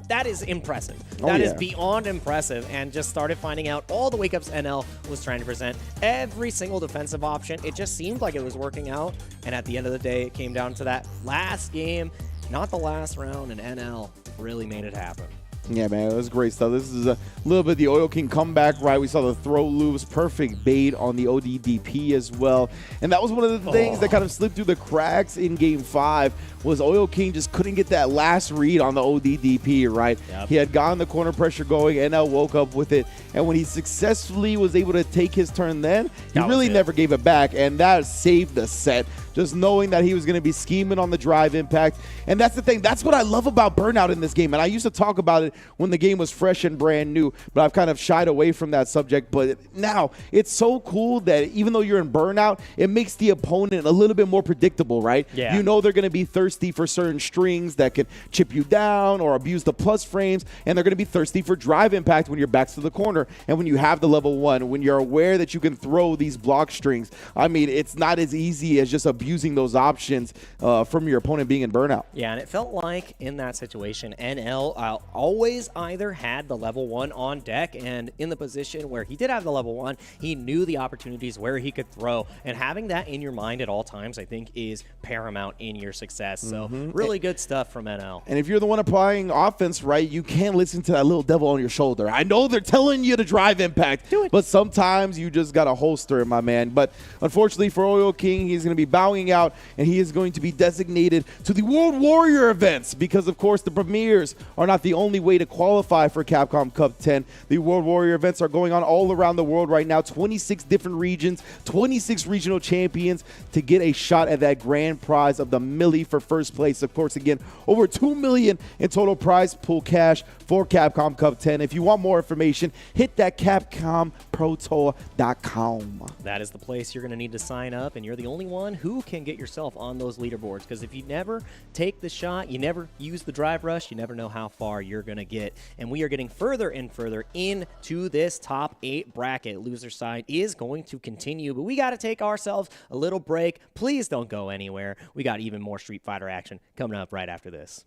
that is impressive. Oh, That is yeah. beyond impressive, and just started finding out all the wake-ups NL was trying to present. Every single defensive option, it just seemed like it was working out, and at the end of the day, it came down to that last game, not the last round, and NL really made it happen. Yeah, man, it was great stuff. This is a little bit the Oil King comeback, right? We saw the throw loops, perfect bait on the ODDP as well. And that was one of the things that kind of slipped through the cracks in Game 5 was Oil King just couldn't get that last read on the ODDP, right? Yep. He had gotten the corner pressure going, NL woke up with it. And when he successfully was able to take his turn then, he really never gave it back. And that saved the set. Just knowing that he was going to be scheming on the drive impact. And that's the thing. That's what I love about Burnout in this game. And I used to talk about it when the game was fresh and brand new, but I've kind of shied away from that subject. But now it's so cool that even though you're in Burnout, it makes the opponent a little bit more predictable, right? Yeah. You know they're going to be thirsty for certain strings that can chip you down or abuse the plus frames, and they're going to be thirsty for drive impact when your back's to the corner. And when you have the level 1, when you're aware that you can throw these block strings, I mean, it's not as easy as just abusing those options from your opponent being in Burnout. Yeah, and it felt like in that situation, NL always either had the level 1 on deck, and in the position where he did have the level 1, he knew the opportunities where he could throw. And having that in your mind at all times, I think, is paramount in your success. So really good stuff from NL. And if you're the one applying offense, right, you can't listen to that little devil on your shoulder. I know they're telling you to drive impact, but sometimes you just got to holster it, my man. But unfortunately for Oil King, he's going to be bowing out, and he is going to be designated to the World Warrior events because, of course, the premieres are not the only way to qualify for Capcom Cup 10. The World Warrior events are going on all around the world right now, 26 different regions, 26 regional champions to get a shot at that grand prize of the milli for first place. Of course, again, over $2 million in total prize pool cash for Capcom Cup 10. If you want more information, hit that CapcomProTour.com. That is the place you're going to need to sign up, and you're the only one who can get yourself on those leaderboards, because if you never take the shot, you never use the drive rush, you never know how far you're going to get. And we are getting further and further into this top 8 bracket. Loser side is going to continue, but we got to take ourselves a little break. Please don't go anywhere. We got even more Street Fighter action coming up right after this.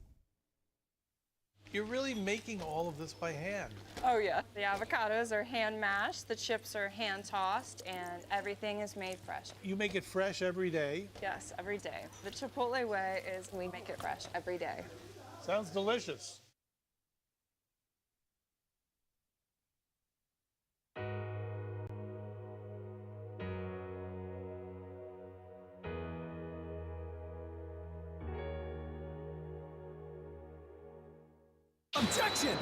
You're really making all of this by hand. Oh yeah. The avocados are hand mashed, the chips are hand tossed, and everything is made fresh. You make it fresh every day. Yes, every day. The Chipotle way is we make it fresh every day. Sounds delicious. Objection!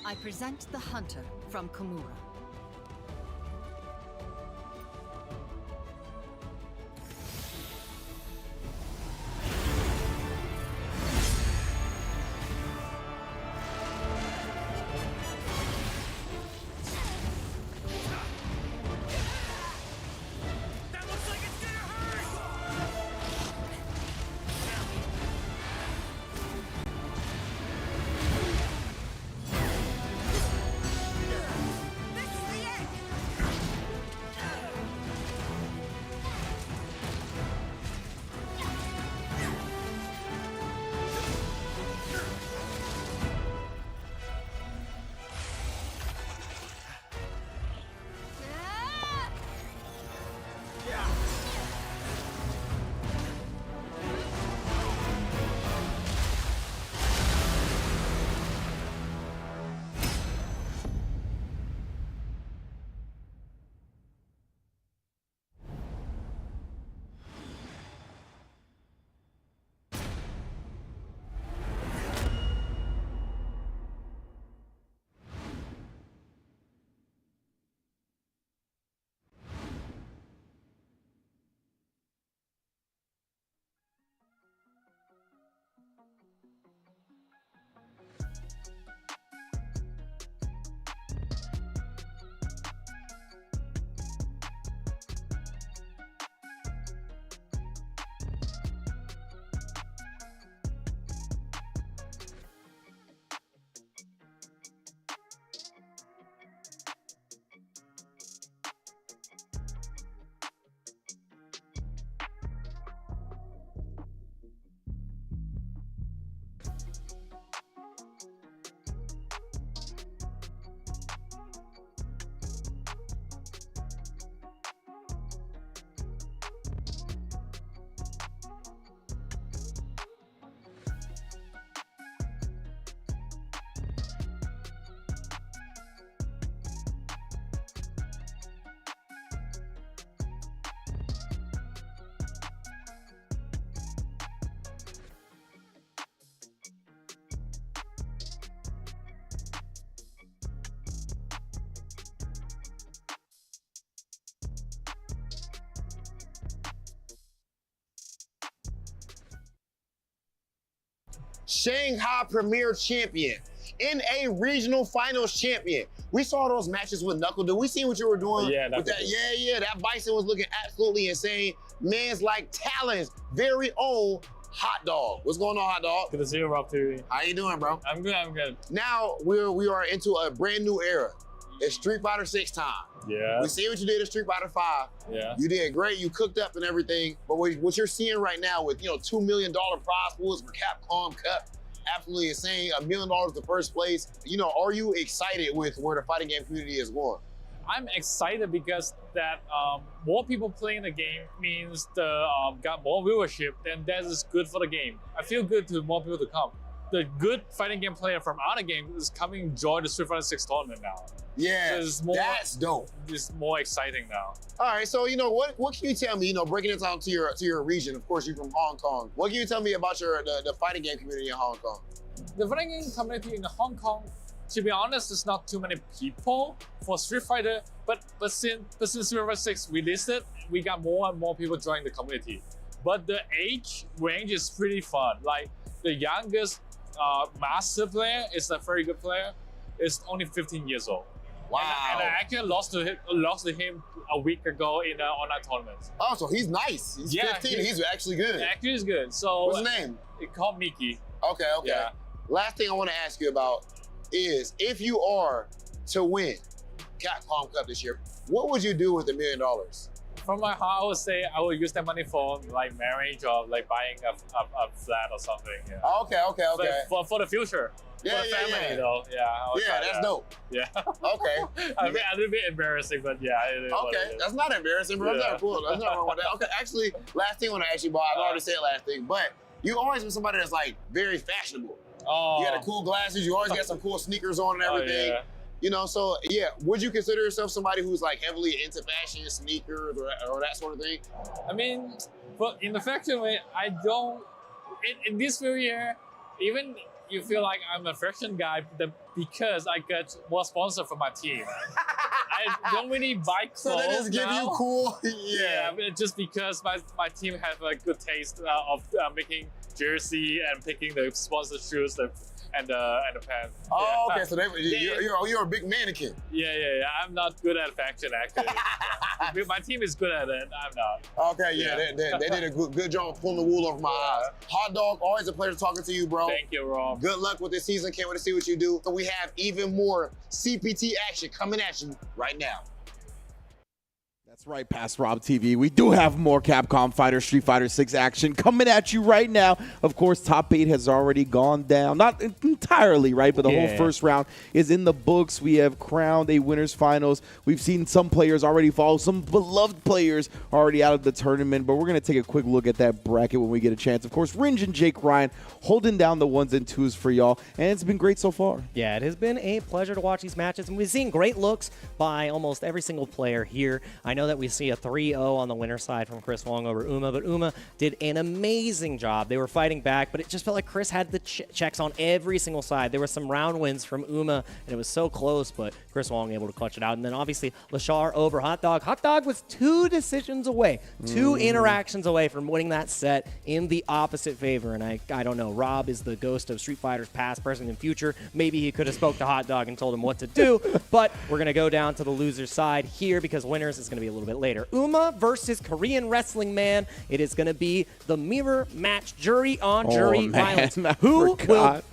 I present the Hunter from Komura. Shanghai Premier Champion, NA Regional Finals Champion. We saw those matches with Knuckle. Did we see what you were doing? Yeah, with that? Yeah. That Bison was looking absolutely insane. Man's like Talon's very own Hot Dog. What's going on, Hot Dog? Good to see you, Rob TV. How you doing, bro? I'm good. Now we are into a brand new era. It's Street Fighter 6 time. Yeah. We see what you did in Street Fighter 5. Yeah. You did great. You cooked up and everything. But what you're seeing right now with $2 million prize pools for Capcom Cup, absolutely insane. $1 million to first place. Are you excited with where the fighting game community is going? I'm excited because that more people playing the game means the got more viewership, then that is good for the game. I feel good to more people to come. The good fighting game player from other games is coming join the Street Fighter 6 tournament now. Yeah, so that's dope. It's more exciting now. All right, so what can you tell me? Breaking it down to your region. Of course, you're from Hong Kong. What can you tell me about the fighting game community in Hong Kong? The fighting game community in Hong Kong, to be honest, there's not too many people for Street Fighter. But since Street Fighter 6 released it, we got more and more people joining the community. But the age range is pretty fun. Like the youngest master player is a very good player. Is only 15 years old. Wow. And I actually lost to him a week ago in an online tournament. Oh, so he's nice. He's 15. He's actually good. Actually, he's good. So what's his name? It's called Mickey. Okay. Yeah. Last thing I want to ask you about is if you are to win Capcom Cup this year, what would you do with $1 million? From my heart, I would say I would use that money for like marriage or like buying a flat or something. Yeah. Okay. For the future. Yeah, for the family though. Yeah, that's dope. Yeah. Okay. I mean, a little bit embarrassing, but yeah. Okay, that's not embarrassing, bro. That's not cool. That's not wrong with that. Okay, actually, last thing I want to ask you, Bob. I've already said last thing, but you always been somebody that's like very fashionable. Oh. You got the cool glasses. You always got some cool sneakers on and everything. So yeah, would you consider yourself somebody who's like heavily into fashion, sneakers, or that sort of thing? I mean, but in the fashion way, I don't. In this few year, even you feel like I'm a fashion guy, because I got more sponsor from my team. I don't really buy clothes. So they just give you cool. Yeah, just because my team have a good taste of making jersey and picking the sponsor shoes and the pants. Oh, okay. So you're a big mannequin. Yeah. I'm not good at fashion actually. My team is good at it. I'm not. Okay, yeah. They did a good job pulling the wool over my eyes. Hot Dog, always a pleasure talking to you, bro. Thank you, Rob. Good luck with this season. Can't wait to see what you do. So we have even more CPT action coming at you right now. That's right, past Rob TV. We do have more Capcom Fighter Street Fighter 6 action coming at you right now. Of course, top 8 has already gone down. Not entirely, right? But the whole first round is in the books. We have crowned a winners finals. We've seen some players already fall. Some beloved players are already out of the tournament. But we're going to take a quick look at that bracket when we get a chance. Of course, Ringe and Jake Ryan holding down the 1s and 2s for y'all. And it's been great so far. Yeah, it has been a pleasure to watch these matches. And we've seen great looks by almost every single player here. I know that we see a 3-0 on the winner side from Chris Wong over Uma, but Uma did an amazing job. They were fighting back, but it just felt like Chris had the checks on every single side. There were some round wins from Uma, and it was so close, but Chris Wong able to clutch it out. And then obviously Lashar over Hot Dog. Hot Dog was 2 decisions away, 2 interactions away from winning that set in the opposite favor. And I don't know, Rob is the ghost of Street Fighter's past, present, and future. Maybe he could have spoke to Hot Dog and told him what to do, but we're going to go down to the loser's side here because winners is going to be a little bit later. Uma versus Korean Wrestling Man. It is going to be the mirror match, jury on jury violence. Who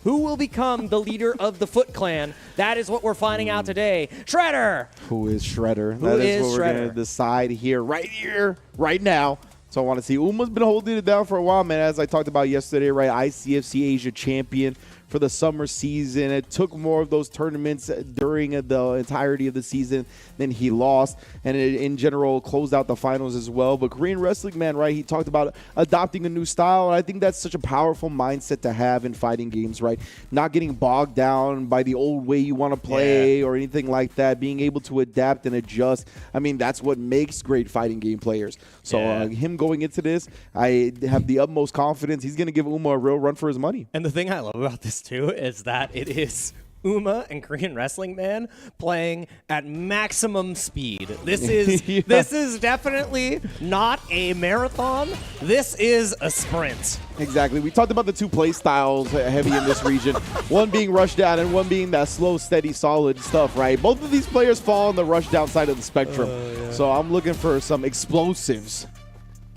will become the leader of the Foot Clan? That is what we're finding out today. Shredder! Who is Shredder? Who that is is what we're going to decide here, right now. So I want to see. Uma's been holding it down for a while, man. As I talked about yesterday, right? ICFC Asia champion for the summer season. It took more of those tournaments during the entirety of the season. Then he lost, and it, in general, closed out the finals as well. But Korean Wrestling Man, right, he talked about adopting a new style, and I think that's such a powerful mindset to have in fighting games, right? Not getting bogged down by the old way you want to play or anything like that. Being able to adapt and adjust. I mean, that's what makes great fighting game players. So him going into this, I have the utmost confidence. He's going to give Uma a real run for his money. And the thing I love about this, too, is that it is Uma and Korean Wrestling Man playing at maximum speed. This is this is definitely not a marathon. This is a sprint. Exactly. We talked about the two play styles heavy in this region. One being rush down and one being that slow, steady, solid stuff, right? Both of these players fall on the rush down side of the spectrum. So I'm looking for some explosives.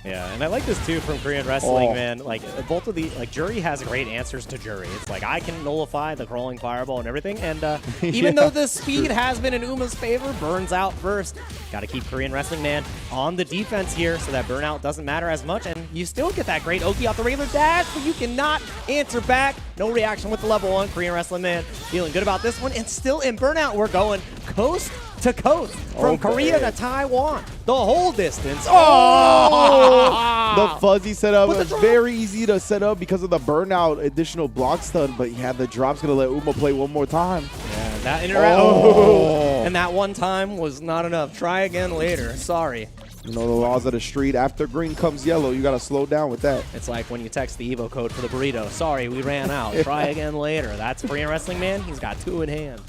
Yeah, and I like this too from Korean Wrestling, man. Like both of the Jury has great answers to Jury. It's like I can nullify the crawling fireball and everything, and even though the speed has been in Uma's favor, burns out first. Got to keep Korean Wrestling Man on the defense here so that burnout doesn't matter as much, and you still get that great Oki off the regular dash, but you cannot answer back. No reaction with the level 1. Korean Wrestling Man feeling good about this one, and still in burnout. We're going coast to coast from Korea to Taiwan. The whole distance. The fuzzy setup was very easy to set up because of the burnout additional block stun, but yeah, the drop's going to let Uma play one more time. Yeah, that and that one time was not enough. Try again later. Sorry. You know the laws of the street. After green comes yellow. You got to slow down with that. It's like when you text the Evo code for the burrito. Sorry, we ran out. Try again later. That's Korean Wrestling Man. He's got 2 in hand.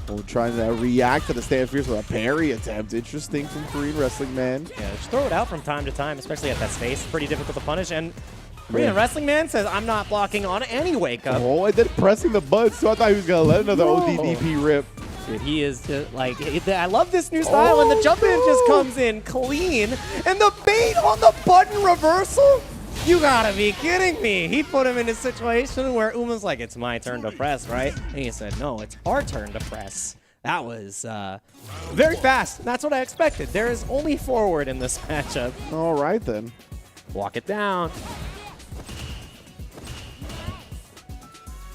Well, trying to react to the stand fierce with a parry attempt. Interesting from Korean Wrestling Man. Yeah, just throw it out from time to time, especially at that space. Pretty difficult to punish. And Korean Wrestling Man says, I'm not blocking on any wake up. Oh, and then pressing the button, so I thought he was going to let another ODDP rip. Dude, he is just like, I love this new style, and the jump in just comes in clean. And the bait on the button reversal? You gotta be kidding me. He put him in a situation where Uma's like, it's my turn to press, right? And he said, no, it's our turn to press. That was very fast. That's what I expected. There is only forward in this matchup. All right, then. Walk it down.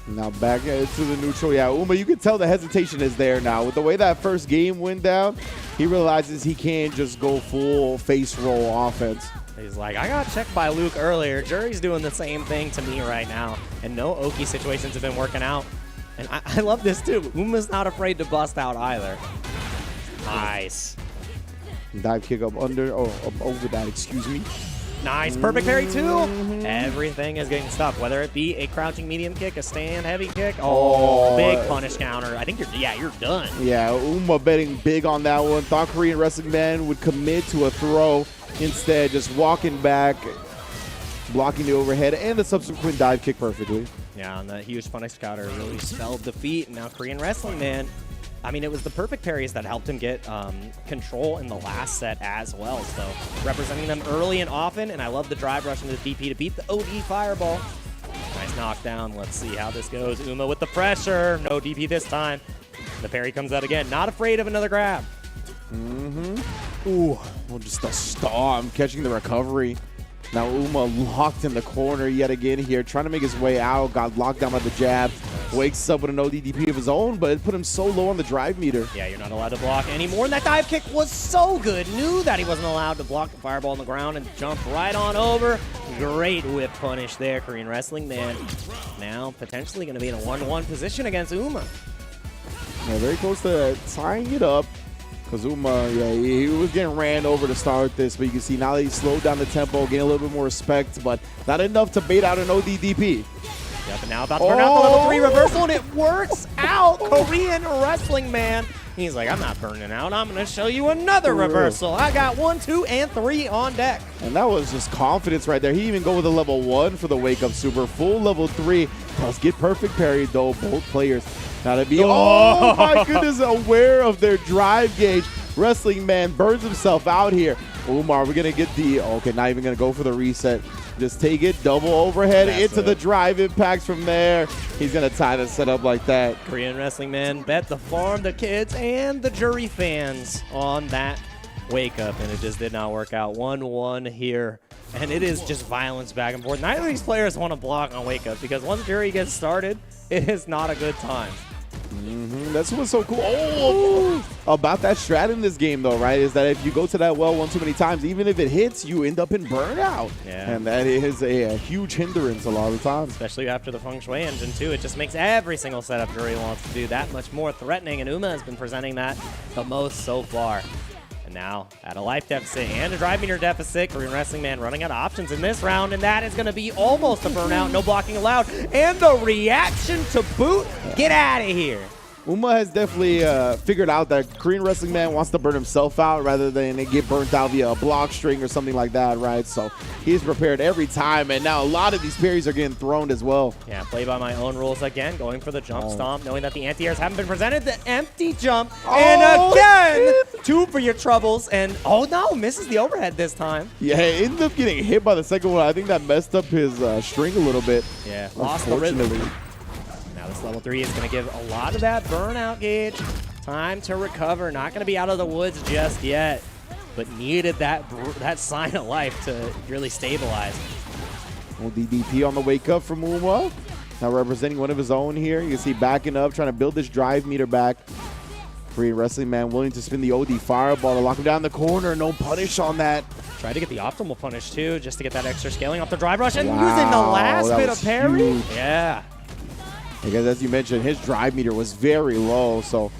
Now back to the neutral. Yeah, Uma, you can tell the hesitation is there now. With the way that first game went down, he realizes he can't just go full face roll offense. He's like, I got checked by Luke earlier. Jury's doing the same thing to me right now. And no Oki situations have been working out. And I love this too. Uma's not afraid to bust out either. Nice. Dive kick up under, up over that, excuse me. Nice, perfect parry too. Everything is getting stuck, whether it be a crouching medium kick, a stand heavy kick. Big punish counter. I think you're done. Yeah, Uma betting big on that one. Thought Korean Wrestling Man would commit to a throw. Instead, just walking back, blocking the overhead, and the subsequent dive kick perfectly. Yeah, and that huge punish counter really spelled defeat. And now Korean Wrestling Man, I mean, it was the perfect parries that helped him get control in the last set as well. So representing them early and often, and I love the drive rush into the DP to beat the OD fireball. Nice knockdown. Let's see how this goes. Uma with the pressure. No DP this time. The parry comes out again. Not afraid of another grab. Ooh, well, just a storm catching the recovery. Now Uma locked in the corner yet again here, trying to make his way out. Got locked down by the jab. Wakes up with an ODDP of his own, but it put him so low on the drive meter. Yeah, you're not allowed to block anymore. And that dive kick was so good. Knew that he wasn't allowed to block the fireball on the ground and jump right on over. Great whip punish there, Korean Wrestling Man. Now potentially going to be in a 1-1 position against Uma. Yeah, very close to tying it up. Because Uma, yeah, he was getting ran over to start this, but you can see now that he slowed down the tempo, getting a little bit more respect, but not enough to bait out an ODDP. Yep, and now about to burn out the level 3 reversal, and it works out. Korean Wrestling Man. He's like, I'm not burning out. I'm going to show you another reversal. I got 1, 2, and 3 on deck. And that was just confidence right there. He even go with a level 1 for the wake-up super. Full level 3. Does get perfect parry, though, both players. Now to be, oh my goodness, aware of their drive gauge. Wrestling Man burns himself out here. Umar, we're going to get the, okay, not even going to go for the reset. Just take it, double overhead into the drive impacts from there. He's going to tie the setup like that. Korean Wrestling Man bet the farm, the kids, and the jury fans on that wake up, and it just did not work out. 1-1 here, and it is just violence back and forth. Neither of these players want to block on wake up because once jury gets started, it is not a good time. That's what's so cool. About that strat in this game, though, right, is that if you go to that well one too many times, even if it hits, you end up in burnout. Yeah. And that is a huge hindrance a lot of the time. Especially after the Feng Shui engine, too. It just makes every single setup Jury wants to do that much more threatening, and Uma has been presenting that the most so far. And And now at a life deficit and a drive meter deficit, Korean Wrestling Man running out of options in this round, and that is going to be almost a burnout. No blocking allowed. And the reaction to boot. Get out of here. Uma has definitely figured out that Korean Wrestling Man wants to burn himself out rather than get burnt out via a block string or something like that, right? So he's prepared every time, and now a lot of these parries are getting thrown as well. Yeah, play by my own rules again, going for the jump stomp, knowing that the anti-airs haven't been presented. The empty jump, and again, 2 for your troubles, and oh no, misses the overhead this time. Yeah, he ended up getting hit by the second one. I think that messed up his string a little bit. Yeah, lost the rhythm. Now this level 3 is going to give a lot of that burnout gauge. Time to recover. Not going to be out of the woods just yet, but needed that sign of life to really stabilize. Well, DDP on the wake up from Uma. Now representing one of his own here. You can see backing up, trying to build this drive meter back. Korean Wrestling Man willing to spin the OD fireball to lock him down the corner. No punish on that. Tried to get the optimal punish too, just to get that extra scaling off the drive rush, and using the last bit of parry. Huge. Yeah. Because as you mentioned, his drive meter was very low, so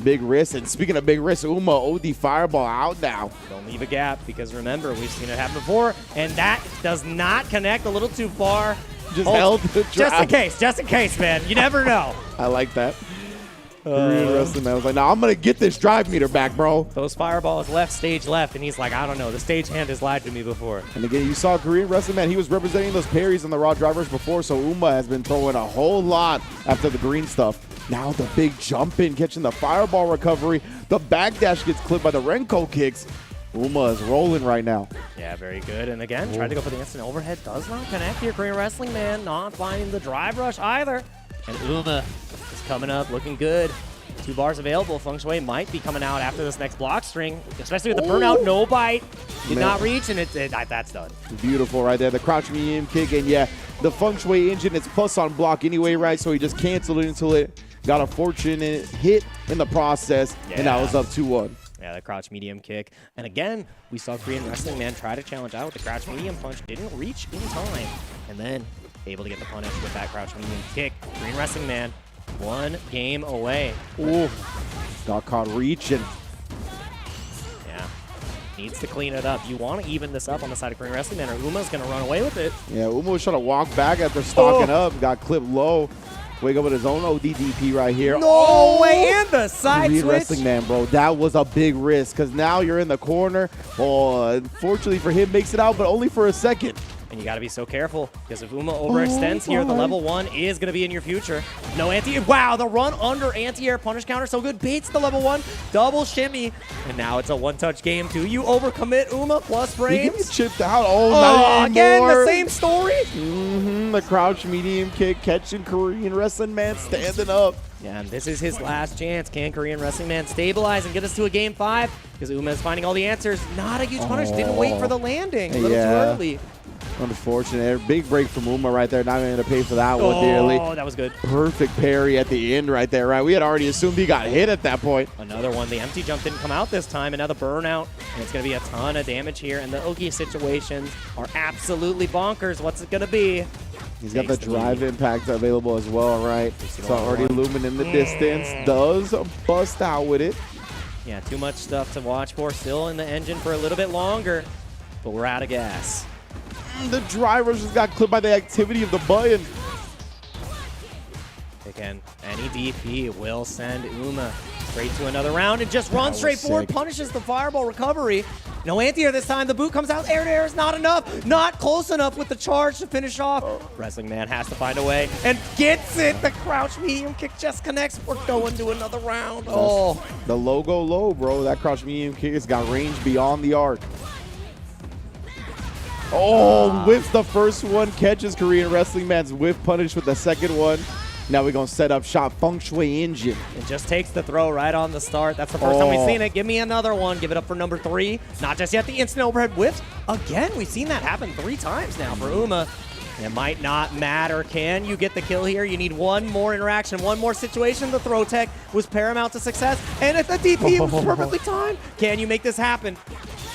big risk. And speaking of big risk, Uma OD fireball out now. Don't leave a gap, because remember, we've seen it happen before, and that does not connect a little too far. Just held the drive. Just in case, man. You never know. I like that. Korean Wrestling Man was like, "No, I'm gonna get this drive meter back, bro." Those fireballs left, stage left, and he's like, I don't know. The stage hand has lied to me before. And again, you saw Korean Wrestling Man. He was representing those parries on the raw drivers before, so Uma has been throwing a whole lot after the green stuff. Now the big jump in, catching the fireball recovery. The backdash gets clipped by the Renko kicks. Uma is rolling right now. Yeah, very good. And again, tried to go for the instant overhead. Does not connect here. Korean Wrestling Man not finding the drive rush either. And Uma is coming up, looking good. 2 bars available. Feng Shui might be coming out after this next block string, especially with the burnout. No bite. Did not reach, and that's done. Beautiful right there. The crouch medium kick, and yeah, the Feng Shui engine is plus on block anyway, right? So he just canceled it until it got a fortunate hit in the process, and that was up 2-1. Yeah, the crouch medium kick. And again, we saw Korean Wrestling Man try to challenge out with the crouch medium punch. Didn't reach in time. And then able to get the punish with that crouch medium kick. Korean Wrestling Man, 1 game away. Ooh, got caught reaching. Yeah, needs to clean it up. You want to even this up on the side of Korean Wrestling Man, or Uma's going to run away with it. Yeah, Uma was trying to walk back after stocking up. Got clipped low. Wake up with his own ODDP right here. No way, and the side Korean switch. Wrestling Man, bro. That was a big risk because now you're in the corner. Oh, unfortunately for him, makes it out, but only for a second. And you got to be so careful, because if Uma overextends here, the level 1 is going to be in your future. No anti. Wow, the run under anti-air punish counter so good. Baits the level 1, double shimmy. And now it's a one-touch game. Do you overcommit Uma plus frames? He gets chipped out. Oh, not again, anymore. the same story. The crouch medium kick, catching Korean Wrestling Man, standing up. Yeah, and this is his last chance. Can Korean Wrestling Man stabilize and get us to a game 5? Because Uma is finding all the answers. Not a huge punish. Didn't wait for the landing. A little too early. Unfortunate. Big break from Uma right there. Not going to pay for that one dearly. Oh, that was good. Perfect parry at the end right there, right? We had already assumed he got hit at that point. Another one. The empty jump didn't come out this time, and now the burnout. And it's going to be a ton of damage here, and the Oki situations are absolutely bonkers. What's it going to be? He's got the drive impact available as well, right? So already looming in the distance. Does bust out with it. Yeah, too much stuff to watch for. Still in the engine for a little bit longer, but we're out of gas. The driver just got clipped by the activity of the button. Again, any DP will send Uma straight to another round and just runs straight forward, punishes the fireball recovery. No anti-air this time. The boot comes out. Air to air is not enough. Not close enough with the charge to finish off. Wrestling Man has to find a way and gets it. The crouch medium kick just connects. We're going to another round. Oh, the logo low, bro. That crouch medium kick has got range beyond the arc. Oh, whiffs the first one, catches Korean Wrestling Man's whiff punish with the second one. Now we're going to set up shot Feng Shui engine. It just takes the throw right on the start. That's the first time we've seen it. Give me another one. Give it up for number 3. Not just yet. The instant overhead whiffs. Again, we've seen that happen 3 times now for Uma. It might not matter. Can you get the kill here? You need one more interaction, one more situation. The throw tech was paramount to success. And if the DP was perfectly timed, can you make this happen?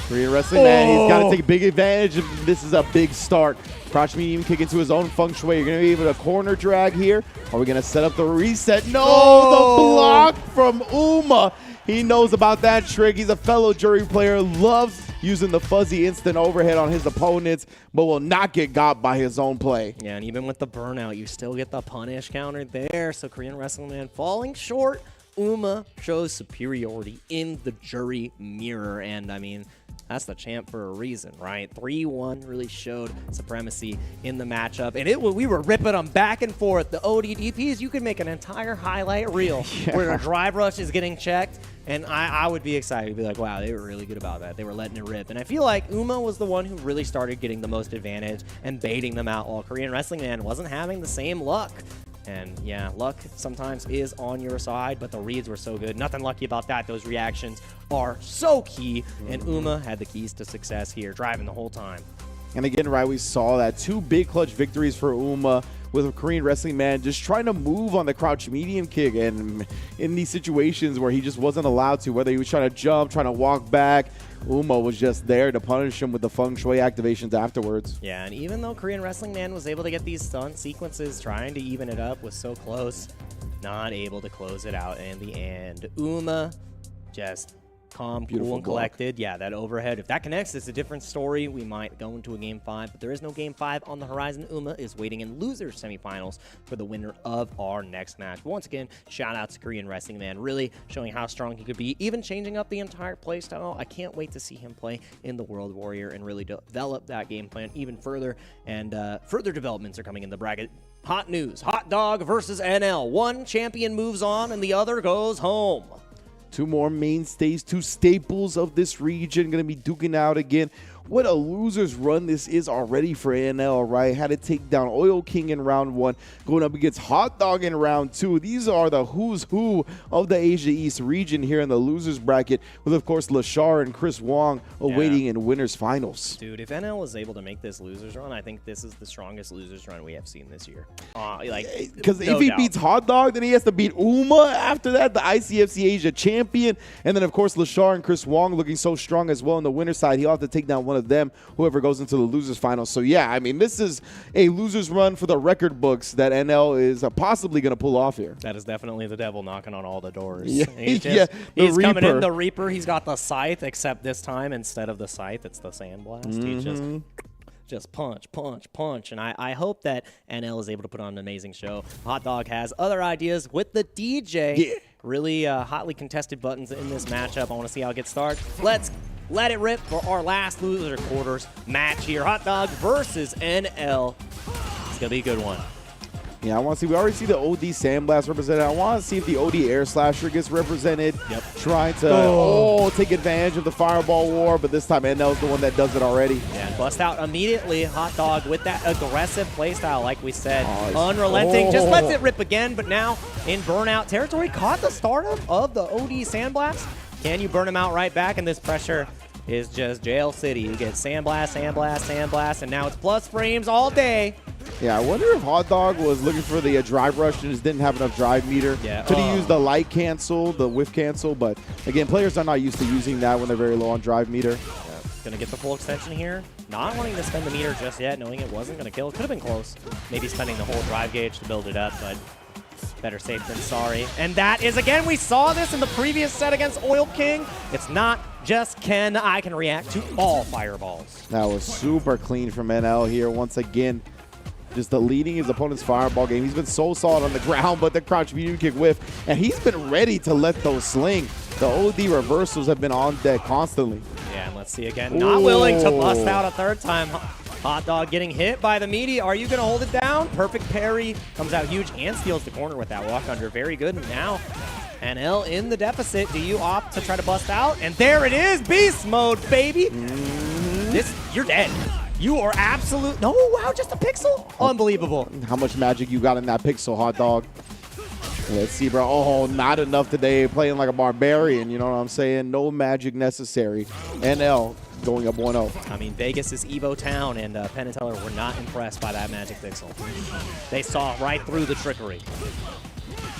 Korean Wrestling Man, he's got to take big advantage. This is a big start. Crouch medium kick into his own Feng Shui. You're going to be able to corner drag here. Are we going to set up the reset? No, the block from Uma. He knows about that trick. He's a fellow jury player, loves using the fuzzy instant overhead on his opponents, but will not get got by his own play. Yeah, and even with the burnout, you still get the punish counter there. So Korean Wrestling Man falling short. Uma shows superiority in the jury mirror, and I mean, that's the champ for a reason, right? 3-1 really showed supremacy in the matchup, and we were ripping them back and forth. The ODDPs, you could make an entire highlight reel where a drive rush is getting checked, and I would be excited to be like, wow, they were really good about that. They were letting it rip, and I feel like Uma was the one who really started getting the most advantage and baiting them out, while Korean Wrestling Man wasn't having the same luck. And yeah, luck sometimes is on your side, but the reads were so good. Nothing lucky about that. Those reactions are so key, and Uma had the keys to success here, driving the whole time. And again, right, we saw that 2 big clutch victories for Uma, with a Korean Wrestling Man just trying to move on the crouch medium kick, and in these situations where he just wasn't allowed to, whether he was trying to jump, trying to walk back, Uma was just there to punish him with the feng shui activations afterwards. Yeah, and even though Korean Wrestling Man was able to get these stunt sequences, trying to even it up was so close, not able to close it out in the end. Uma just calm, cool, and collected. Yeah, that overhead. If that connects, it's a different story. We might go into a Game 5, but there is no Game 5 on the horizon. Uma is waiting in losers semifinals for the winner of our next match. But once again, shout out to Korean Wrestling Man, really showing how strong he could be, even changing up the entire playstyle. I can't wait to see him play in the World Warrior and really develop that game plan even further. And further developments are coming in the bracket. Hot news, Hot Dog versus NL. One champion moves on and the other goes home. 2 more mainstays, 2 staples of this region going to be duking out again. What a loser's run this is already for NL, right? Had to take down Oil King in round 1, going up against Hot Dog in round 2. These are the who's who of the Asia East region here in the losers bracket, with, of course, Lashar and Chris Wong awaiting in winners finals. Dude, if NL was able to make this losers run, I think this is the strongest losers run we have seen this year. Because if he beats Hot Dog, then he has to beat Uma after that, the ICFC Asia champion. And then, of course, Lashar and Chris Wong looking so strong as well on the winner's side. He'll have to take down one of them, whoever goes into the losers finals. So yeah, I mean, this is a losers run for the record books that NL is possibly going to pull off here. That is definitely the devil knocking on all the doors. Yeah, he's coming in, the Reaper. He's got the scythe, except this time instead of the scythe, it's the sandblast. He just punch, punch, punch. And I hope that NL is able to put on an amazing show. Hot Dog has other ideas with the DJ. Yeah. Really hotly contested buttons in this matchup. I want to see how it gets started. Let's let it rip for our last loser quarters match here. Hot Dog versus NL. It's going to be a good one. Yeah, I want to see. We already see the OD Sandblast represented. I want to see if the OD Air Slasher gets represented. Yep. Trying to take advantage of the Fireball War, but this time NL's the one that does it already. Yeah, bust out immediately. Hot Dog with that aggressive playstyle, like we said. Unrelenting. Just lets it rip again, but now in burnout territory. Caught the startup of the OD Sandblast. Can you burn him out right back? And this pressure is just jail city. You get Sandblast, Sandblast, Sandblast, and now it's plus frames all day. Yeah, I wonder if Hot Dog was looking for the drive rush and just didn't have enough drive meter. Yeah. Could he use the light cancel, the whiff cancel? But again, players are not used to using that when they're very low on drive meter. Yeah. Gonna get the full extension here. Not wanting to spend the meter just yet, knowing it wasn't gonna kill. Could have been close. Maybe spending the whole drive gauge to build it up, but better safe than sorry. And that is, again, we saw this in the previous set against Oil King. It's not just Ken. I can react to all fireballs. That was super clean from NL here once again. Just leading his opponent's fireball game. He's been so solid on the ground, but the crouch medium kick whiff, and he's been ready to let those sling. The OD reversals have been on deck constantly. Yeah, and let's see again. Not willing to bust out a third time. Hot Dog getting hit by the meaty. Are you going to hold it down? Perfect parry. Comes out huge and steals the corner with that walk under. Very good. And now NL in the deficit. Do you opt to try to bust out? And there it is. Beast mode, baby. You're dead. You are absolute. No, wow, just a pixel. Unbelievable. How much magic you got in that pixel, Hot Dog? Let's see, bro. Oh, not enough today. Playing like a barbarian, you know what I'm saying? No magic necessary. NL going up 1-0. I mean, Vegas is Evo Town, and Penn and Teller were not impressed by that magic pixel. They saw right through the trickery.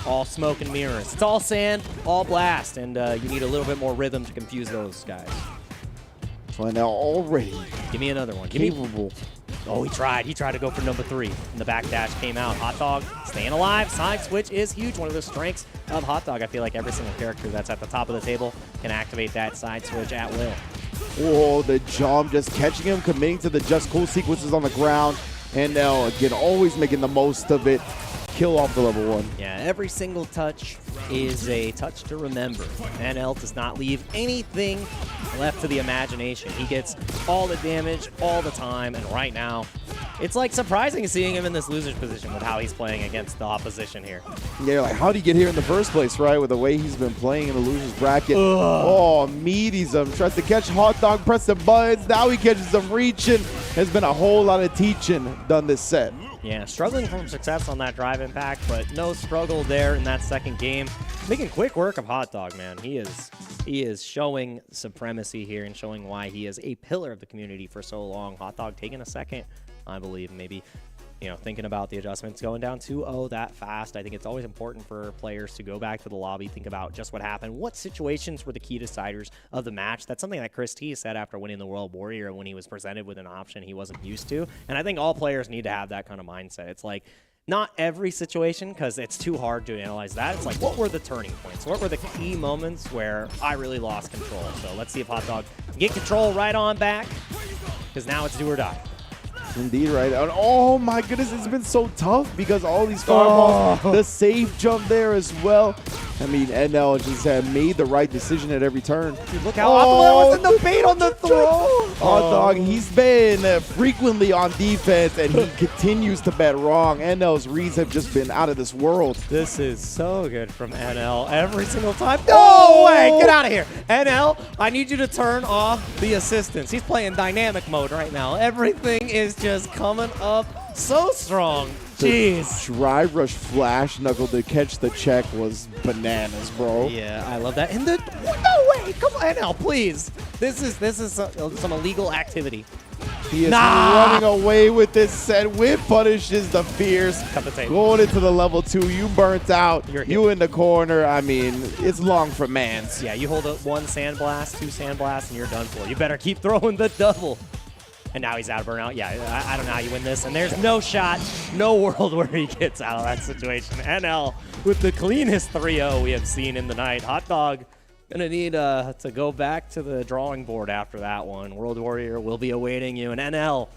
All smoke and mirrors. It's all sand, all blast, and you need a little bit more rhythm to confuse those guys. So NL already give me another one. Capable Oh, he tried. He tried to go for number 3. And the backdash came out. Hot Dog staying alive. Side switch is huge. One of the strengths of Hot Dog. I feel like every single character that's at the top of the table can activate that side switch at will. Oh, the jump, just catching him, committing to the just cool sequences on the ground. And now, again, always making the most of it. Kill off the level 1. Yeah, every single touch is a touch to remember. NL does not leave anything left to the imagination. He gets all the damage all the time, and right now, it's like surprising seeing him in this loser's position with how he's playing against the opposition here. Yeah, like, how did he get here in the first place, right? With the way he's been playing in the loser's bracket. Oh, meaties him. Tries to catch Hot Dog, press the buttons. Now he catches him reaching. There's been a whole lot of teaching done this set. Yeah, struggling from success on that drive impact, but no struggle there in that second game. Making quick work of Hot Dog, man. He is showing supremacy here and showing why he is a pillar of the community for so long. Hot Dog taking a second, I believe, maybe, you know, thinking about the adjustments, going down 2-0 that fast. I think it's always important for players to go back to the lobby, think about just what happened. What situations were the key deciders of the match? That's something that Chris T said after winning the World Warrior when he was presented with an option he wasn't used to. And I think all players need to have that kind of mindset. It's like, not every situation, because it's too hard to analyze that. It's like, what were the turning points? What were the key moments where I really lost control? So let's see if Hot Dog can get control right on back, because now it's do or die. Indeed, right. And oh my goodness, it's been so tough because all these fireballs, the safe jump there as well. I mean, NL just made the right decision at every turn. Dude, look how was in the bait on the throw. Hot Dog, he's been frequently on defense, and he continues to bet wrong. NL's reads have just been out of this world. This is so good from NL every single time. No way! Get out of here. NL, I need you to turn off the assistance. He's playing dynamic mode right now. Everything is just coming up so strong. Jeez. The drive rush flash knuckle to catch the check was bananas, bro. Yeah, I love that. And the no way! Come on, NL, please. This is some illegal activity. He is running away with this set. Whip punishes the Fierce. Going into the level 2. You burnt out. You in the corner. I mean, it's long for mans. Yeah, you hold up 1 sandblast, 2 sandblasts, and you're done for. You better keep throwing the double. And now he's out of burnout. Yeah, I don't know how you win this. And there's no shot, no world where he gets out of that situation. NL with the cleanest 3-0 we have seen in the night. Hot Dog gonna need to go back to the drawing board after that one. World Warrior will be awaiting you. And NL,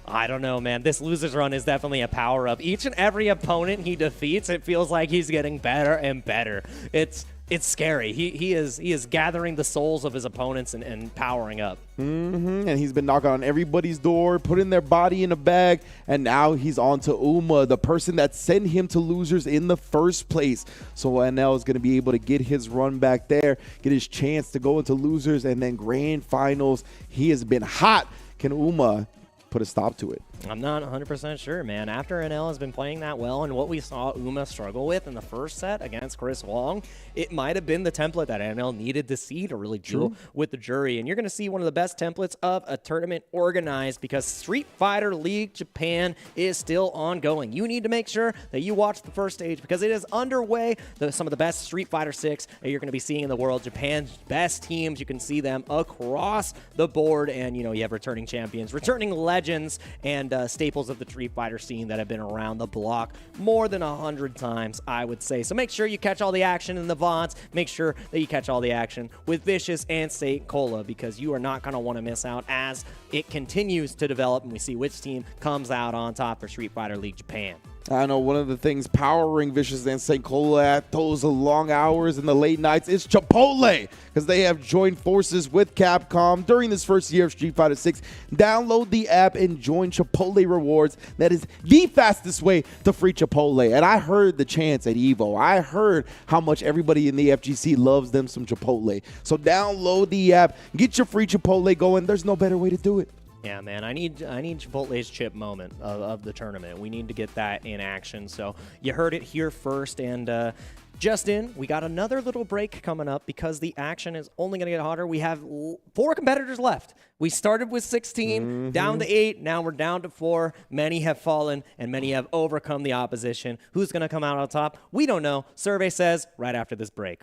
I don't know, man. This loser's run is definitely a power-up. Each and every opponent he defeats, it feels like he's getting better and better. It's scary. He is gathering the souls of his opponents and powering up. And he's been knocking on everybody's door, putting their body in a bag, and now he's on to Uma, the person that sent him to losers in the first place. So NL is going to be able to get his run back there, get his chance to go into losers, and then grand finals. He has been hot. Can Uma put a stop to it? I'm not 100% sure, man. After NL has been playing that well and what we saw Uma struggle with in the first set against Chris Wong, it might have been the template that NL needed to see to really deal with the jury. And you're going to see one of the best templates of a tournament organized because Street Fighter League Japan is still ongoing. You need to make sure that you watch the first stage because it is underway. Some of the best Street Fighter 6 that you're going to be seeing in the world. Japan's best teams. You can see them across the board. And, you know, you have returning champions, returning legends, and staples of the Street Fighter scene that have been around the block more than 100 times, I would say. So make sure you catch all the action in the VODs. Make sure that you catch all the action with Vicious and Saint Cola because you are not going to want to miss out as it continues to develop and we see which team comes out on top for Street Fighter League Japan. I know one of the things powering Vicious and St. Cola at those long hours and the late nights is Chipotle because they have joined forces with Capcom during this first year of Street Fighter 6. Download the app and join Chipotle Rewards. That is the fastest way to free Chipotle. And I heard the chants at EVO. I heard how much everybody in the FGC loves them some Chipotle. So download the app, get your free Chipotle going. There's no better way to do it. Yeah, man, I need Chipotle's chip moment of the tournament. We need to get that in action. So you heard it here first. And just in, we got another little break coming up because the action is only going to get hotter. We have 4 competitors left. We started with 16, down to 8. Now we're down to 4. Many have fallen, and many have overcome the opposition. Who's going to come out on top? We don't know. Survey says right after this break.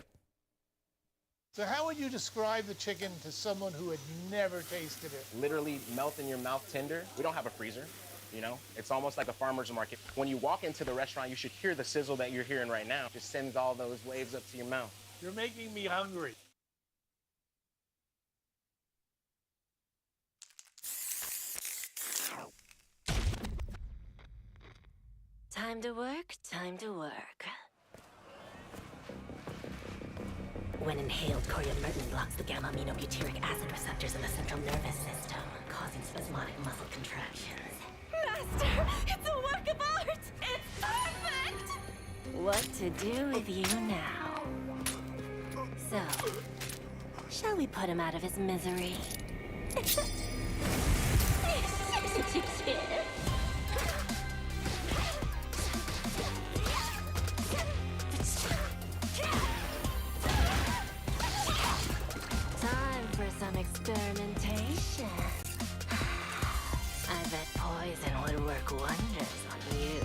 So how would you describe the chicken to someone who had never tasted it? Literally melt in your mouth tender. We don't have a freezer, You know, it's almost like a farmer's market. When you walk into the restaurant, you should hear the sizzle that you're hearing right now. Just sends all those waves up to your mouth. You're making me hungry. Time to work, time to work. When inhaled, coriamurtin blocks the gamma-aminobutyric acid receptors in the central nervous system, causing spasmodic muscle contractions. Master, it's a work of art! It's perfect! What to do with you now? So, shall we put him out of his misery? Time for some experimentation. I bet poison would work wonders on you.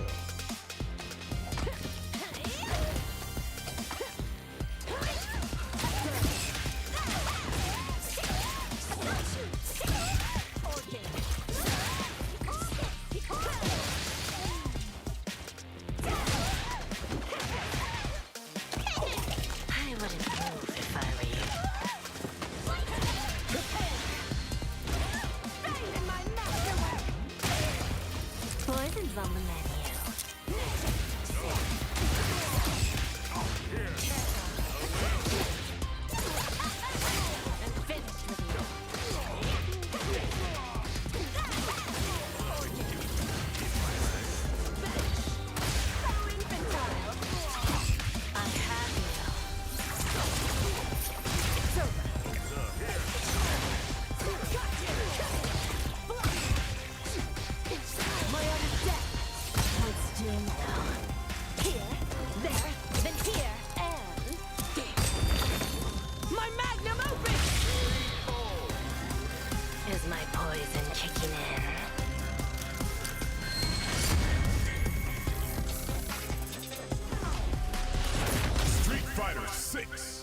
I wouldn't move if I were you. Poison's on the menu. I'm finished with I have my own death. Let's do now. Here, there, then here, and my magnum opus! Is my poison kicking in? Street Fighter 6.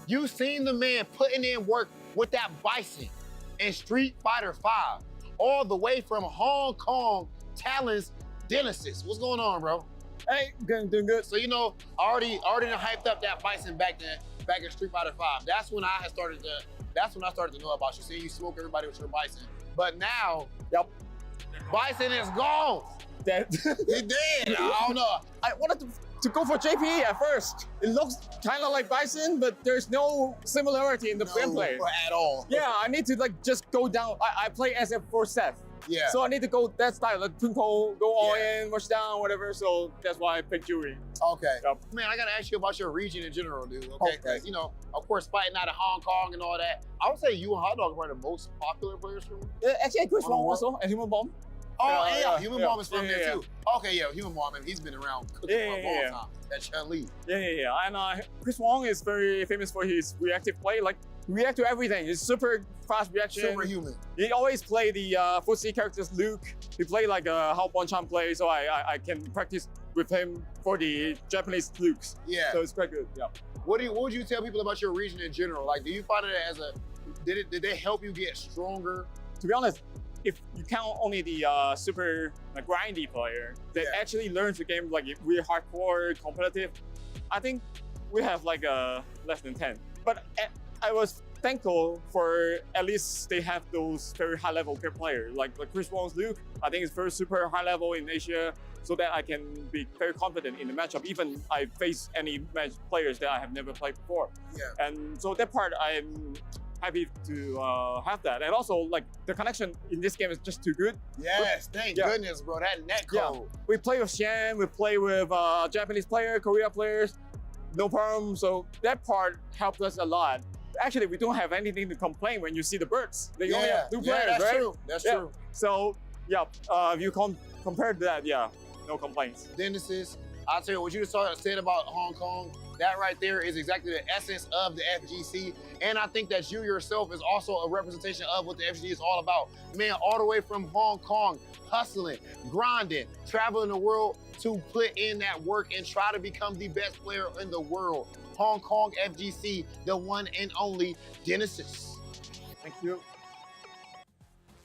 You seen the man putting in work with that Bison in Street Fighter 5. all the way from Hong Kong, Talon's Genesis. What's going on, bro? Hey, doing good. So, you know, I already hyped up that Bison back in Street Fighter 5. That's when I started to know about you. Seeing you smoke everybody with your Bison. But now, yep, Bison is gone. Dead. He dead. I don't know. I wanted to go for JP at first. It looks kind of like Bison, but there's no similarity in the gameplay at all. Yeah, I need to like just go down. I play SF for Seth. Yeah. So I need to go that style, like Tunko, go all in, rush down, whatever. So that's why I picked Yuri. Okay. Yep. Man, I gotta ask you about your region in general, dude. Okay. Because, you know, of course, fighting out of Hong Kong and all that. I would say you and Hot Dog are probably the most popular players from. Actually, Chris Wong also, and Human Bomb. Oh, yeah, Human Bomb is from there too. Okay, yeah, Human Bomb, he's been around cooking for a long time. That Chun-Li. Yeah. And Chris Wong is very famous for his reactive play, like react to everything. He's super fast reaction. Superhuman. He always play the footsie characters Luke. He play like how Bonchan play, so I can practice with him for the Japanese Lukes. Yeah. So it's quite good. Yeah. What would you tell people about your region in general? Like, do you find it as did they help you get stronger? To be honest, if you count only the super grindy player that actually learns the game like really hardcore competitive, I think we have like less than 10. But I was thankful for at least they have those very high level players like Chris Wong's Luke. I think it's very super high level in Asia, so that I can be very confident in the matchup. Even I face any players that I have never played before. Yeah. And so that part I'm happy to have that. And also like the connection in this game is just too good. Yes, thank goodness, bro. That net code. Yeah. We play with Shen, we play with Japanese player, Korea players, no problem. So that part helped us a lot. Actually, we don't have anything to complain when you see the birds. They only have 2 players, that's right? True. That's true. So yeah, if you compare to that, no complaints. Genesis, I'll tell you what you said about Hong Kong. That right there is exactly the essence of the FGC. And I think that you yourself is also a representation of what the FGC is all about. Man, all the way from Hong Kong, hustling, grinding, traveling the world to put in that work and try to become the best player in the world. Hong Kong FGC, the one and only Genesis. Thank you.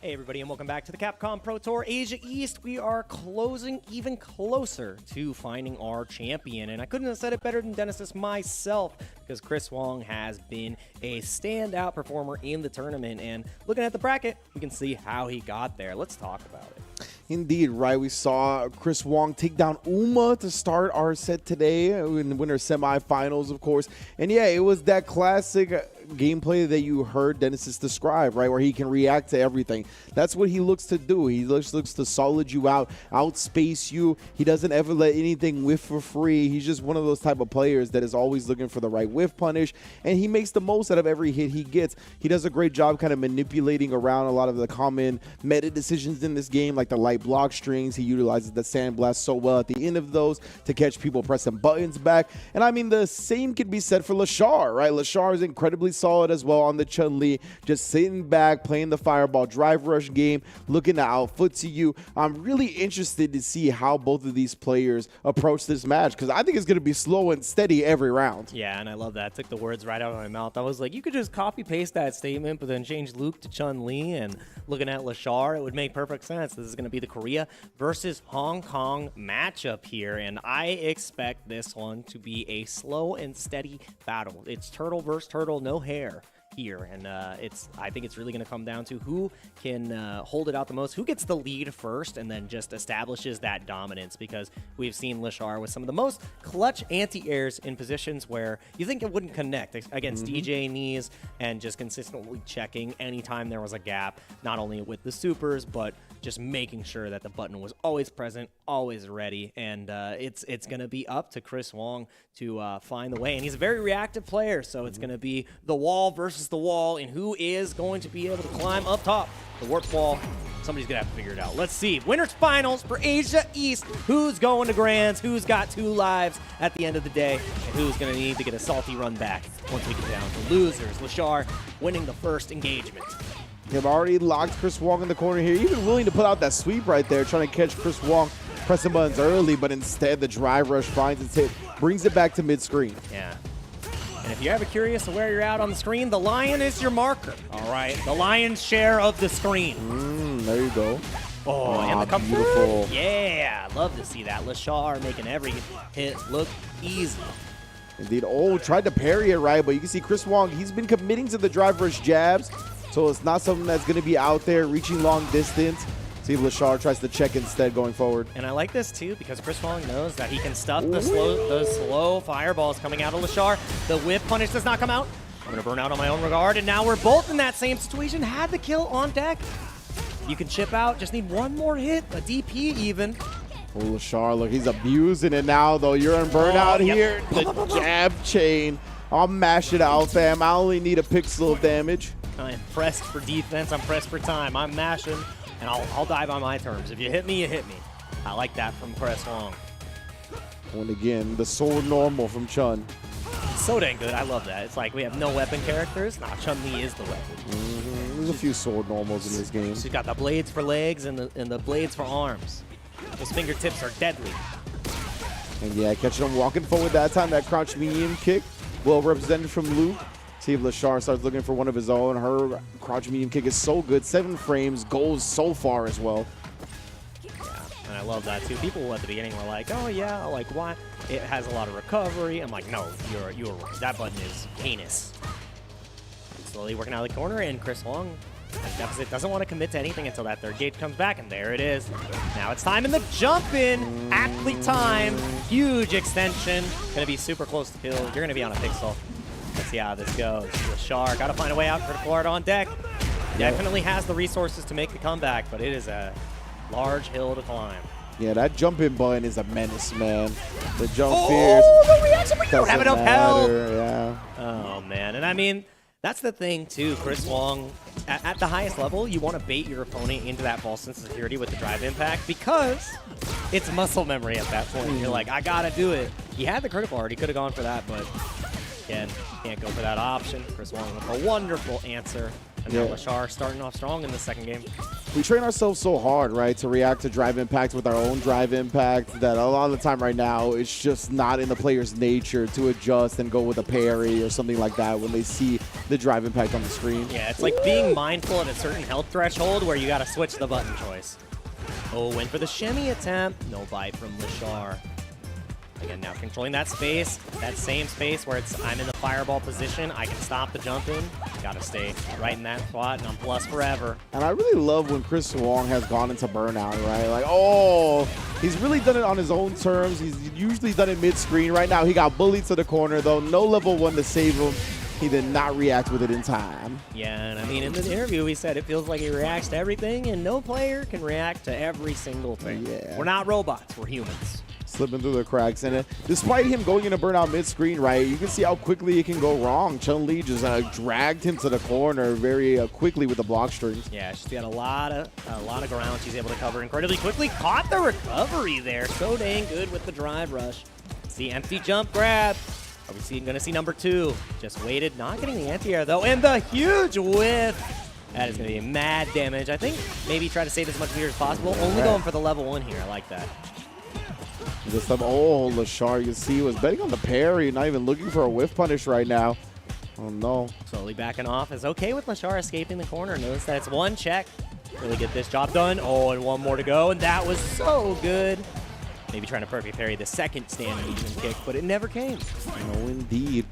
Hey everybody, and welcome back to the Capcom Pro Tour Asia East. We are closing even closer to finding our champion, and I couldn't have said it better than Genesis myself, because Chris Wong has been a standout performer in the tournament, and looking at the bracket, we can see how he got there. Let's talk about it. Indeed, right? We saw Chris Wong take down Uma to start our set today in the winter semifinals, of course. And yeah, it was that classic gameplay that you heard Genesis describe, right? Where he can react to everything. That's what he looks to do. He looks to solid you out, outspace you. He doesn't ever let anything whiff for free. He's just one of those type of players that is always looking for the right whiff punish, and he makes the most out of every hit he gets. He does a great job kind of manipulating around a lot of the common meta decisions in this game, like the light block strings. He utilizes the sandblast so well at the end of those to catch people pressing buttons back. And I mean, the same could be said for Lashar, right? Lashar is incredibly solid as well on the Chun-Li, just sitting back, playing the fireball drive rush game, looking to outfoot to you. I'm really interested to see how both of these players approach this match, because I think it's going to be slow and steady every round. Yeah, and I love that. I took the words right out of my mouth. I was like, you could just copy paste that statement, but then change Luke to Chun-Li, and looking at Lashar, it would make perfect sense. This is going to be the Korea versus Hong Kong matchup here, and I expect this one to be a slow and steady battle. It's turtle versus turtle, no hair here, and I think it's really going to come down to who can hold it out the most, who gets the lead first, and then just establishes that dominance, because we've seen Lashar with some of the most clutch anti-airs in positions where you think it wouldn't connect against DJ knees, and just consistently checking anytime there was a gap, not only with the supers, but just making sure that the button was always present, always ready, and it's going to be up to Chris Wong to find the way. And he's a very reactive player, so it's going to be the wall versus the wall, and who is going to be able to climb up top. The warp wall, somebody's going to have to figure it out. Let's see. Winners finals for Asia East. Who's going to Grands? Who's got 2 lives at the end of the day? And who's going to need to get a salty run back once we get down to losers? Lashar winning the first engagement. They've already locked Chris Wong in the corner here, even willing to put out that sweep right there, trying to catch Chris Wong pressing buttons early, but instead the drive rush finds its hit, brings it back to mid-screen. Yeah. And if you're ever curious to where you're at on the screen, the lion is your marker. All right, the lion's share of the screen. There you go. Oh, and the come beautiful. Yeah, love to see that. Lashar making every hit look easy. Indeed. Oh, tried to parry it right, but you can see Chris Wong, he's been committing to the drive rush jabs, so it's not something that's going to be out there reaching long distance. See if Lashar tries to check instead going forward. And I like this too because Chris Wong knows that he can stuff the slow fireballs coming out of Lashar. The whip punish does not come out. I'm going to burn out on my own regard, and now we're both in that same situation. Had the kill on deck. You can chip out, just need one more hit, a DP even. Oh, Lashar, look, he's abusing it now, though. You're in burnout here. The jab chain. I'll mash it out, fam. I only need a pixel of damage. I'm pressed for defense. I'm pressed for time. I'm mashing, and I'll dive on my terms. If you hit me, you hit me. I like that from Chris Wong. And again, the sword normal from Chun. So dang good. I love that. It's like we have no weapon characters. Nah, Chun-Li is the weapon. There's a few sword normals in this game. She's got the blades for legs and the blades for arms. Those fingertips are deadly. And yeah, catching him walking forward that time. That crouch medium kick, well represented from Luke. See if Lashar starts looking for one of his own. Her crouch medium kick is so good. 7 frames, goes so far as well. Yeah, and I love that too. People at the beginning were like, oh yeah, like why? It has a lot of recovery. I'm like, no, you're right. That button is heinous. Slowly working out of the corner, and Chris Wong deficit doesn't want to commit to anything until that third gate comes back, and there it is. Now it's time in the jump in. Athlete time. Huge extension. Gonna be super close to kill. You're gonna be on a pixel. Let's see how this goes. Lashar gotta find a way out. Critical art on deck. Definitely has the resources to make the comeback, but it is a large hill to climb. Yeah, that jump-in button is a menace, man. The jump the reaction, we don't have enough health. Yeah. Oh, man. And I mean, that's the thing, too. Chris Wong, at the highest level, you want to bait your opponent into that false sense of security with the drive impact because it's muscle memory at that point. You're like, I got to do it. He had the critical art. He could have gone for that, but again, can't go for that option. Chris Wong with a wonderful answer. And now Lashar starting off strong in the second game. We train ourselves so hard, right, to react to drive impact with our own drive impact that a lot of the time right now it's just not in the player's nature to adjust and go with a parry or something like that when they see the drive impact on the screen. Yeah, it's like being mindful at a certain health threshold where you got to switch the button choice. Oh, went for the shimmy attempt. No bite from Lashar. Again, now controlling that space, that same space where it's I'm in the fireball position. I can stop the jump in. Gotta stay right in that spot, and I'm plus forever. And I really love when Chris Wong has gone into burnout, right? Like, oh, he's really done it on his own terms. He's usually done it mid-screen. Right now, he got bullied to the corner, though. No level 1 to save him. He did not react with it in time. Yeah, and I mean, in the interview, he said it feels like he reacts to everything, and no player can react to every single thing. Yeah. We're not robots. We're humans. Slipping through the cracks. And despite him going into burnout mid-screen, right, you can see how quickly it can go wrong. Chun-Li just dragged him to the corner very quickly with the block strings. Yeah, she's got a lot of ground she's able to cover incredibly quickly. Caught the recovery there. So dang good with the drive rush. See, empty jump grab. Are we going to see number 2? Just waited, not getting the anti-air though, and the huge whiff. That is going to be mad damage. I think maybe try to save as much meter as possible. Only going for the level 1 here. I like that. This time, oh, Lashar, you can see, was betting on the parry, not even looking for a whiff punish right now. Oh, no. Slowly backing off. Is okay with Lashar escaping the corner. Notice that it's 1 check. Really get this job done. Oh, and 1 more to go, and that was so good. Maybe trying to perfect parry the second standing medium kick, but it never came. No, indeed.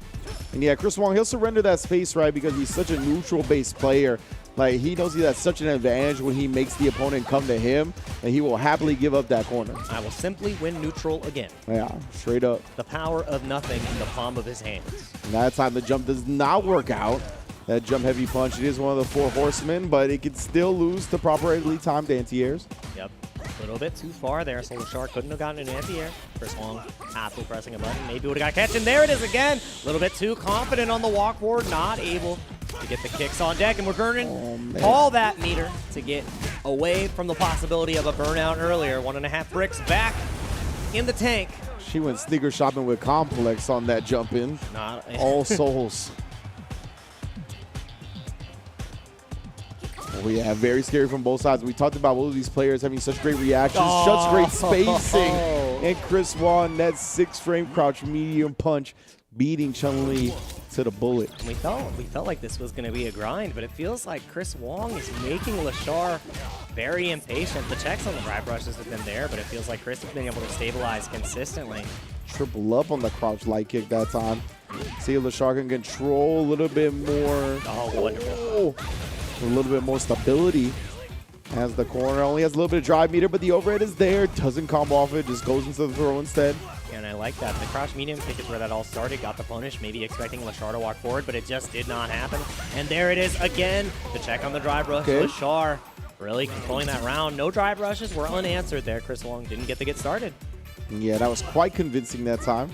And yeah, Chris Wong, he'll surrender that space, right, because he's such a neutral-based player. Like, he knows he has such an advantage when he makes the opponent come to him, and he will happily give up that corner. I will simply win neutral again. Yeah, straight up. The power of nothing in the palm of his hands. And that time, the jump does not work out. That jump heavy punch, it is one of the 4 horsemen, but it can still lose to properly timed anti-airs. Yep. A little bit too far there, so Lashar couldn't have gotten an anti-air. Chris Wong after pressing a button. Maybe would have got a catch, and there it is again. A little bit too confident on the walk forward, not able to get the kicks on deck, and we're burning all that meter to get away from the possibility of a burnout earlier. 1.5 bricks back in the tank. She went sneaker shopping with Complex on that jump in. All souls. Oh, yeah, very scary from both sides. We talked about both of these players having such great reactions, such great spacing. And Chris Wong, that 6-frame crouch medium punch, beating Chun-Li to the bullet. We felt like this was going to be a grind, but it feels like Chris Wong is making Lashar very impatient. The checks on the drive rushes have been there, but it feels like Chris has been able to stabilize consistently. Triple up on the crouch light kick that time. See if Lashar can control a little bit more. Oh, wonderful. A little bit more stability. Has the corner, only has a little bit of drive meter, but the overhead is there. Doesn't combo off it, just goes into the throw instead. And I like that. The crouch medium kick is where that all started. Got the punish, maybe expecting Lashar to walk forward, but it just did not happen. And there it is again. The check on the drive rush. Okay. Lashar really controlling that round. No drive rushes were unanswered there. Chris Wong didn't get to get started. Yeah, that was quite convincing that time.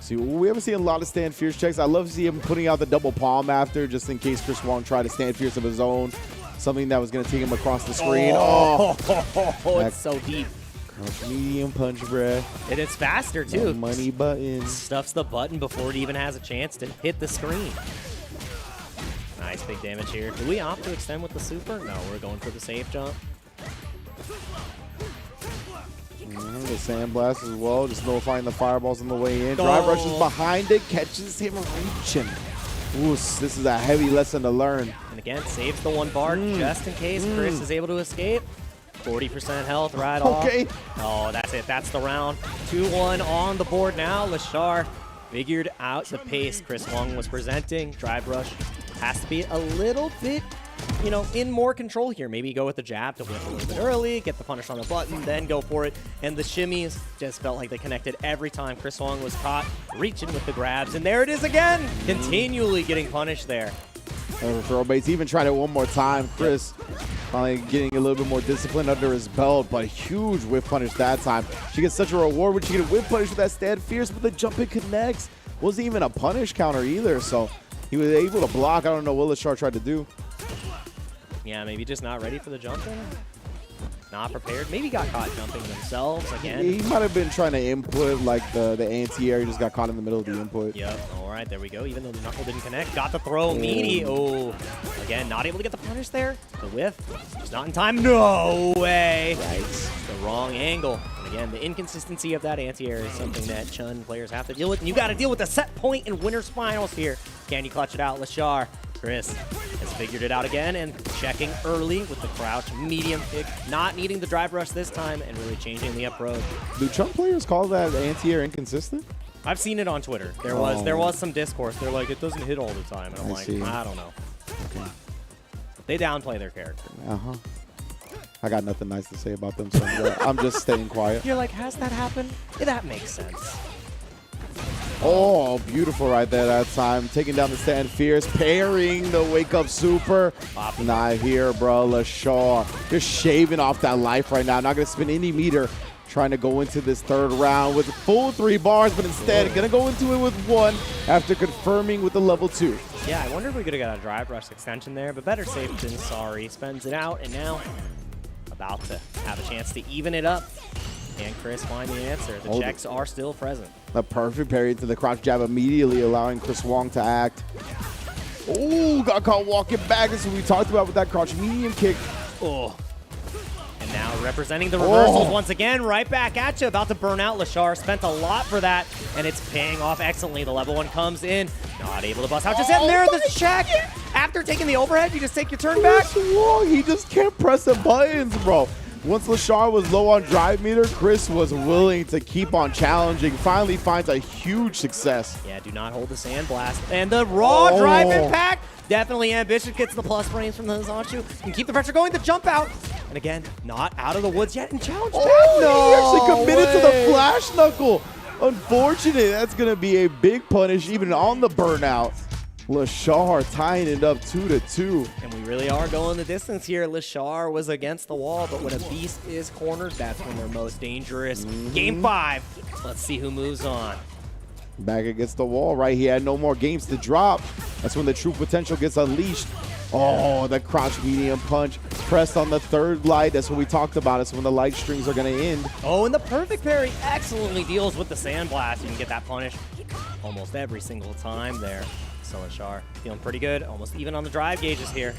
See, we haven't seen a lot of stand fierce checks. I love to see him putting out the double palm after, just in case Chris Wong tried to stand fierce of his own. Something that was going to take him across the screen. It's so deep. Crouch medium punch, bruh. And it's faster, too. The money button. Stuffs the button before it even has a chance to hit the screen. Nice big damage here. Do we opt to extend with the super? No, we're going for the safe jump. The sandblast as well, just nullifying the fireballs on the way in. Drive rushes behind it, catches him reaching. Ooh, this is a heavy lesson to learn. And again, saves the one bar just in case Chris is able to escape. 40% health right off. Okay. Oh, that's it. That's the round. 2-1 on the board now. Lashar figured out the pace Chris Wong was presenting. Drive rush has to be a little bit, you know, in more control here. Maybe go with the jab to whip a little bit early, get the punish on the button, then go for it. And the shimmies just felt like they connected every time Chris Wong was caught reaching with the grabs. And there it is again, continually getting punished there. Throw base, even tried it one more time. Chris finally getting a little bit more discipline under his belt, but huge whip punish that time. She gets such a reward when she get a whip punish with that stand fierce, but the jump it connects. Wasn't even a punish counter either, so he was able to block. I don't know what Lashar tried to do. Yeah, maybe just not ready for the jumping. Not prepared. Maybe got caught jumping themselves again. He might have been trying to input like the anti-air. He just got caught in the middle of the input. Yep. All right, there we go. Even though the knuckle didn't connect, got the throw meaty. Oh, again, not able to get the punish there. The whiff, just not in time. No way. Right. The wrong angle. And again, the inconsistency of that anti-air is something that Chun players have to deal with. And you got to deal with the set point in winners finals here. Can you clutch it out, Lashar? Chris has figured it out again and checking early with the crouch medium kick, not needing the drive rush this time and really changing the up road. Do Chun players call that anti-air inconsistent? I've seen it on Twitter. There was some discourse. They're like, it doesn't hit all the time. And I'm like, I don't know. Okay. They downplay their character. Uh-huh. I got nothing nice to say about them, so I'm just staying quiet. You're like, has that happened? Yeah, that makes sense. Oh, beautiful right there that time. Taking down the stand fierce, parrying the wake up super. Not here, bro. Lashar just shaving off that life right now. Not going to spend any meter trying to go into this third round with full 3 bars, but instead going to go into it with 1 after confirming with the level 2. Yeah, I wonder if we could have got a drive rush extension there, but better safe than sorry. Spends it out, and now about to have a chance to even it up. Can Chris find the answer? The checks are still present. A perfect parry to the crouch jab, immediately allowing Chris Wong to act. Oh, got caught walking back. This is what we talked about with that crouch medium kick. Oh. And now representing the reversals once again, right back at you. About to burn out. Lashar spent a lot for that, and it's paying off excellently. The level 1 comes in. Not able to bust out. Just in there, the check. After taking the overhead, you just take your turn back. Wong, he just can't press the buttons, bro. Once Lashar was low on drive meter, Chris was willing to keep on challenging. Finally finds a huge success. Yeah, do not hold the sandblast. And the raw drive impact. Definitely ambitious. Gets the plus frames from the Zanchu. Can keep the pressure going. The jump out. And again, not out of the woods yet. And challenge back. He actually committed to the flash knuckle. Unfortunate. That's going to be a big punish even on the burnout. Lashar tying it up 2-2. And we really are going the distance here. Lashar was against the wall, but when a beast is cornered, that's when they're most dangerous. Game 5. Let's see who moves on. Back against the wall, right? He had no more games to drop. That's when the true potential gets unleashed. Oh, the crouch medium punch pressed on the 3rd light. That's what we talked about. That's when the light strings are going to end. Oh, and the perfect parry excellently deals with the sandblast. You can get that punish almost every single time there. So Lashar feeling pretty good, almost even on the drive gauges here.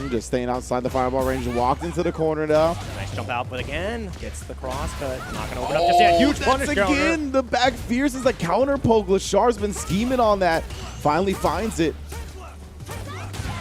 Just staying outside the fireball range. Walked into the corner now. Nice jump out, but again, gets the cross cut. Not going to open up just yet. Huge punish counter. Again, the back fierce is a counter poke. Lashar's been scheming on that. Finally finds it.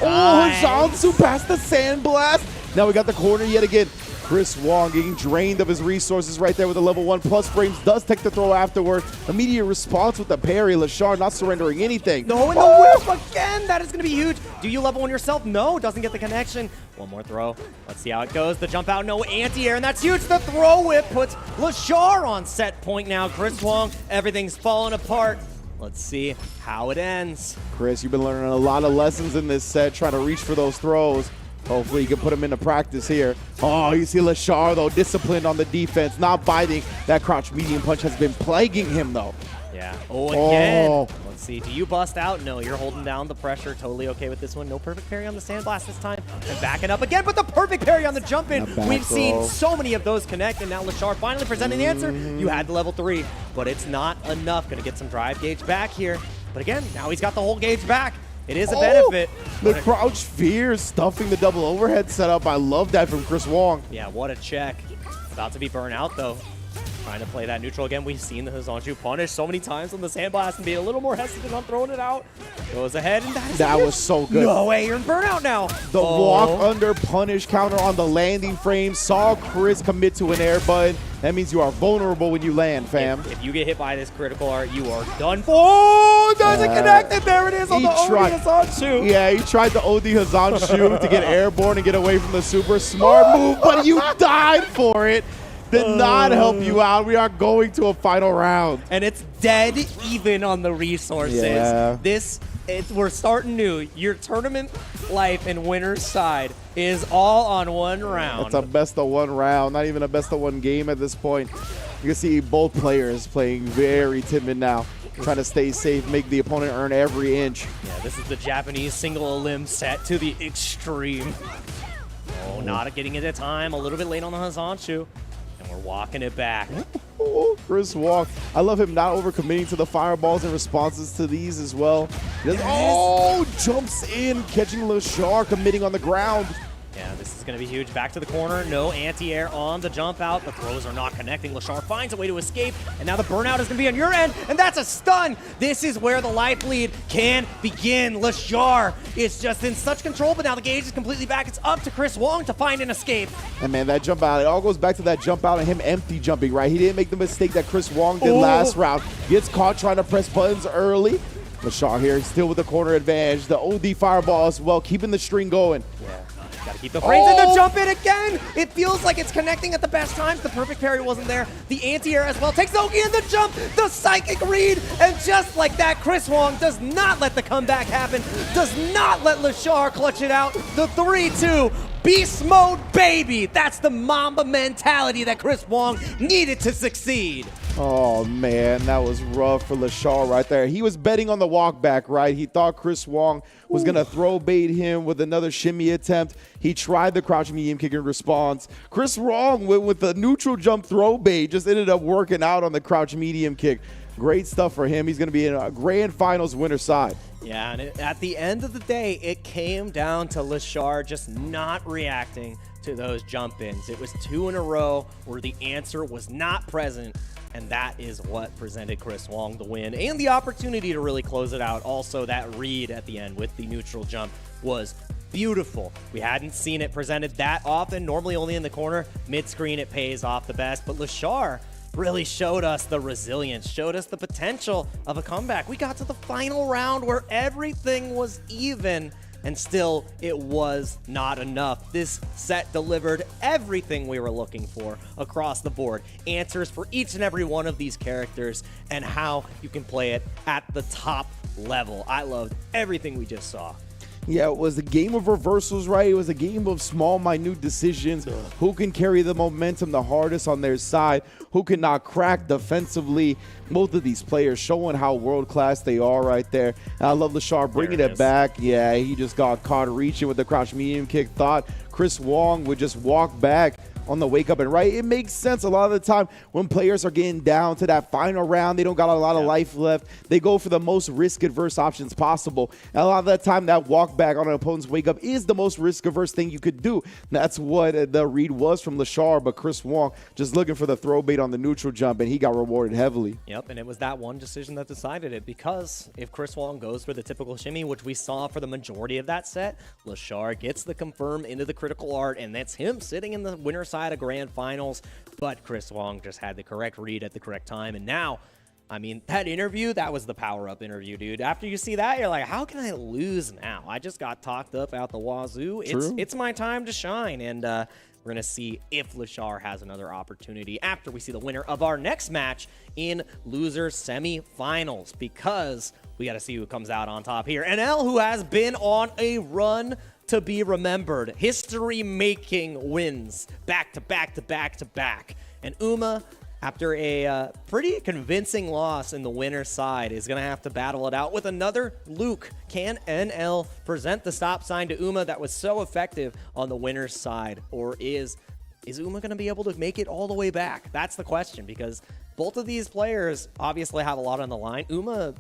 Oh, Hanzansu past the sandblast. Now we got the corner yet again. Chris Wong getting drained of his resources right there with a level 1 plus frames. Does take the throw afterward. Immediate response with the parry. Lashar not surrendering anything. No, and the whip again. That is going to be huge. Do you level 1 yourself? No, doesn't get the connection. One more throw. Let's see how it goes. The jump out, no anti-air, and that's huge. The throw whip puts Lashar on set point now. Chris Wong, everything's falling apart. Let's see how it ends. Chris, you've been learning a lot of lessons in this set, trying to reach for those throws. Hopefully you can put them into practice here. Oh, you see Lashar, though, disciplined on the defense, not biting. That crouch medium punch has been plaguing him, though. Yeah. Oh, again. Let's see. Do you bust out? No, you're holding down the pressure. Totally okay with this one. No perfect parry on the sandblast this time. And backing up again, but the perfect parry on the jump in. We've seen so many of those connect, and now Lashar finally presenting the answer. You had the level 3, but it's not enough. Going to get some drive gauge back here. But again, now he's got the whole gauge back. It is a benefit. The crouch fear stuffing the double overhead setup. I love that from Chris Wong. Yeah, what a check. About to be burnt out, though. Trying to play that neutral again. We've seen the Hanzansu punish so many times on the sandblast and be a little more hesitant on throwing it out. Goes ahead, and that was so good. No way, you're in burnout now. The walk under punish counter on the landing frame. Saw Chris commit to an air button. That means you are vulnerable when you land, fam. If you get hit by this critical art, you are done for. Oh, it doesn't connect, and there it is on the OD Hanzansu. Yeah, he tried the OD Hanzansu to get airborne and get away from the super. Smart move, but you died for it. Did not help you out. We are going to a final round. And it's dead even on the resources. Yeah. We're starting new. Your tournament life and winner's side is all on one round. It's a best of 1 round, not even a best of 1 game at this point. You can see both players playing very timid now, trying to stay safe, make the opponent earn every inch. Yeah, this is the Japanese single limb set to the extreme. Oh, not getting it at time. A little bit late on the Hanzansu. And we're walking it back. Oh, Chris Wong. I love him not overcommitting to the fireballs and responses to these as well. Jumps in, catching Lashar, committing on the ground. Yeah, this is going to be huge. Back to the corner. No anti-air on the jump out. The throws are not connecting. Lashar finds a way to escape. And now the burnout is going to be on your end. And that's a stun. This is where the life lead can begin. Lashar is just in such control, but now the gauge is completely back. It's up to Chris Wong to find an escape. And man, that jump out, it all goes back to that jump out and him empty jumping, right? He didn't make the mistake that Chris Wong did last round. Gets caught trying to press buttons early. Lashar here still with the corner advantage. The OD fireball as well, keeping the string going. Yeah. Gotta keep the frames in the jump in again. It feels like it's connecting at the best times. The perfect parry wasn't there. The anti-air as well. Takes Ogi in the jump. The psychic read. And just like that, Chris Wong does not let the comeback happen. Does not let Lashar clutch it out. The 3-2. Beast mode, baby. That's the Mamba mentality that Chris Wong needed to succeed. Oh, man, that was rough for Lashar right there. He was betting on the walk back, right? He thought Chris Wong was going to throw bait him with another shimmy attempt. He tried the crouch medium kick in response. Chris Wong went with the neutral jump throw bait, just ended up working out on the crouch medium kick. Great stuff for him. He's going to be in a grand finals winner side. Yeah, and at the end of the day, it came down to Lashar just not reacting to those jump-ins. It was 2 in a row where the answer was not present, and that is what presented Chris Wong the win and the opportunity to really close it out. Also, that read at the end with the neutral jump was beautiful. We hadn't seen it presented that often, normally only in the corner. Mid-screen, it pays off the best, but Lashar really showed us the resilience, showed us the potential of a comeback. We got to the final round where everything was even, and still it was not enough. This set delivered everything we were looking for across the board. Answers for each and every one of these characters and how you can play it at the top level. I loved everything we just saw. Yeah, it was a game of reversals, right? It was a game of small, minute decisions. Who can carry the momentum the hardest on their side? Who can not crack defensively? Both of these players showing how world-class they are right there. And I love Lashar bringing it back. Yeah, he just got caught reaching with the crouch medium kick. Thought Chris Wong would just walk back. on the wake up. And right, it makes sense a lot of the time when players are getting down to that final round, they don't got a lot of life left. They go for the most risk-averse options possible. And a lot of that time, that walk back on an opponent's wake up is the most risk-averse thing you could do. That's what the read was from Lashar, but Chris Wong just looking for the throw bait on the neutral jump, and he got rewarded heavily. Yep, and it was that one decision that decided it, because if Chris Wong goes for the typical shimmy, which we saw for the majority of that set, Lashar gets the confirm into the critical art, and that's him sitting in the winner side of Grand Finals. But Chris Wong just had the correct read at the correct time, and now, I mean, that interview, that was the power-up interview, dude. After you see that, you're like, how can I lose now? I just got talked up out the wazoo. It's my time to shine, and we're going to see if Lashar has another opportunity after we see the winner of our next match in losers semifinals, because we got to see who comes out on top here. NL, who has been on a run to be remembered. History-making wins back to back to back to back. And Uma, after a pretty convincing loss in the winner's side, is going to have to battle it out with another Luke. Can NL present the stop sign to Uma that was so effective on the winner's side? Or is Uma going to be able to make it all the way back? That's the question, because both of these players obviously have a lot on the line. Uma,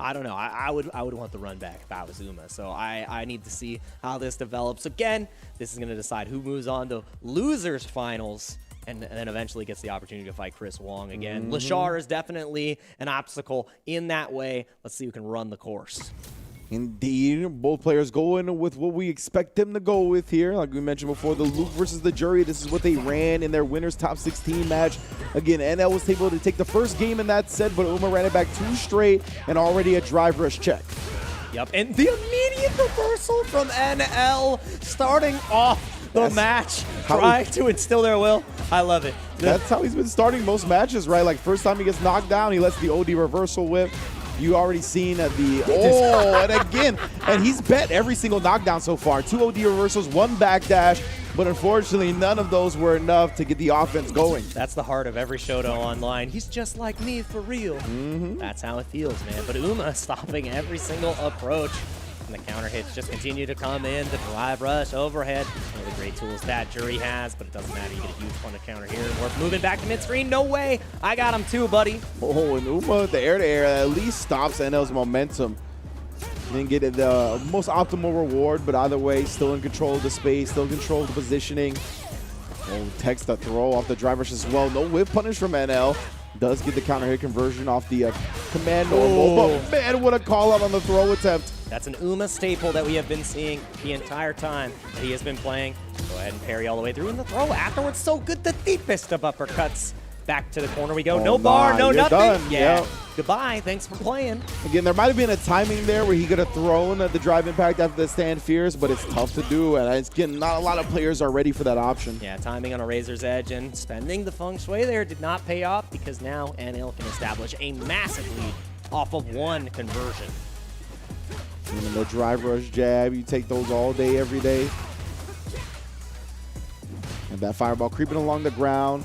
I don't know. I would want the run back if I was Uma. So I need to see how this develops. Again, this is going to decide who moves on to losers finals, and then eventually gets the opportunity to fight Chris Wong again. Lashar is definitely an obstacle in that way. Let's see who can run the course. Indeed, both players going with what we expect them to go with here. Like we mentioned before, the Luke versus the Jury. This is what they ran in their winners top 16 match. Again, NL was able to take the first game in that set, but Uma ran it back 2 straight and already a drive rush check. Yep, and the immediate reversal from NL starting off the match, trying to instill their will. I love it. That's how he's been starting most matches, right? Like first time he gets knocked down, he lets the OD reversal whip. You already seen and again, and he's bet every single knockdown so far. 2 OD reversals, 1 backdash, but unfortunately none of those were enough to get the offense going. That's the heart of every Shoto online. He's just like me for real. That's how it feels, man. But Uma stopping every single approach. And the counter hits just continue to come in. The drive rush overhead. One of the great tools that Jury has, but it doesn't matter. You get a huge punish counter here. We're moving back to mid-screen. No way. I got him too, buddy. Oh, and Uma, the air-to-air, at least stops NL's momentum. Didn't get the most optimal reward, but either way, still in control of the space, still in control of the positioning. Oh, text the throw off the drive rush as well. No whip punish from NL. Does get the counter hit conversion off the command normal. But man, what a call out on the throw attempt. That's an Uma staple that we have been seeing the entire time that he has been playing. Go ahead and parry all the way through, and the throw afterwards so good. The deepest of uppercuts. Back to the corner we go. No bar, no nothing. Done. Yeah. Yep. Goodbye. Thanks for playing. Again, there might have been a timing there where he could have thrown the drive impact after the stand fierce, but it's tough to do, and again, not a lot of players are ready for that option. Yeah, timing on a razor's edge, and spending the feng shui there did not pay off, because now NL can establish a massive lead off of 1 conversion. And the drive rush jab, you take those all day, every day. And that fireball creeping along the ground,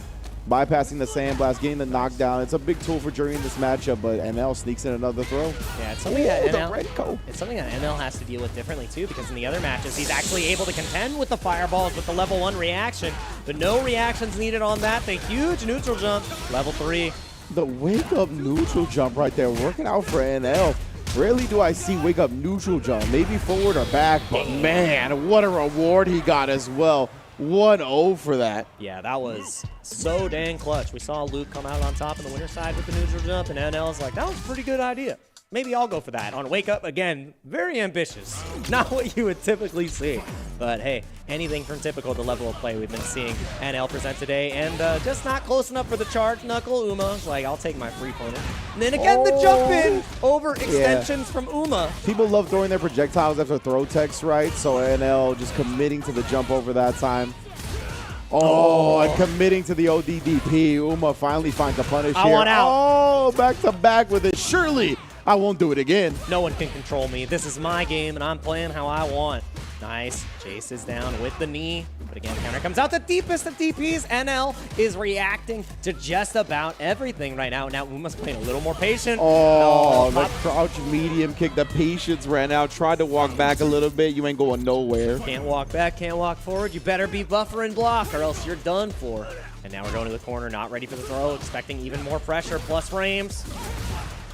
bypassing the sandblast, getting the knockdown. It's a big tool for Jury in this matchup, but NL sneaks in another throw. Yeah, it's something that NL has to deal with differently too, because in the other matches he's actually able to contend with the fireballs with the level 1 reaction, but no reactions needed on that. The huge neutral jump, level 3. The wake up neutral jump right there, working out for NL. Rarely do I see wake up neutral jump, maybe forward or back, but man, what a reward he got as well. 1-0 for that. Yeah, that was so dang clutch. We saw Luke come out on top on the winner side with the neutral jump, and NL's like, that was a pretty good idea. Maybe I'll go for that. On Wake Up, again, very ambitious. Not what you would typically see. But hey, anything from typical the level of play we've been seeing NL present today. And just not close enough for the charge knuckle. Uma's like, I'll take my free corner. And then again, the jump in over extensions from Uma. People love throwing their projectiles after throw text, right? So NL just committing to the jump over that time. Oh, and committing to the ODDP. Uma finally finds a punish here. I want out. Oh, back to back with it. Surely I won't do it again. No one can control me. This is my game, and I'm playing how I want. Nice. Jace is down with the knee. But again, counter comes out the deepest of DPs. NL is reacting to just about everything right now. Now Uma's playing a little more patient. Oh, the crouch medium kick. The patience ran out. Tried to walk back a little bit. You ain't going nowhere. Can't walk back, can't walk forward. You better be buffer and block or else you're done for. And now we're going to the corner, not ready for the throw, expecting even more pressure, plus frames.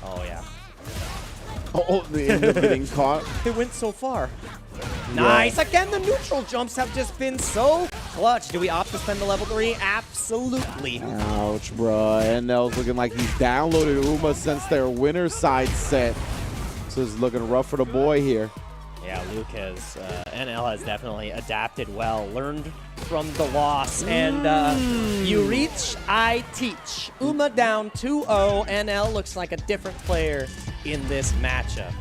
Oh, yeah. Oh, the end up getting caught. It went so far. Nice. Again, the neutral jumps have just been so clutch. Do we opt to spend the level 3? Absolutely. Ouch, bro. NL's looking like he's downloaded Uma since their winner side set. So it's looking rough for the boy here. Yeah, Luke has, NL has definitely adapted well, learned from the loss, and you reach, I teach. Uma down 2-0. NL looks like a different player in this matchup.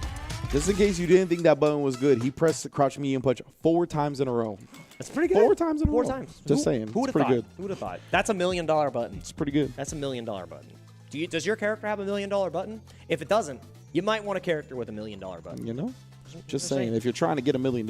Just in case you didn't think that button was good, he pressed the crouch medium punch 4 times in a row. That's pretty good. 4 times in a row. 4 times. Just saying. Who would have pretty thought? good. Who would have thought? That's $1 million button. It's pretty good. That's $1 million button. Does your character have $1 million button? If it doesn't, you might want a character with $1 million button. You know? Just saying, if you're trying to get $1 million,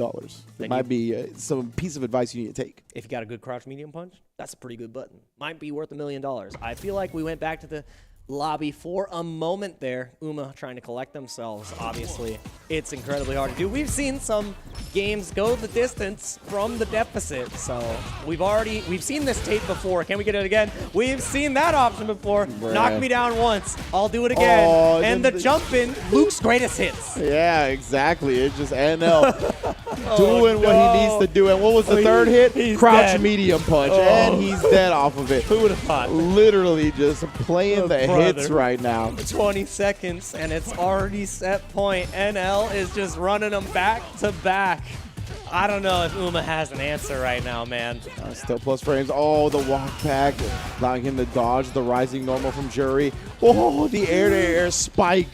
it might be some piece of advice you need to take. If you got a good crouch medium punch, that's a pretty good button. Might be worth $1 million. I feel like we went back to the lobby for a moment there. Uma trying to collect themselves. Obviously, it's incredibly hard to do. We've seen some games go the distance from the deficit, so we've seen this tape before. Can we get it again? We've seen that option before. Bruh. Knock me down once, I'll do it again. Oh, and the jump in, Luke's greatest hits. Yeah, exactly. It's just NL doing what he needs to do. And what was the third hit? Crouch dead. medium punch, and he's dead off of it. Who would have thought? Literally just playing the hits right now. 20 seconds, and it's already set point. NL is just running them back to back. I don't know if Uma has an answer right now, man. Still plus frames. Oh, the walk back, allowing him to dodge the rising normal from Jury. Oh, the air-to-air spike.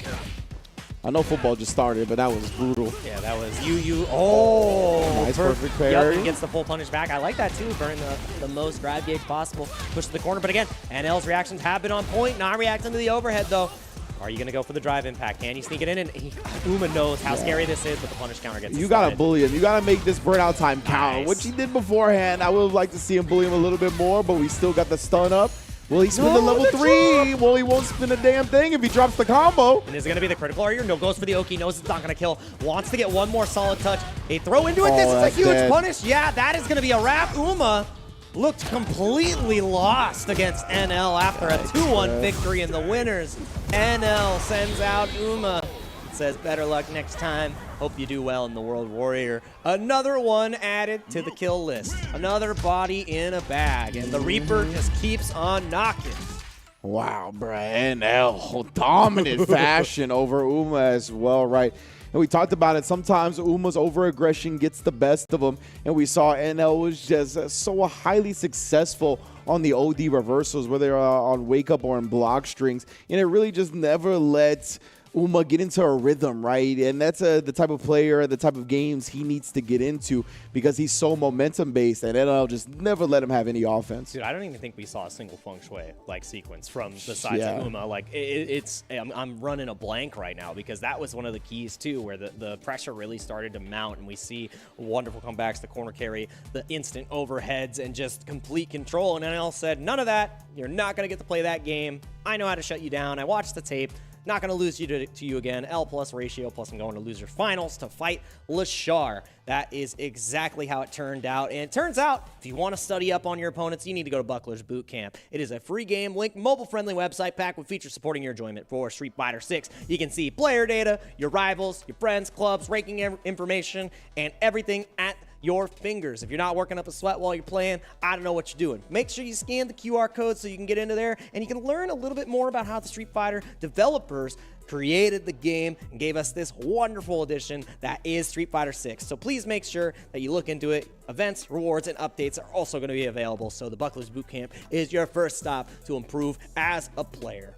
I know football just started, but that was brutal. Yeah, that was you. Oh, nice, perfect parry. Yep, he gets the full punish back. I like that too, burning the most grab gauge possible. Push to the corner, but again, NL's reactions have been on point. Not reacting to the overhead though. Are you going to go for the drive impact? Can you sneak it in? And Uma knows how scary this is, but the punish counter gets You got to bully him. You got to make this burnout time count. Nice. Which he did beforehand. I would have liked to see him bully him a little bit more, but we still got the stun up. Will he spin the level 3? Well, he won't spin a damn thing if he drops the combo. And is it going to be the critical area? No, goes for the Oki, knows it's not going to kill. Wants to get one more solid touch. A throw into it. This is a huge punish. Yeah, that is going to be a wrap. Uma looked completely lost against NL after a 2-1 victory in the winners. NL sends out Uma. Says better luck next time. Hope you do well in the World Warrior. Another one added to the kill list. Another body in a bag. And the Reaper just keeps on knocking. Wow, bruh. NL, dominant fashion over Uma as well, right? And we talked about it. Sometimes Uma's over-aggression gets the best of him. And we saw NL was just so highly successful on the OD reversals, whether on wake up or in block strings. And it really just never lets Uma get into a rhythm, right? And that's the type of player, the type of games he needs to get into because he's so momentum-based, and NL just never let him have any offense. Dude, I don't even think we saw a single feng shui like sequence from the sides of Uma. Like I'm running a blank right now because that was one of the keys too, where the pressure really started to mount, and we see wonderful comebacks, the corner carry, the instant overheads, and just complete control. And NL said, none of that. You're not gonna get to play that game. I know how to shut you down. I watched the tape. Not going to lose to you again. L plus ratio, plus I'm going to loser finals to fight Lashar. That is exactly how it turned out. And it turns out, if you want to study up on your opponents, you need to go to Buckler's Boot Camp. It is a free game link, mobile-friendly website packed with features supporting your enjoyment for Street Fighter 6. You can see player data, your rivals, your friends, clubs, ranking information, and everything at your fingers. If you're not working up a sweat while you're playing, I don't know what you're doing. Make sure you scan the QR code so you can get into there and you can learn a little bit more about how the Street Fighter developers created the game and gave us this wonderful edition that is Street Fighter 6. So please make sure that you look into it. Events, rewards, and updates are also going to be available. So the Buckler's Bootcamp is your first stop to improve as a player.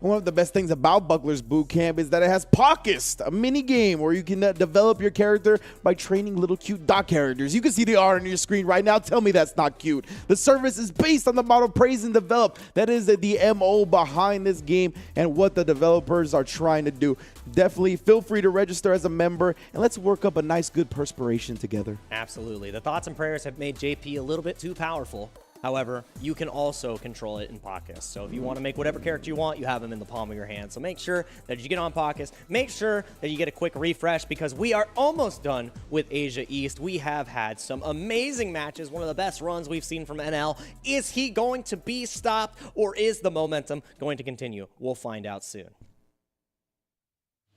One of the best things about Buckler's Bootcamp is that it has Pockest, a mini game where you can develop your character by training little cute dot characters. You can see the art on your screen right now. Tell me that's not cute. The service is based on the model Praise and Develop. That is the MO behind this game and what the developers are trying to do. Definitely feel free to register as a member and let's work up a nice, good perspiration together. Absolutely. The thoughts and prayers have made JP a little bit too powerful. However, you can also control it in Pockets. So if you want to make whatever character you want, you have them in the palm of your hand. So make sure that you get on Pockets. Make sure that you get a quick refresh because we are almost done with Asia East. We have had some amazing matches, one of the best runs we've seen from NL. Is he going to be stopped or is the momentum going to continue? We'll find out soon.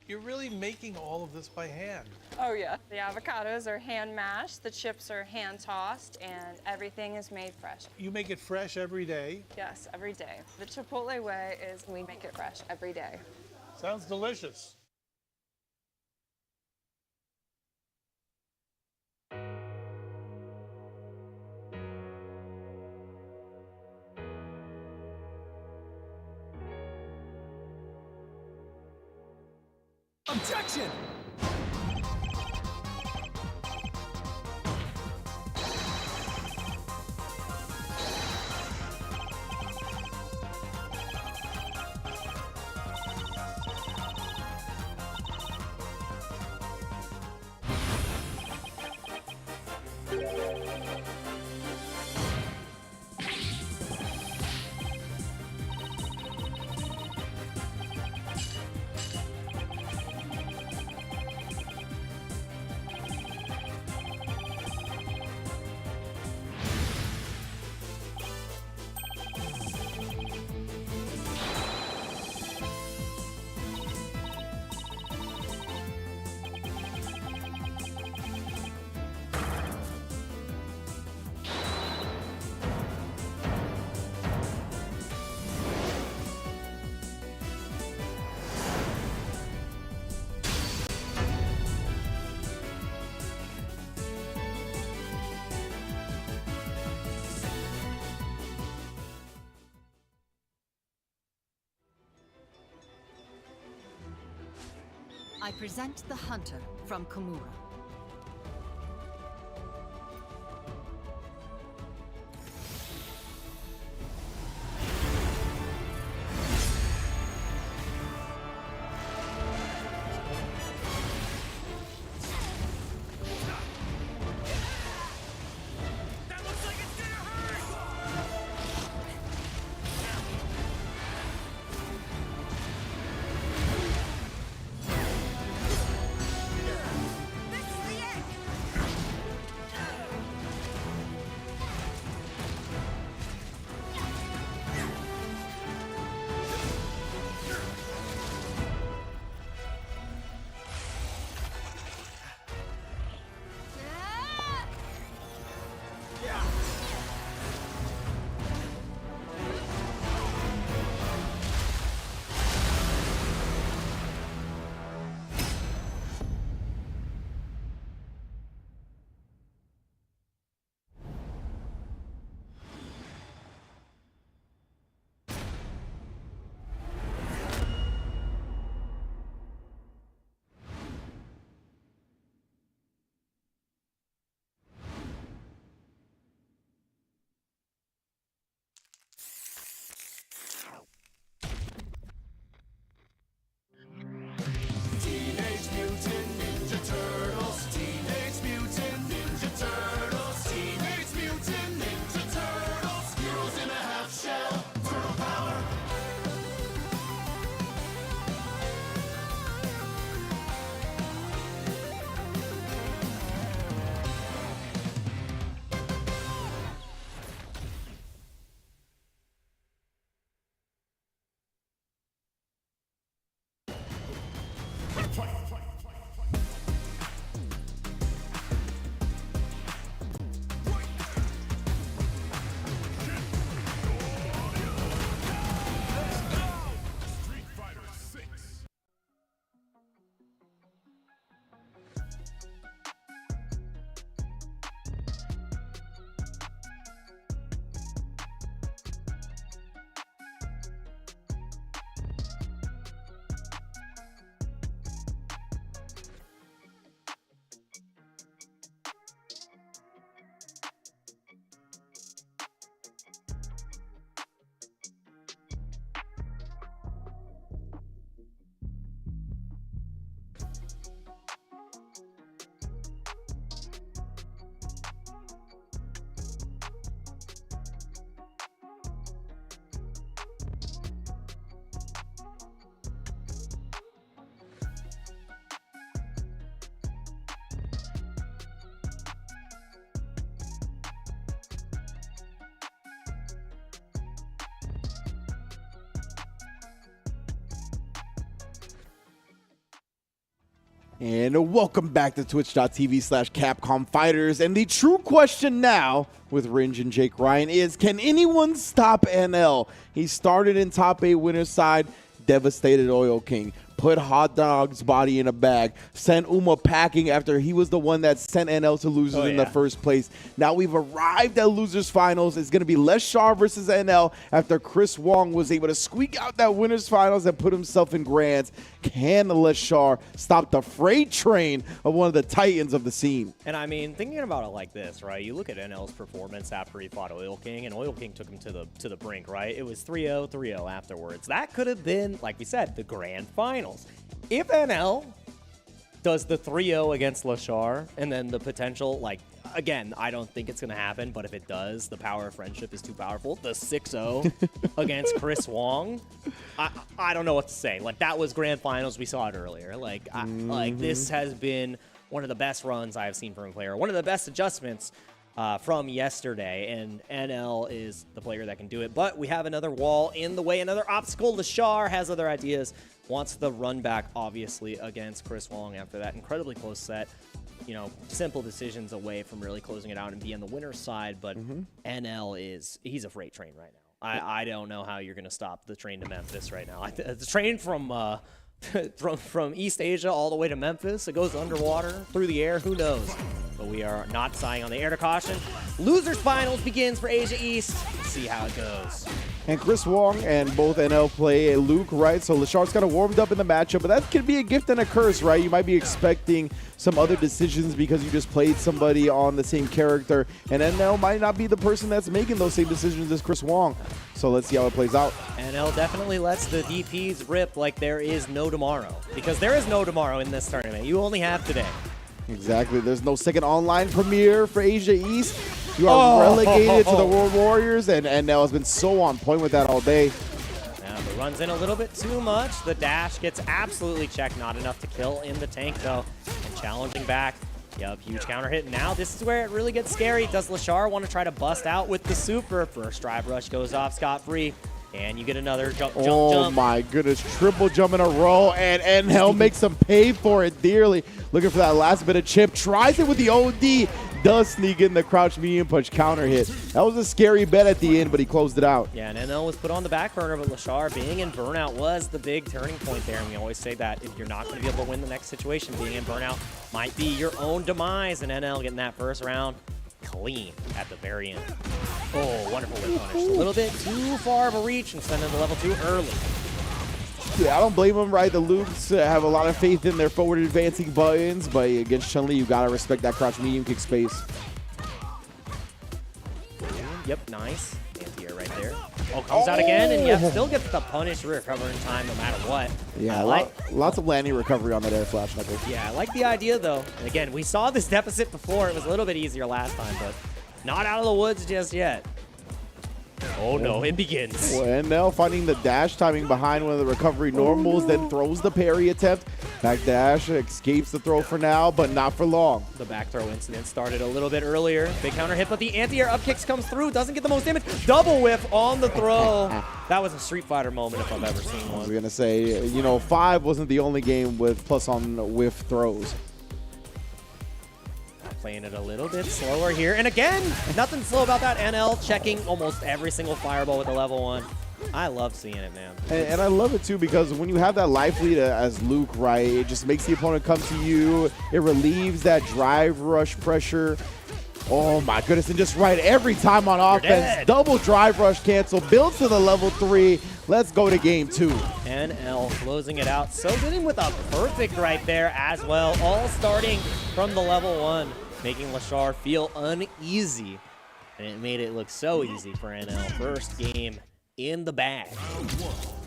You're really making all of this by hand. Oh yeah. The avocados are hand mashed, the chips are hand tossed, and everything is made fresh. You make it fresh every day. Yes, every day. The Chipotle way is we make it fresh every day. Sounds delicious. Objection! I present the Hunter from Komura. This And welcome back to twitch.tv/Capcom Fighters. And the true question now with Ringe and Jake Ryan is, can anyone stop NL? He started in top 8 winner's side, devastated Oil King, put Hot Dog's body in a bag, sent Uma packing after he was the one that sent NL to losers in the first place. Now we've arrived at losers finals. It's going to be Leshar versus NL after Chris Wong was able to squeak out that winners finals and put himself in grands. Can Leshar stop the freight train of one of the titans of the scene? And I mean, thinking about it like this, right? You look at NL's performance after he fought Oil King, and Oil King took him to the brink, right? It was 3-0, 3-0 afterwards. That could have been, like we said, the grand finals. If NL does the 3-0 against Leshar, and then the potential, like, again, I don't think it's going to happen, but if it does, the power of friendship is too powerful. The 6-0 against Chris Wong, I don't know what to say. Like, that was grand finals. We saw it earlier. Like, like this has been one of the best runs I've seen from a player. One of the best adjustments from yesterday, and NL is the player that can do it. But we have another wall in the way, another obstacle. Leshar has other ideas, wants the run back, obviously, against Chris Wong after that incredibly close set. You know, simple decisions away from really closing it out and being the winner's side. But NL he's a freight train right now. I don't know how you're going to stop the train to Memphis right now. The train from East Asia all the way to Memphis. It goes underwater, through the air, who knows? But we are not sighing on the air to caution. Losers finals begins for Asia East. Let's see how it goes. And Chris Wong and both NL play Luke, right? So Leshar's kind of warmed up in the matchup, but that could be a gift and a curse, right? You might be expecting some other decisions because you just played somebody on the same character, and NL might not be the person that's making those same decisions as Chris Wong. So let's see how it plays out. NL definitely lets the DPs rip like there is no tomorrow, because there is no tomorrow in this tournament. You only have today. Exactly. There's no second online premiere for Asia East. You are relegated to the World Warriors, and NL has been so on point with that all day. Yeah, but runs in a little bit too much. The dash gets absolutely checked. Not enough to kill in the tank, though. And challenging back. Yep, huge counter hit. Now this is where it really gets scary. Does Leshar want to try to bust out with the super? First drive rush goes off scot-free. And you get another jump. Oh my goodness, triple jump in a row, and NL makes him pay for it dearly. Looking for that last bit of chip, tries it with the OD, does sneak in the crouch medium punch counter hit. That was a scary bet at the end, but he closed it out. Yeah, and NL was put on the back burner, but Leshar being in burnout was the big turning point there. And we always say that if you're not going to be able to win the next situation, being in burnout might be your own demise, and NL getting that first round clean at the very end. Oh, wonderful whip punish. A little bit too far of a reach and sending the level 2 early. Yeah, I don't blame them, right? The Lukes have a lot of faith in their forward advancing buttons, but against Chun-Li, you got to respect that crouch medium kick space. Yep, nice. Anti-air right there. Oh, comes out again, and yeah, still gets the punish recover in time no matter what. Yeah, lots of landing recovery on that air flash knuckle. Yeah, I like the idea, though. And again, we saw this deficit before. It was a little bit easier last time, but not out of the woods just yet. Oh no, it begins. And now finding the dash timing behind one of the recovery normals, then throws the parry attempt. Back dash, escapes the throw for now, but not for long. The back throw incident started a little bit earlier. Big counter hit, but the anti-air up kicks comes through. Doesn't get the most damage. Double whiff on the throw. That was a Street Fighter moment if I've ever seen one. I was going to say, you know, 5 wasn't the only game with plus on whiff throws. Playing it a little bit slower here. And again, nothing slow about that. NL checking almost every single fireball with the level 1. I love seeing it, man. And I love it, too, because when you have that life lead as Luke, right, it just makes the opponent come to you. It relieves that drive rush pressure. Oh, my goodness. And just right every time on offense. Double drive rush cancel. Builds to the level 3. Let's go to game 2. NL closing it out. So getting with a perfect right there as well. All starting from the level 1. Making Leshar feel uneasy. And it made it look so easy for NL. First game in the bag.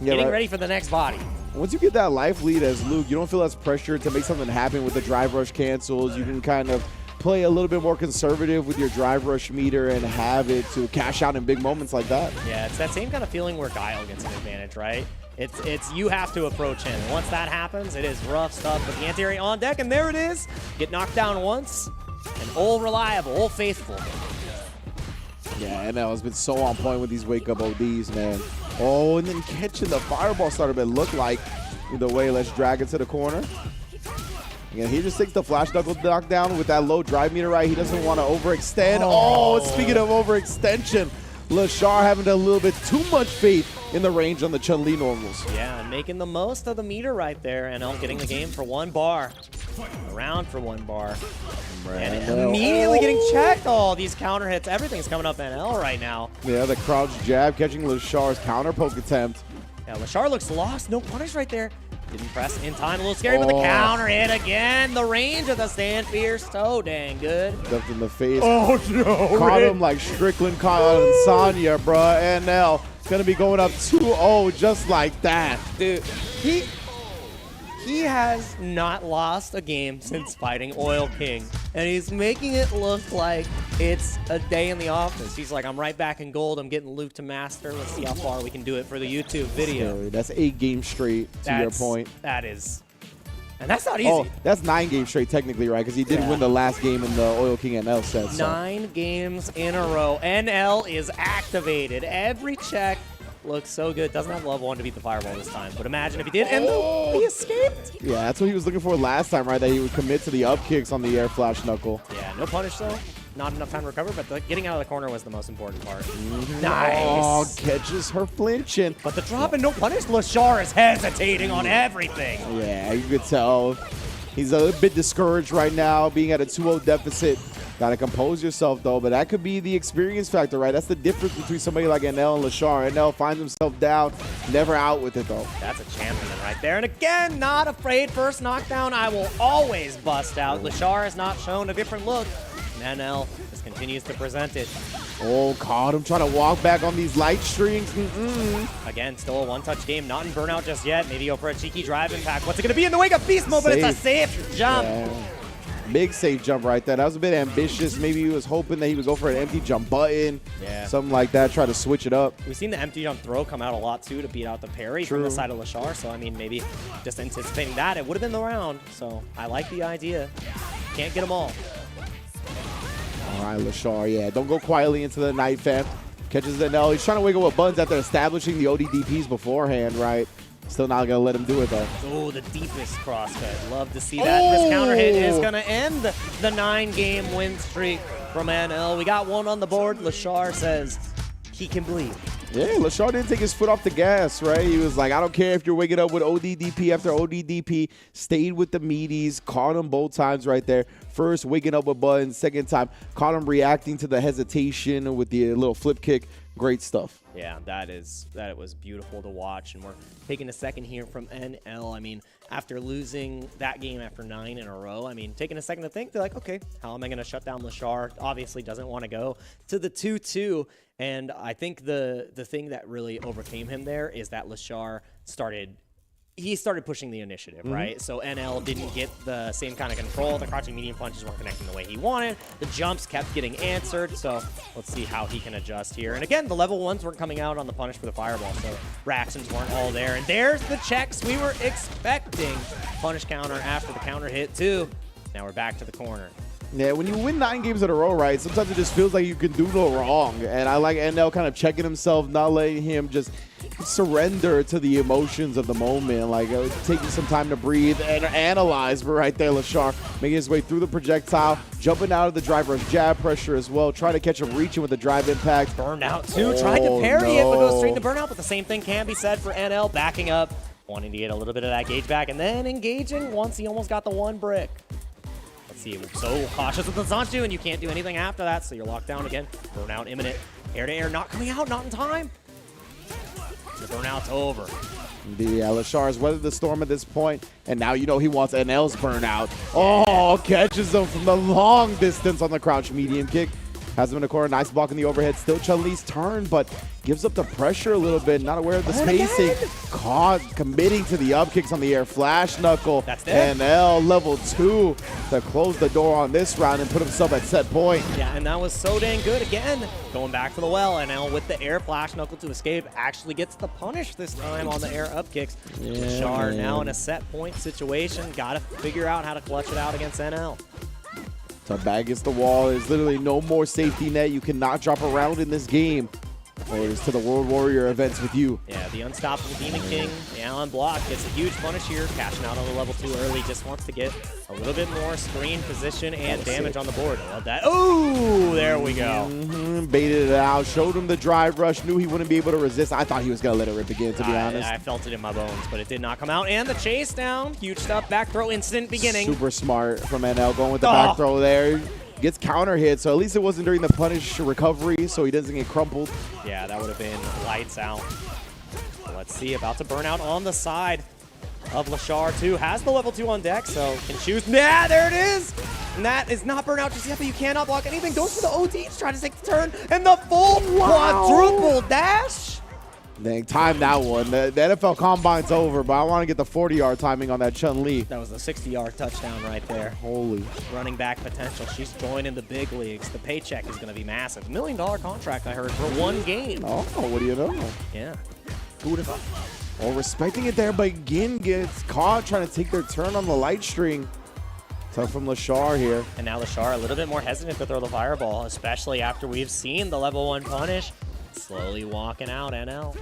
Yeah, Getting ready for the next body. Once you get that life lead as Luke, you don't feel as pressure to make something happen with the drive rush cancels. You can kind of play a little bit more conservative with your drive rush meter and have it to cash out in big moments like that. Yeah, it's that same kind of feeling where Guile gets an advantage, right? It's you have to approach him. And once that happens, it is rough stuff. But the anti-air on deck, and there it is. Get knocked down once. And all reliable, all faithful. Yeah, NL has been so on point with these wake-up ODs, man. Oh, and then catching the fireball starter, but it looked like either way. Let's drag it to the corner. Again, he just takes the flash knuckle knockdown with that low drive meter, right? He doesn't want to overextend. Oh, speaking of overextension, Lashar having a little bit too much faith in the range on the Chun-Li normals. Yeah, making the most of the meter right there. NL getting the game for 1 bar. Around for 1 bar. And immediately getting checked. Oh, these counter hits. Everything's coming up NL right now. Yeah, the crouch jab catching Lashar's counter poke attempt. Yeah, Lashar looks lost. No punish right there. Didn't press in time. A little scary, but the counter hit again. The range of the Stand Fear so dang good. Left in the face. Oh, no. Caught him like Strickland caught on Sonya, bruh. NL going to be going up 2-0 just like that. Dude, he has not lost a game since fighting Oil King, and he's making it look like it's a day in the office. He's like, I'm right back in gold. I'm getting Luke to master. Let's see how far we can do it for the YouTube video. That's 8 games straight, to your point. That is, and that's not easy. Oh, that's 9 games straight technically, right? Because he did win the last game in the Oil King NL set. So. 9 games in a row. NL is activated. Every check looks so good. Doesn't have level 1 to beat the fireball this time, but imagine if he did, and he escaped. Yeah, that's what he was looking for last time, right? That he would commit to the up kicks on the air flash knuckle. Yeah, no punish though. Not enough time to recover, but getting out of the corner was the most important part. Nice. Oh, catches her flinching. But the drop and no punish, Lashar is hesitating on everything. Yeah, you could tell. He's a little bit discouraged right now, being at a 2-0 deficit. Got to compose yourself, though, but that could be the experience factor, right? That's the difference between somebody like NL and Lashar. NL finds himself down, never out with it, though. That's a champion right there. And again, not afraid. First knockdown, I will always bust out. Lashar has not shown a different look. And NL just continues to present it. Oh, caught him trying to walk back on these light strings. Again, still a one-touch game. Not in burnout just yet. Maybe go for a cheeky drive impact. What's it going to be in the wake of Beast Mode? But it's a safe jump. Yeah. Big safe jump right there. That was a bit ambitious. Maybe he was hoping that he would go for an empty jump button. Yeah. Something like that. Try to switch it up. We've seen the empty jump throw come out a lot, too, to beat out the parry from the side of Lashar. So, I mean, maybe just anticipating that. It would have been the round. So, I like the idea. Can't get them all. All right, Lashar, yeah. Don't go quietly into the night, fam. Catches the Nell. He's trying to wiggle with buttons after establishing the ODDPs beforehand, right? Still not going to let him do it, though. Oh, the deepest crosscut. Love to see that. This counter hit is going to end the 9-game win streak from NL. We got one on the board. Lashar says he can bleed. Yeah, Lashar didn't take his foot off the gas, right? He was like, I don't care if you're waking up with ODDP after ODDP. Stayed with the meaties. Caught him both times right there. First, waking up with buttons. Second time, caught him reacting to the hesitation with the little flip kick. Great stuff. Yeah, that was beautiful to watch, and we're taking a second here from NL. I mean, after losing that game after 9 in a row, I mean, taking a second to think, they're like, okay, how am I going to shut down Lashar? Obviously doesn't want to go to the 2-2, and I think the thing that really overcame him there is that Lashar started pushing the initiative, right? So NL didn't get the same kind of control. The crouching medium punches weren't connecting the way he wanted. The jumps kept getting answered. So let's see how he can adjust here. And again, the level 1s weren't coming out on the punish for the fireball. So reactions weren't all there. And there's the checks we were expecting. Punish counter after the counter hit too. Now we're back to the corner. Yeah, when you win 9 games in a row, right, sometimes it just feels like you can do no wrong. And I like NL kind of checking himself, not letting him just surrender to the emotions of the moment, like taking some time to breathe and analyze. But right there, Lashar making his way through the projectile, jumping out of the driver's jab pressure as well, trying to catch him reaching with the drive impact. Burnout too, tried to parry it, but goes straight to burnout. But the same thing can be said for NL, backing up, wanting to get a little bit of that gauge back, and then engaging once he almost got the 1 brick. Let's see, so cautious with the Zanchu, and you can't do anything after that, so you're locked down again. Burnout imminent. Air to air, not coming out, not in time. The burnout's over. Yeah, Lashar has weathered the storm at this point, and now you know he wants NL's burnout. Oh, catches him from the long distance on the crouch medium kick. Has him in the corner, nice block in the overhead. Still Chun-Li's turn, but gives up the pressure a little bit. Not aware of the spacing. Caught, committing to the up kicks on the air flash knuckle. That's it. NL level 2 to close the door on this round and put himself at set point. Yeah, and that was so dang good. Again, going back to the well. NL with the air flash knuckle to escape actually gets the punish this time on the air up kicks. Yeah, Lashar now in a set point situation. Got to figure out how to clutch it out against NL. To back against the wall. There's literally no more safety net. You cannot drop around in this game. Or it's to the World Warrior events with you. Yeah, Yeah, the unstoppable Demon King, the Allen block, gets a huge punish here, cashing out on the level 2 early, just wants to get a little bit more screen position and damage on the board. I love that. Oh, there we go. Baited it out, showed him the drive rush, knew he wouldn't be able to resist. I thought he was going to let it rip again, to be honest. I felt it in my bones, but it did not come out. And the chase down, huge stuff, back throw, instant beginning. Super smart from NL, going with the back throw there. Gets counter hit, so at least it wasn't during the punish recovery, so he doesn't get crumpled. Yeah, that would have been lights out. Let's see, about to burn out on the side of Lashar too. Has the level 2 on deck, so can choose. Yeah, there it is! And that is not burn out just yet, but you cannot block anything. Goes for the OD to try to take the turn, and the full quadruple dash! Dang, time that one. The NFL Combine's over, but I want to get the 40-yard timing on that Chun-Li. That was a 60-yard touchdown right there. Holy. Running back potential. She's joining the big leagues. The paycheck is going to be massive. $1 million contract, I heard, for one game. Oh, what do you know? Yeah. Who would have thought? Well, respecting it there, but again gets caught trying to take their turn on the light string. Tough from Lashar here. And now Lashar a little bit more hesitant to throw the fireball, especially after we've seen the level 1 punish. Slowly walking out, NL.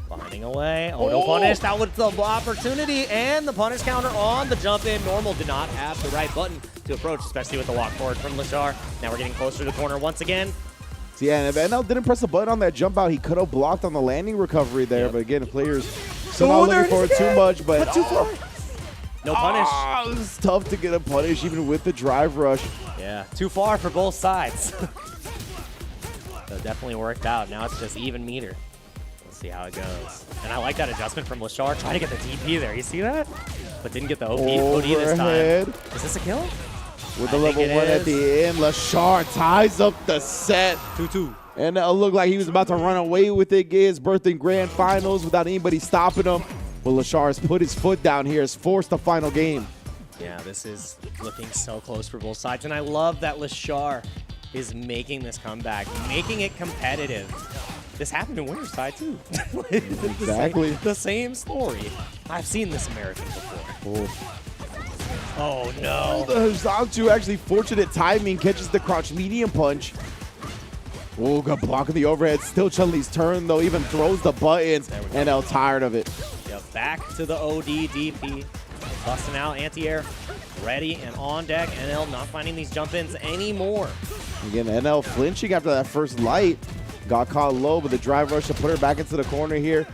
Finding a way. Oh, no punish. That was the opportunity. And the punish counter on the jump in. Normal did not have the right button to approach, especially with the walk forward from Lashar. Now we're getting closer to the corner once again. So yeah, and if NL didn't press the button on that jump out, he could have blocked on the landing recovery there. But again, the players still not looking for it too much. But too far. No punish. It was tough to get a punish even with the drive rush. Yeah, too far for both sides. So definitely worked out. Now it's just even meter. Let's see how it goes. And I like that adjustment from Lashar. Trying to get the DP there. You see that? But didn't get the OD this time. Is this a kill? With the level 1 at the end, Lashar ties up the set. 2-2. And it looked like he was about to run away with it. Get his berth in grand finals without anybody stopping him. But Lashar has put his foot down here, has forced the final game. Yeah, this is looking so close for both sides. And I love that Lashar is making this comeback, making it competitive. This happened in Winterside too. Exactly. The same story. I've seen this American before. Oh no. Zantu actually fortunate timing, catches the crouch medium punch. Oh, good block on the overhead. Still Chun-Li's turn though, even throws the buttons. NL tired of it. Yep, back to the OD DP. Busting out anti-air. Ready and on deck. NL not finding these jump-ins anymore. Again, NL flinching after that first light. Got caught low, but the drive rush to put her back into the corner here.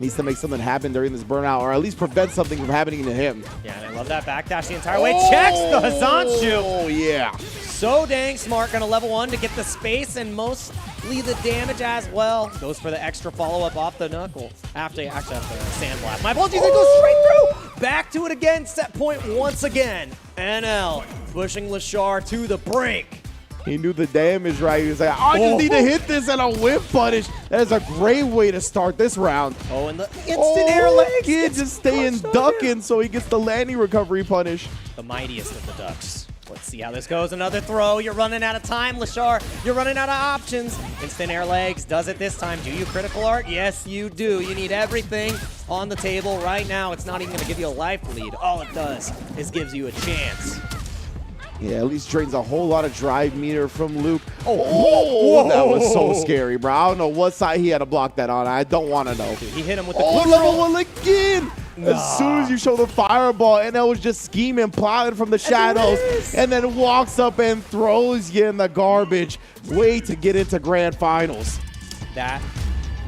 Needs to make something happen during this burnout, or at least prevent something from happening to him. Yeah, and I love that backdash the entire way. Checks the Hazanshu. Oh, yeah. So dang smart. Gonna level 1 to get the space and mostly the damage as well. Goes for the extra follow-up off the knuckle. After the sandblast. My apologies, it goes straight through. Back to it again. Set point once again. NL pushing Lashar to the brink. He knew the damage, right? He was like, I just need to hit this and a whip punish. That is a great way to start this round. Oh, and the instant air legs. Kid just staying ducking so he gets the landing recovery punish. The mightiest of the ducks. Let's see how this goes. Another throw. You're running out of time, Lashar. You're running out of options. Instant air legs. Does it this time. Do you critical art? Yes, you do. You need everything on the table right now. It's not even going to give you a life lead. All it does is gives you a chance. Yeah, at least drains a whole lot of drive meter from Luke. Oh, that was so scary, bro. I don't know what side he had to block that on. I don't want to know. Dude, he hit him with the level 1 again. As soon as you show the fireball, NL was just scheming, plotting from the shadows, and then walks up and throws you in the garbage. Way to get into grand finals. That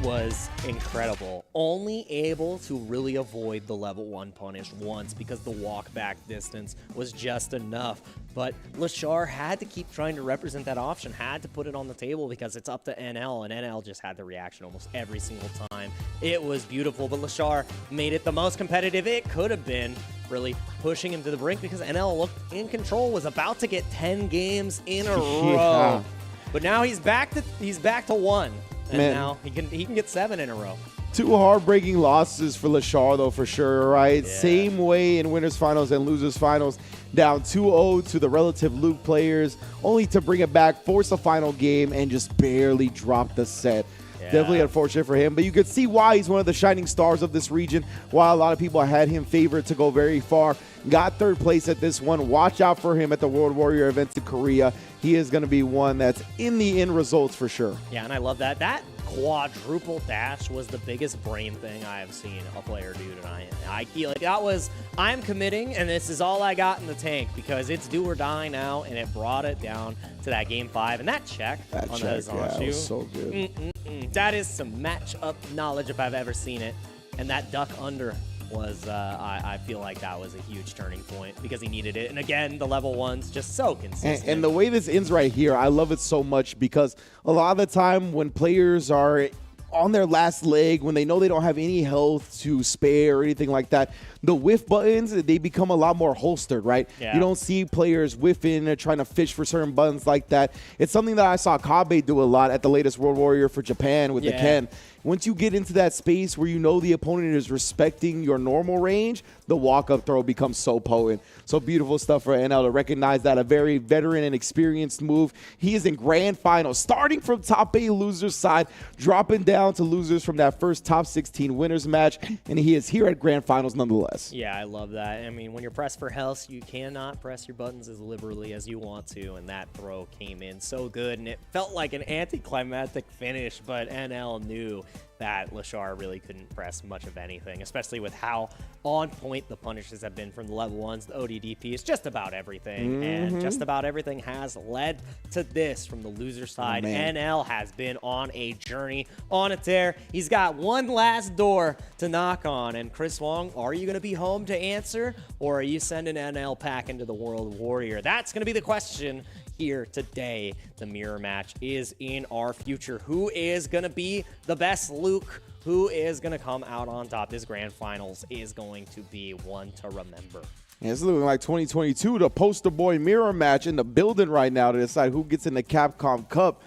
was incredible. Only able to really avoid the level 1 punish once because the walk back distance was just enough. But Lashar had to keep trying to represent that option, had to put it on the table because it's up to NL, and NL just had the reaction almost every single time. It was beautiful, but Lashar made it the most competitive it could have been, really pushing him to the brink because NL looked in control, was about to get 10 games in a row. But now he's back to 1. And now he can get 7 in a row. 2 heartbreaking losses for Lashar, though, for sure, right? Yeah. Same way in winners finals and losers finals. Down 2-0 to the relative Luke players, only to bring it back, force a final game, and just barely drop the set. Yeah. Definitely unfortunate for him, but you could see why he's one of the shining stars of this region. While a lot of people had him favored to go very far, got 3rd place at this one. Watch out for him at the World Warrior events in Korea. He is going to be one that's in the end results for sure. Yeah, and I love that. That quadruple dash was the biggest brain thing I have seen a player do tonight. I feel like that was, I'm committing, and this is all I got in the tank because it's do or die now, and it brought it down to that game 5. And that check on the Hizonshu, was so good. That is some matchup knowledge if I've ever seen it. And that duck under was, I feel like that was a huge turning point because he needed it. And again, the level 1's just so consistent. And the way this ends right here, I love it so much because a lot of the time when players are on their last leg, when they know they don't have any health to spare or anything like that, the whiff buttons, they become a lot more holstered, right? Yeah. You don't see players whiffing or trying to fish for certain buttons like that. It's something that I saw Kabe do a lot at the latest World Warrior for Japan with the Ken. Once you get into that space where you know the opponent is respecting your normal range, the walk-up throw becomes so potent. So beautiful stuff for NL to recognize that, a very veteran and experienced move. He is in grand finals, starting from top 8 losers side, dropping down to losers from that first top 16 winners match, and he is here at grand finals nonetheless. Yeah, I love that. I mean, when you're pressed for health, you cannot press your buttons as liberally as you want to, and that throw came in so good, and it felt like an anticlimactic finish, but NL knew that Lashar really couldn't press much of anything, especially with how on point the punishes have been from the level 1s. The ODDP is just about everything, and just about everything has led to this from the loser side. NL has been on a journey, on a tear. He's got one last door to knock on, and Chris Wong, are you going to be home to answer, or are you sending NL back into the World Warrior? That's going to be the question here today. The mirror match is in our future. Who is going to be the best Luke? Who is going to come out on top? This grand finals is going to be one to remember. Yeah, it's looking like 2022, the poster boy mirror match in the building right now to decide who gets in the Capcom Cup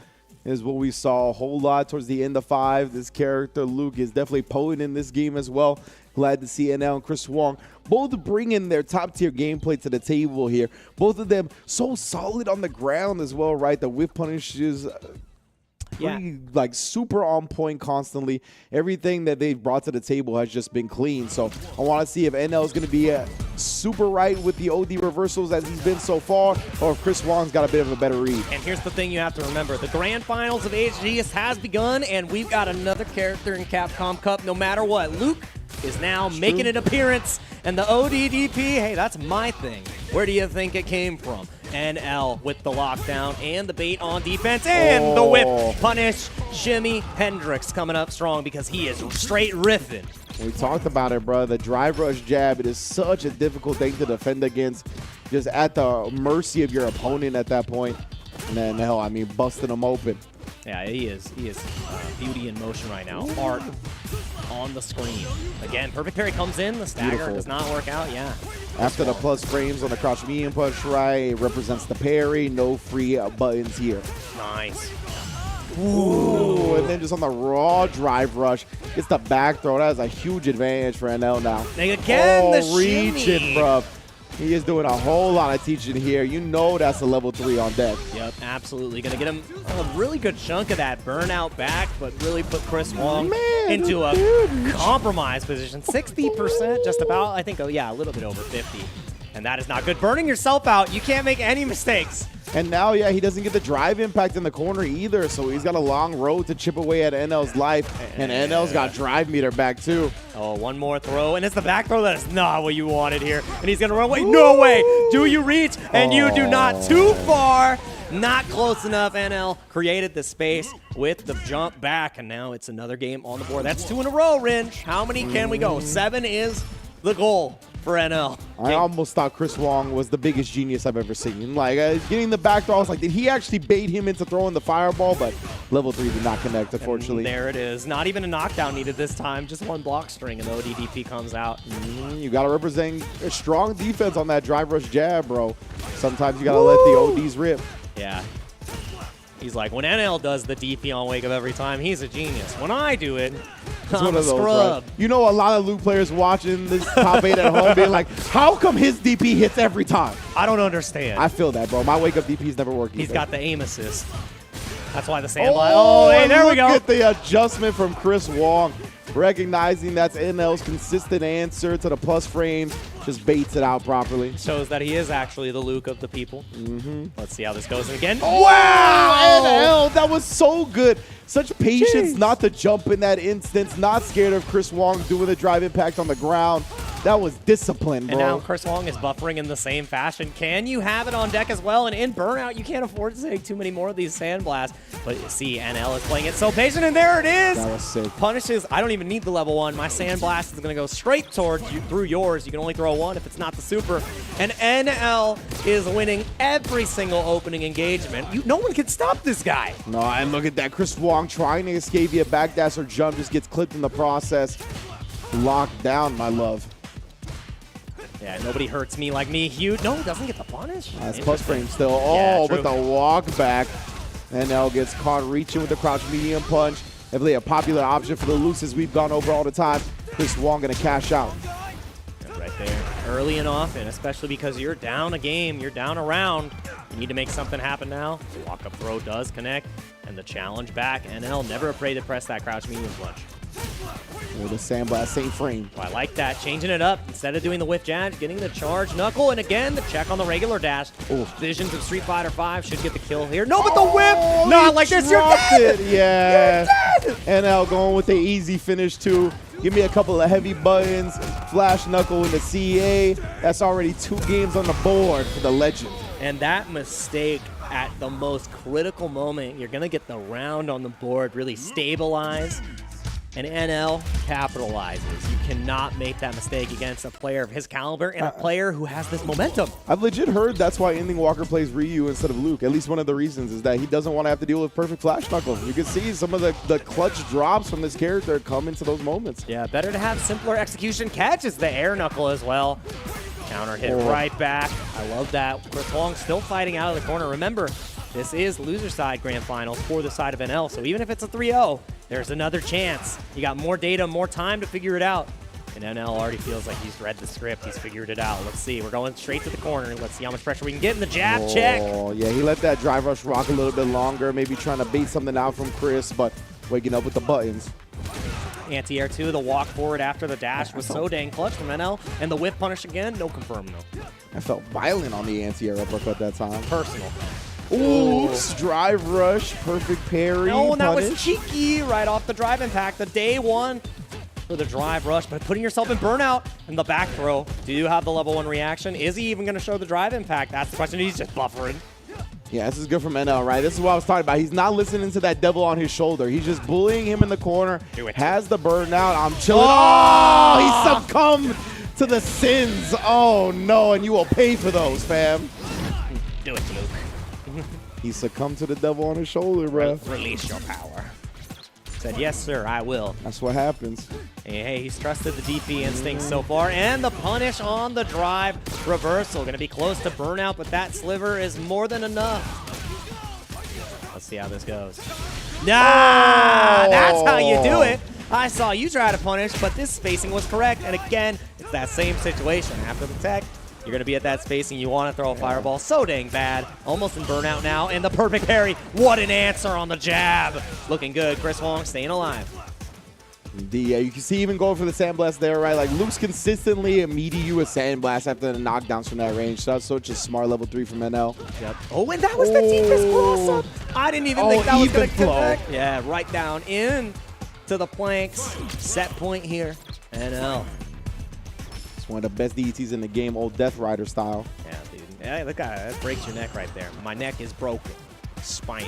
is what we saw a whole lot towards the end of 5. This character, Luke, is definitely potent in this game as well. Glad to see NL and Chris Wong both bringing their top-tier gameplay to the table here. Both of them so solid on the ground as well, right? The whiff punishes pretty, like, super on point constantly. Everything that they've brought to the table has just been clean. So I want to see if NL is going to be super right with the OD reversals as he's been so far, or if Chris Wong's got a bit of a better read. And here's the thing you have to remember. The grand finals of HGS has begun, and we've got another character in Capcom Cup no matter what. Luke is now making an appearance, and the ODDP, hey, that's my thing. Where do you think it came from? NL with the lockdown and the bait on defense and the whip punish. Shimmy Hendricks coming up strong because he is straight riffing. We talked about it, bro. The drive rush jab, it is such a difficult thing to defend against, just at the mercy of your opponent at that point. And then, hell, I mean, busting them open. Yeah, he is beauty in motion right now. Art on the screen. Again, perfect parry comes in. The stagger does not work out. Yeah. After the plus frames on the crouch medium push right, it represents the parry. No free buttons here. Nice. Ooh, and then just on the raw drive rush, gets the back throw. That is a huge advantage for NL now. And again, the reaching, shimmy. bro. He is doing a whole lot of teaching here. You know that's a level 3 on deck. Yep, absolutely. Going to get him a really good chunk of that burnout back, but really put Chris Wong into a compromised position. 60% just about, I think, yeah, a little bit over 50. And that is not good. Burning yourself out, you can't make any mistakes. And now, yeah, he doesn't get the drive impact in the corner either, so he's got a long road to chip away at NL's life, and NL's got drive meter back too. Oh, one more throw, and it's the back throw that is not what you wanted here. And he's going to run away. No way! Do you reach? And you do not. Too far. Not close enough. NL created the space with the jump back, and now it's another game on the board. That's 2 in a row, Ringe. How many can we go? 7 is the goal for NL. I almost thought Chris Wong was the biggest genius I've ever seen. Like, getting the back throw, I was like, did he actually bait him into throwing the fireball? But level 3 did not connect, unfortunately. And there it is. Not even a knockdown needed this time. Just one block string, and the ODDP comes out. You got to represent a strong defense on that drive rush jab, bro. Sometimes you got to let the ODs rip. Yeah. He's like, when NL does the DP on Wake Up every time, he's a genius. When I do it, I'm a scrub. Right? You know, a lot of Luke players watching this top 8 at home being like, how come his DP hits every time? I don't understand. I feel that, bro. My Wake Up DPs never work either. He's got the aim assist. That's why the sandbot. Oh, hey, there we go. Look at the adjustment from Chris Wong. Recognizing that's NL's consistent answer to the plus frames, just baits it out properly. Shows that he is actually the Luke of the people. Let's see how this goes. And again, wow! NL, that was so good. Such patience not to jump in that instance, not scared of Chris Wong doing the drive impact on the ground. That was discipline, bro. And now Chris Wong is buffering in the same fashion. Can you have it on deck as well? And in Burnout, you can't afford to take too many more of these Sandblasts. But you see, NL is playing it so patient, and there it is! That was sick. Punishes, I don't even need the level 1. My Sandblast is going to go straight towards you, through yours. You can only throw one if it's not the super. And NL is winning every single opening engagement. No one can stop this guy. No, and look at that. Chris Wong trying to escape via backdash or jump, just gets clipped in the process. Locked down, my love. Yeah, nobody hurts me like me. Hugh, no, doesn't get the punish. That's plus frame still. Yeah, Oh, true. but the walk back. NL gets caught reaching with the crouch medium punch. Definitely a popular option for the looses we've gone over all the time. Chris Wong gonna cash out. Right there, early and often, especially because you're down a game, you're down a round. You need to make something happen now. The walk-up throw does connect, and the challenge back. NL never afraid to press that crouch medium punch. With the Sandblast, same frame. Oh, I like that, changing it up. Instead of doing the whiff jab, getting the charge knuckle, and again, the check on the regular dash. Ooh. Visions of Street Fighter V should get the kill here. No, but the whip! Not like this, you're Dropped dead! it. Yeah. You're dead! NL going with the easy finish too. Give me a couple of heavy buttons. Flash knuckle in the CA. That's already 2 games on the board for the legend. And that mistake at the most critical moment, you're going to get the round on the board, really stabilize, and NL capitalizes. You cannot make that mistake against a player of his caliber and a player who has this momentum. I've legit heard that's why Ending Walker plays Ryu instead of Luke. At least one of the reasons is that he doesn't want to have to deal with perfect flash knuckle. You can see some of the clutch drops from this character come into those moments. Yeah, better to have simpler execution. Catches the air knuckle as well. Counter hit right back. I love that. Chris Wong still fighting out of the corner. Remember, this is loser side grand finals for the side of NL, so even if it's a 3-0, there's another chance. You got more data, more time to figure it out. And NL already feels like he's read the script. He's figured it out. Let's see. We're going straight to the corner. Let's see how much pressure we can get in the jab check. Oh, yeah, he let that drive rush rock a little bit longer, maybe trying to bait something out from Chris, but waking up with the buttons. Anti-air 2, the walk forward after the dash was so dang clutch from NL. And the whip punish again, no confirm, no. I felt violent on the anti-air uppercut that time. Personal. Oops, drive rush, perfect parry. No, and that was punish. cheeky right off the drive impact. The day 1 for the drive rush, but putting yourself in burnout and the back throw. Do you have the level 1 reaction? Is he even going to show the drive impact? That's the question. He's just buffering. Yeah, this is good from NL, right? This is what I was talking about. He's not listening to that devil on his shoulder. He's just bullying him in the corner. Has the burnout. I'm chilling. Oh, he succumbed to the sins. Oh, no, and you will pay for those, fam. Do it, Luke. He succumbed to the devil on his shoulder, bro. Release your power. Said, yes, sir, I will. That's what happens. Hey, he's trusted the DP instincts so far. And the punish on the drive reversal. Going to be close to burnout, but that sliver is more than enough. Let's see how this goes. Nah, that's how you do it. I saw you try to punish, but this spacing was correct. And again, it's that same situation. After the tech, you're going to be at that spacing. You want to throw a fireball so dang bad. Almost in burnout now. And the perfect parry. What an answer on the jab. Looking good. Chris Wong staying alive. Yeah, you can see even going for the Sandblast there, right? Like, Luke's consistently immediate you with Sandblast after the knockdowns from that range. So that's such a smart level 3 from NL. Yep. Oh, and that was the deepest cross-up. I didn't even think that was going to flow. connect. Yeah, right down in to the planks. Set point here. NL. It's one of the best DETs in the game, old Death Rider style. Yeah, dude. Yeah, look at that. That breaks your neck right there. My neck is broken. Spine.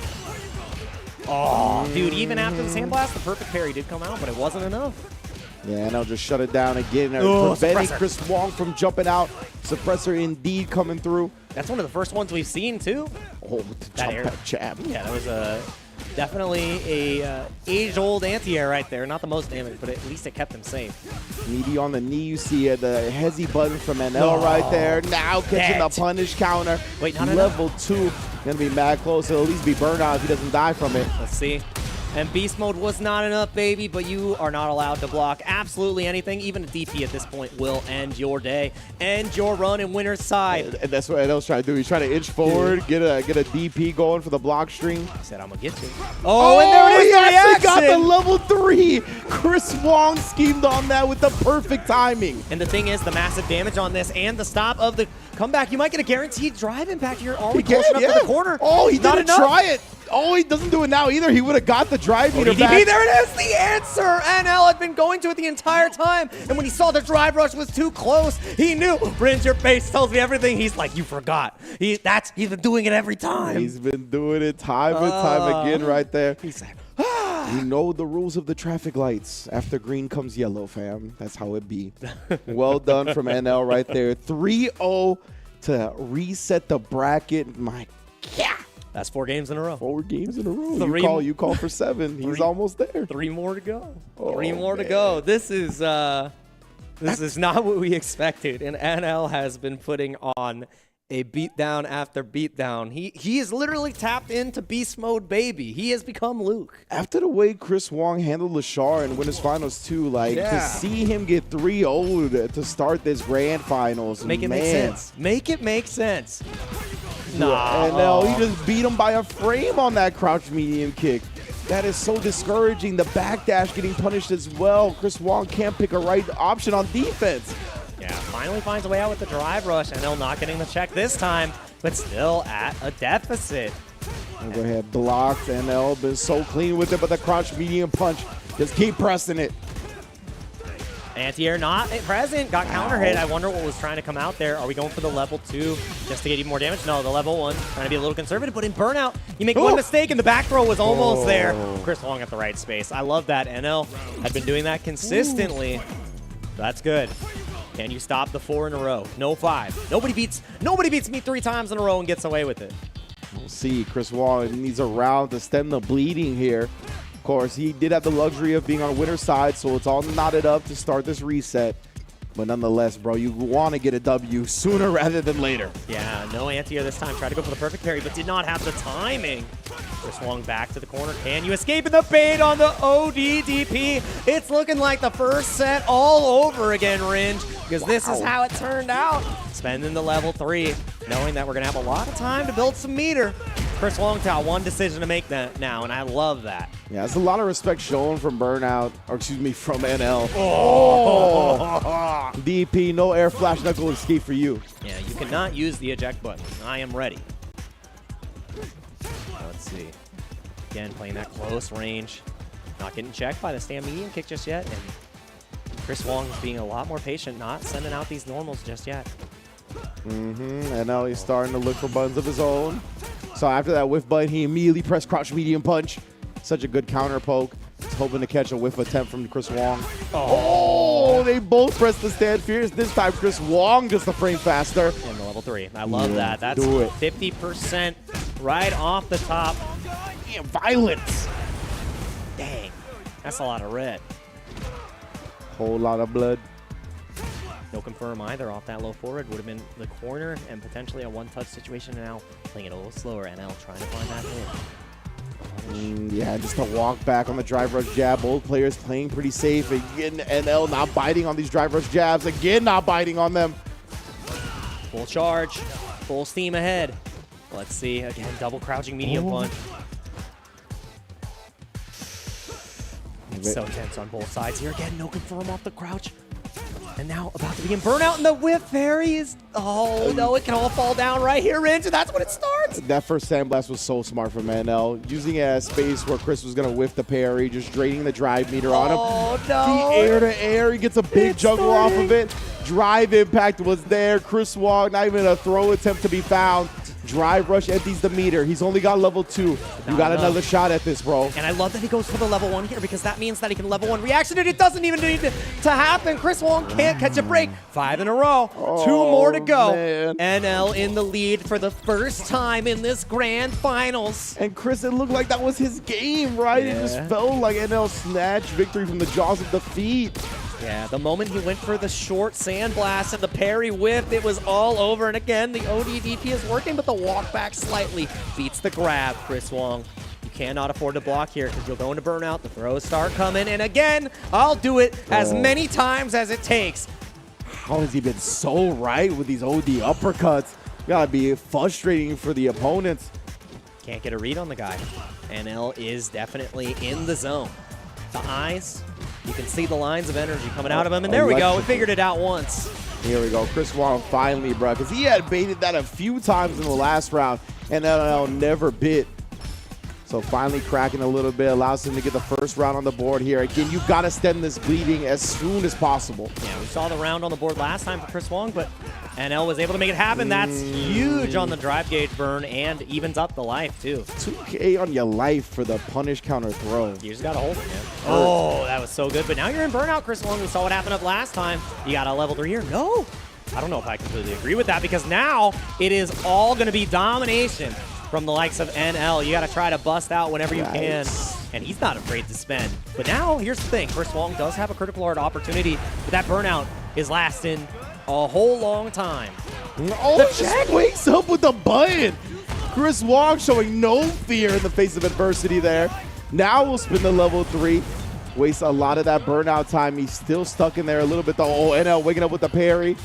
Oh, dude, even after the Sandblast, the perfect parry did come out, but it wasn't enough. Yeah, and I'll just shut it down again. Oh, preventing suppressor. Chris Wong from jumping out. Suppressor indeed coming through. That's one of the first ones we've seen, too. Oh, with the That jump air. back jab. Yeah, that was definitely a age-old anti-air right there. Not the most damage, but at least it kept him safe. Meaty on the knee, you see the hezzy button from NL right there. Now catching the punish counter. Wait, not Level 2. Gonna be mad close. It'll at least be burnout if he doesn't die from it. Let's see. And beast mode was not enough, baby, but you are not allowed to block absolutely anything. Even a DP at this point will end your day, end your run in winner's side. And that's what NL's trying to do. He's trying to inch forward, get a DP going for the block string. I said, I'm going to get you. Oh, and there it is, he the actually got the reaction. level 3. Chris Wong schemed on that with the perfect timing. And the thing is, the massive damage on this and the stop of the comeback, you might get a guaranteed drive impact here. Are we close enough to the corner? Oh, he Not didn't enough. try it. Oh, he doesn't do it now either. He would have got the drive meter ODDP, back. there it is, the answer! NL had been going to it the entire time, and when he saw the drive rush was too close, he knew. Rinse your face tells me everything. He's like, you forgot. He's been doing it every time. He's been doing it time and time again right there. He's like, you know the rules of the traffic lights. After green comes yellow, fam. That's how it be. Well done from NL right there. 3-0 to reset the bracket. My God. That's 4 games in a row. 4 games in a row. You call for 7. He's almost there. 3 more to go. Oh, 3 more to man. go. This is not what we expected, and NL has been putting on a beatdown after beatdown. He is literally tapped into beast mode, baby. He has become Luke. After the way Chris Wong handled Lashar in Winners Finals 2, like to see him get 3-0 to start this grand finals, Make it make sense. Make it make sense. Nah. And now he just beat him by a frame on that crouch medium kick. That is so discouraging. The backdash getting punished as well. Chris Wong can't pick a right option on defense. Yeah, finally finds a way out with the drive rush. NL not getting the check this time, but still at a deficit. And go ahead, blocked. NL been so clean with it, but the crouch medium punch, just keep pressing it. Anti-air not present, got counter hit. I wonder what was trying to come out there. Are we going for the level 2 just to get even more damage? No, the level 1, trying to be a little conservative, but in Burnout, you make one mistake and the back throw was almost there. Chris Wong at the right space. I love that. NL had been doing that consistently. That's good. Can you stop the 4 in a row? No 5. Nobody beats me 3 times in a row and gets away with it. We'll see. Chris Wong needs a round to stem the bleeding here. Of course, he did have the luxury of being on winner's side, so it's all knotted up to start this reset. But nonetheless, bro, you want to get a W sooner rather than later. Yeah, no anti-air this time. Tried to go for the perfect parry, but did not have the timing. Chris Wong back to the corner. Can you escape in the bait on the ODDP? It's looking like the first set all over again, Ringe, because this is how it turned out. Spending the level 3, knowing that we're going to have a lot of time to build some meter. Chris Wong got one decision to make that now, and I love that. Yeah, there's a lot of respect shown from Burnout, or excuse me, from NL. Oh! DP, no air flash knuckle escape for you. Yeah, you cannot use the eject button. I am ready. Let's see. Again, playing that close range. Not getting checked by the stand medium kick just yet, and Chris Wong is being a lot more patient, not sending out these normals just yet. And now he's starting to look for buttons of his own. So after that whiff button, he immediately pressed crouch medium punch. Such a good counter poke. He's hoping to catch a whiff attempt from Chris Wong. Oh, they both pressed the stand fierce. This time, Chris Wong just a frame faster. And the level 3. I love that. That's 50% right off the top. Yeah, violence. Dang. That's a lot of red. Whole lot of blood. No confirm either off that low forward. Would have been the corner and potentially a one-touch situation. Now playing it a little slower. NL trying to find that hit. Yeah, just a walk back on the drive rush jab. Both players playing pretty safe. Again, NL not biting on these drive rush jabs. Again, not biting on them. Full charge. Full steam ahead. Let's see. Again, double crouching medium punch. So tense on both sides here. Again, no confirm off the crouch. And now about to begin burnout, and the whip fairy is, oh no, it can all fall down right here, Ringe, and that's when it starts. That first sandblast was so smart from NL, using it as space where Chris was going to whiff the parry, just draining the drive meter on him. Oh no. He air to air, he gets a big juggle off of it. Drive impact was there. Chris Wong, not even a throw attempt to be found. Drive rush empties the meter. He's only got level 2. You got another shot at this, bro. And I love that he goes for the level 1 here because that means that he can level 1 reaction, and it doesn't even need to happen. Chris Wong can't catch a break. 5 in a row. 2 more to go. Man. NL in the lead for the first time in this grand finals. And Chris, it looked like that was his game, right? It just felt like NL snatched victory from the jaws of defeat. Yeah, the moment he went for the short sandblast and the parry whip, it was all over. And again, the ODDP is working, but the walk back slightly beats the grab. Chris Wong, you cannot afford to block here because you'll go into burnout. The throws start coming. And again, I'll do it as many times as it takes. How has he been so right with these OD uppercuts? Gotta be frustrating for the opponents. Can't get a read on the guy. NL is definitely in the zone. The eyes, you can see the lines of energy coming out of him, and there we go. We figured it out once. Here we go. Chris Wong finally, bro, because he had baited that a few times in the last round, and NL never bit. So finally cracking a little bit, allows him to get the first round on the board here. Again, you've got to stem this bleeding as soon as possible. Yeah, we saw the round on the board last time for Chris Wong, but NL was able to make it happen. That's huge on the drive gauge burn and evens up the life, too. 2K on your life for the punish counter throw. You just got to hold it, man. Oh, that was so good. But now you're in burnout, Chris Wong. We saw what happened up last time. You got a level 3 here. No. I don't know if I completely agree with that because now it is all going to be domination from the likes of NL. You got to try to bust out whenever you can. And he's not afraid to spend. But now, here's the thing. Chris Wong does have a critical hard opportunity, but that burnout is lasting a whole long time. Oh, the Jack wakes up with the button. Chris Wong showing no fear in the face of adversity there. Now we'll spin the level 3. Wastes a lot of that burnout time. He's still stuck in there a little bit though. Oh, NL waking up with the parry.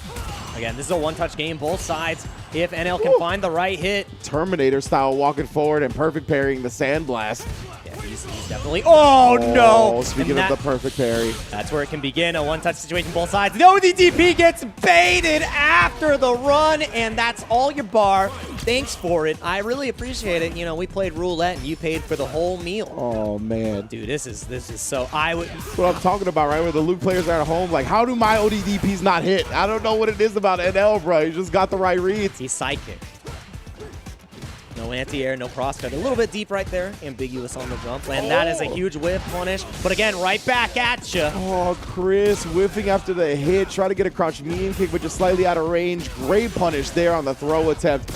Again, this is a one-touch game, both sides. If NL can find the right hit. Terminator style walking forward and perfect parrying the Sandblast. Yeah, he's definitely. Oh, no! Speaking of the perfect parry. That's where it can begin. A one-touch situation, both sides. No, the DP gets baited after the run, and that's all your bar. Thanks for it. I really appreciate it. You know, we played roulette, and you paid for the whole meal. Oh, man. Dude, this is so. I would. That's what I'm talking about, right? Where the Luke players are at home, like, how do my ODDPs not hit? I don't know what it is about NL, bro. He just got the right reads. He's psychic. No anti-air, no crosscut. A little bit deep right there. Ambiguous on the jump. And that is a huge whiff punish. But again, right back at you. Oh, Chris whiffing after the hit. Try to get a crouch medium kick, but just slightly out of range. Great punish there on the throw attempt.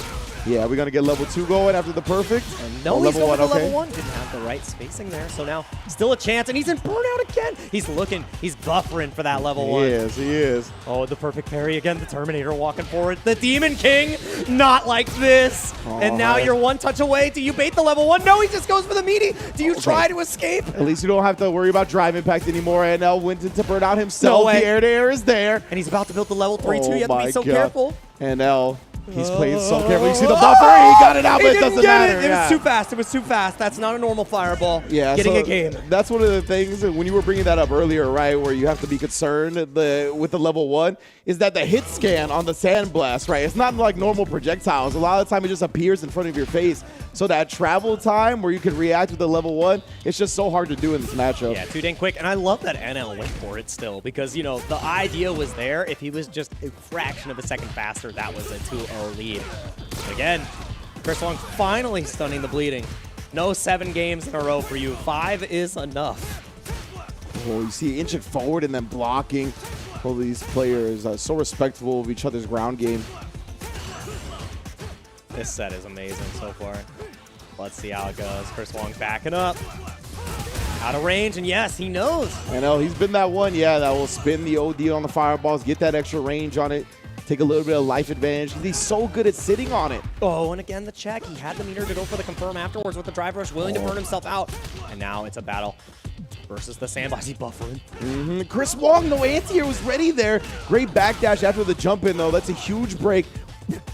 Yeah, we're going to get level 2 going after the perfect. And no, he's going for level 1. Didn't have the right spacing there. So now still a chance, and he's in burnout again. He's buffering for that level 1. He is. Oh, the perfect parry again. The Terminator walking forward. The Demon King, not like this. And now you're one touch away. Do you bait the level 1? No, he just goes for the meaty. Do you try to escape? At least you don't have to worry about drive impact anymore. NL went into burnout himself. The air-to-air is there. And he's about to build the level 3 too. You have to be so careful. NL. He's playing so carefully. You see the buffer? He got it out, but it doesn't matter. It was too fast. It was too fast. That's not a normal fireball. Yeah, getting a game. That's one of the things when you were bringing that up earlier, right, where you have to be concerned with the level 1, is that the hit scan on the Sandblast, right? It's not like normal projectiles. A lot of the time it just appears in front of your face. So that travel time where you can react with the level 1, it's just so hard to do in this matchup. Yeah, too dang quick. And I love that NL went for it still because, you know, the idea was there. If he was just a fraction of a second faster, that was a 2-0 lead. Again, Chris Wong finally stunning the bleeding. No 7 games in a row for you. 5 is enough. Oh, you see inching forward and then blocking. All these players are so respectful of each other's ground game. This set is amazing so far. Let's see how it goes. Chris Wong backing up. Out of range, and yes, he knows. I know, he's been that one, yeah, that will spin the OD on the fireballs, get that extra range on it, take a little bit of life advantage. He's so good at sitting on it. Oh, and again, the check. He had the meter to go for the confirm afterwards with the drive rush, willing to burn himself out. And now it's a battle versus the Sandblast. He's buffering. Chris Wong, no anti-air, was ready there. Great backdash after the jump in, though. That's a huge break.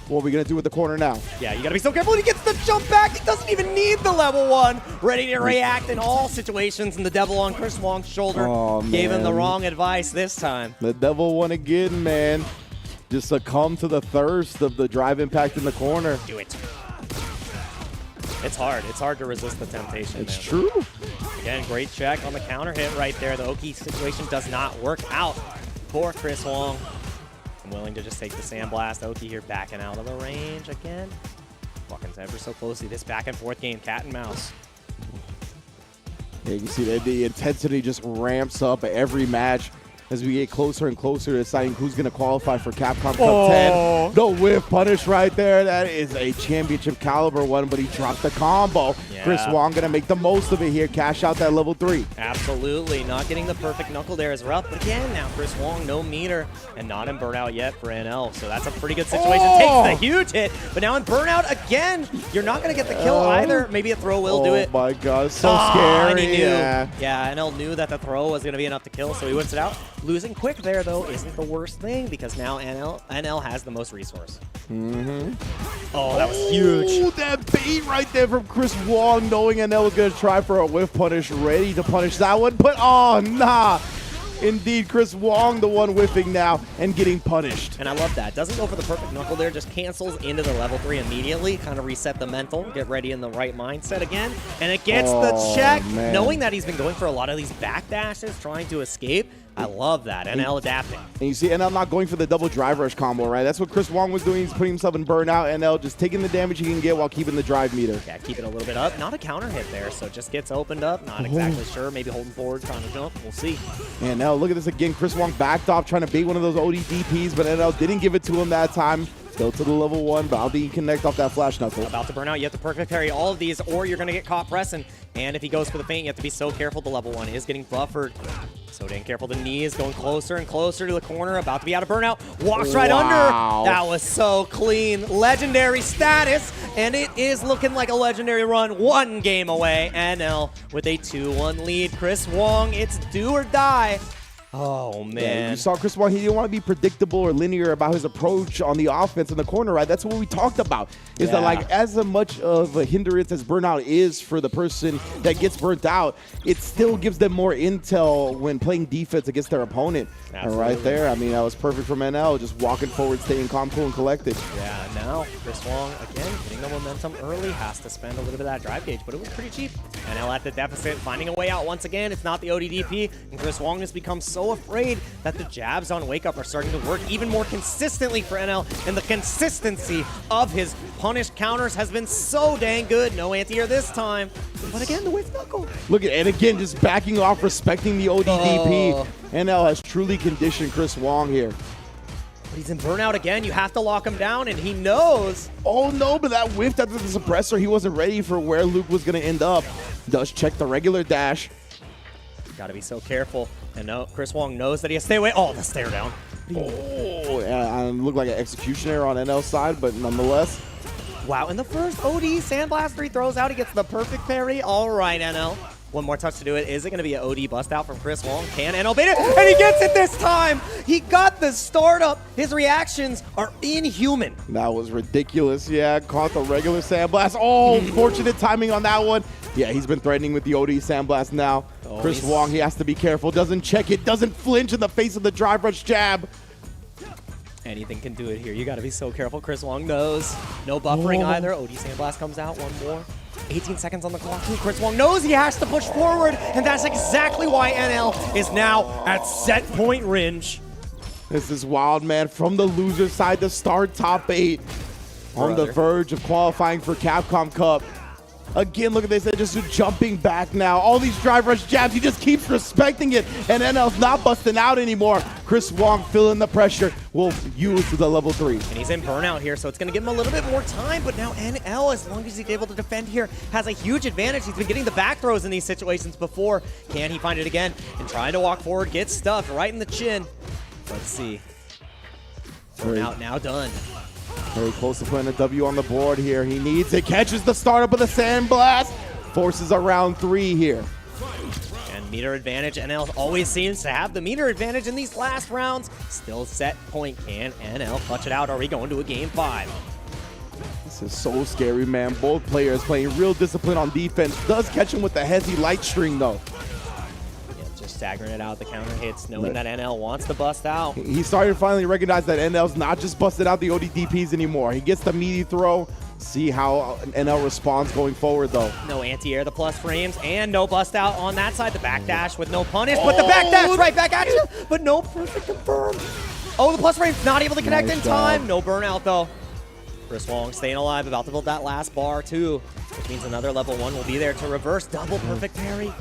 What are we going to do with the corner now? Yeah, you got to be so careful. He gets the jump back. He doesn't even need the level 1. Ready to react in all situations. And the devil on Chris Wong's shoulder gave him the wrong advice this time. The devil won again, man. Just succumb to the thirst of the drive impact in the corner. Do it. It's hard. It's hard to resist the temptation. It's true. Again, great check on the counter hit right there. The Oki situation does not work out for Chris Wong. I'm willing to just take the Sandblast. Oki here backing out of the range again. Walking ever so closely. This back and forth game, cat and mouse. Yeah, you can see that the intensity just ramps up every match as we get closer and closer to deciding who's going to qualify for Capcom Cup 10. No whiff punish right there. That is a championship caliber one, but he dropped the combo. Yeah. Chris Wong going to make the most of it here, cash out that level 3. Absolutely. Not getting the perfect knuckle there is rough. But again, now Chris Wong, no meter, and not in burnout yet for NL. So that's a pretty good situation. Takes the huge hit, but now in burnout again. You're not going to get the kill either. Maybe a throw will do it. Oh my God, so scary. And he knew. Yeah, NL knew that the throw was going to be enough to kill, so he whips it out. Losing quick there, though, isn't the worst thing because now NL has the most resource. Oh, that was huge. Oh, that bait right there from Chris Wong, knowing NL was going to try for a whiff punish, ready to punish that one. But, oh, nah. Indeed, Chris Wong, the one whiffing now and getting punished. And I love that. Doesn't go for the perfect knuckle there, just cancels into the level 3 immediately, kind of reset the mental, get ready in the right mindset again, and it gets the check, man. knowing that he's been going for a lot of these back dashes, trying to escape. I love that. NL adapting. And you see NL not going for the double drive rush combo, right? That's what Chris Wong was doing. He's putting himself in burnout. NL just taking the damage he can get while keeping the drive meter. Yeah, keep it a little bit up. Not a counter hit there, so just gets opened up. Not exactly sure. Maybe holding forward, trying to jump. We'll see. And now look at this again. Chris Wong backed off, trying to bait one of those OD DPs, but NL didn't give it to him that time. Still to the level 1, but how did he connect off that flash knuckle? About to burn out. You have to perfect parry all of these, or you're going to get caught pressing. And if he goes for the feint, you have to be so careful. The level 1 is getting buffered. So dang careful. The knee is going closer and closer to the corner. About to be out of burnout. Walks right under. That was so clean. Legendary status. And it is looking like a legendary run. 1 game away. NL with a 2-1 lead. Chris Wong, it's do or die. Oh, man. Yeah, you saw Chris Wong. He didn't want to be predictable or linear about his approach on the offense in the corner, right? That's what we talked about. Is that, like, as much of a hindrance as burnout is for the person that gets burnt out, it still gives them more intel when playing defense against their opponent. And right there, I mean, that was perfect from NL, just walking forward, staying calm, cool, and collected. Yeah, now Chris Wong, again, getting the momentum early, has to spend a little bit of that drive gauge, but it was pretty cheap. NL at the deficit, finding a way out once again. It's not the ODDP, and Chris Wong has become so afraid that the jabs on Wake Up are starting to work even more consistently for NL, and the consistency of his punished counters has been so dang good. No anti-air this time, but again, the whiff knuckle. Look at, and again, just backing off, respecting the ODDP. NL has truly conditioned Chris Wong here. But he's in burnout again. You have to lock him down, and he knows. Oh, no, but that whiffed after the suppressor. He wasn't ready for where Luke was going to end up. Does check the regular dash. Got to be so careful. And no, Chris Wong knows that he has to stay away. Oh, the stare down. Oh, yeah, looked like an execution error on NL's side, but nonetheless. Wow, and the first OD Sandblaster he throws out, he gets the perfect parry. All right, NL. One more touch to do it. Is it going to be an OD bust out from Chris Wong? Can NL bait it? And he gets it this time! He got the startup. His reactions are inhuman. That was ridiculous. Yeah, caught the regular Sandblast. Oh, fortunate timing on that one. Yeah, he's been threatening with the OD Sandblast now. Oh, Chris Wong, he has to be careful. Doesn't check it. Doesn't flinch in the face of the drive rush jab. Anything can do it here. You got to be so careful. Chris Wong knows. No buffering either. OD Sandblast comes out. One more. 18 seconds on the clock. Chris Wong knows he has to push forward, and that's exactly why NL is now at set point range. This is wild, man. From the loser side to start top 8. On the verge of qualifying for Capcom Cup. Again, look at this. They're just jumping back now. All these drive rush jabs. He just keeps respecting it. And NL's not busting out anymore. Chris Wong feeling the pressure. Will use the level 3. And he's in burnout here, so it's going to give him a little bit more time. But now NL, as long as he's able to defend here, has a huge advantage. He's been getting the back throws in these situations before. Can he find it again? And trying to walk forward, gets stuffed right in the chin. Let's see. Burnout now done. Very close to putting a W on the board here. He needs it. Catches the startup of the Sandblast. Forces a round 3 here. And meter advantage. NL always seems to have the meter advantage in these last rounds. Still set point. Can NL clutch it out? Are we going to a game 5? This is so scary, man. Both players playing real discipline on defense. Does catch him with the heavy light string, though. Just staggering it out, the counter hits, knowing that NL wants to bust out. He started to finally recognize that NL's not just busting out the ODDPs anymore. He gets the meaty throw. See how NL responds going forward, though. No anti-air, the plus frames, and no bust out on that side. The backdash with no punish, but the backdash right back at you, but no perfect confirm. Oh, the plus frame's not able to connect in time. No burnout, though. Chris Wong staying alive, about to build that last bar, too. Which means another level 1 will be there to reverse double perfect parry.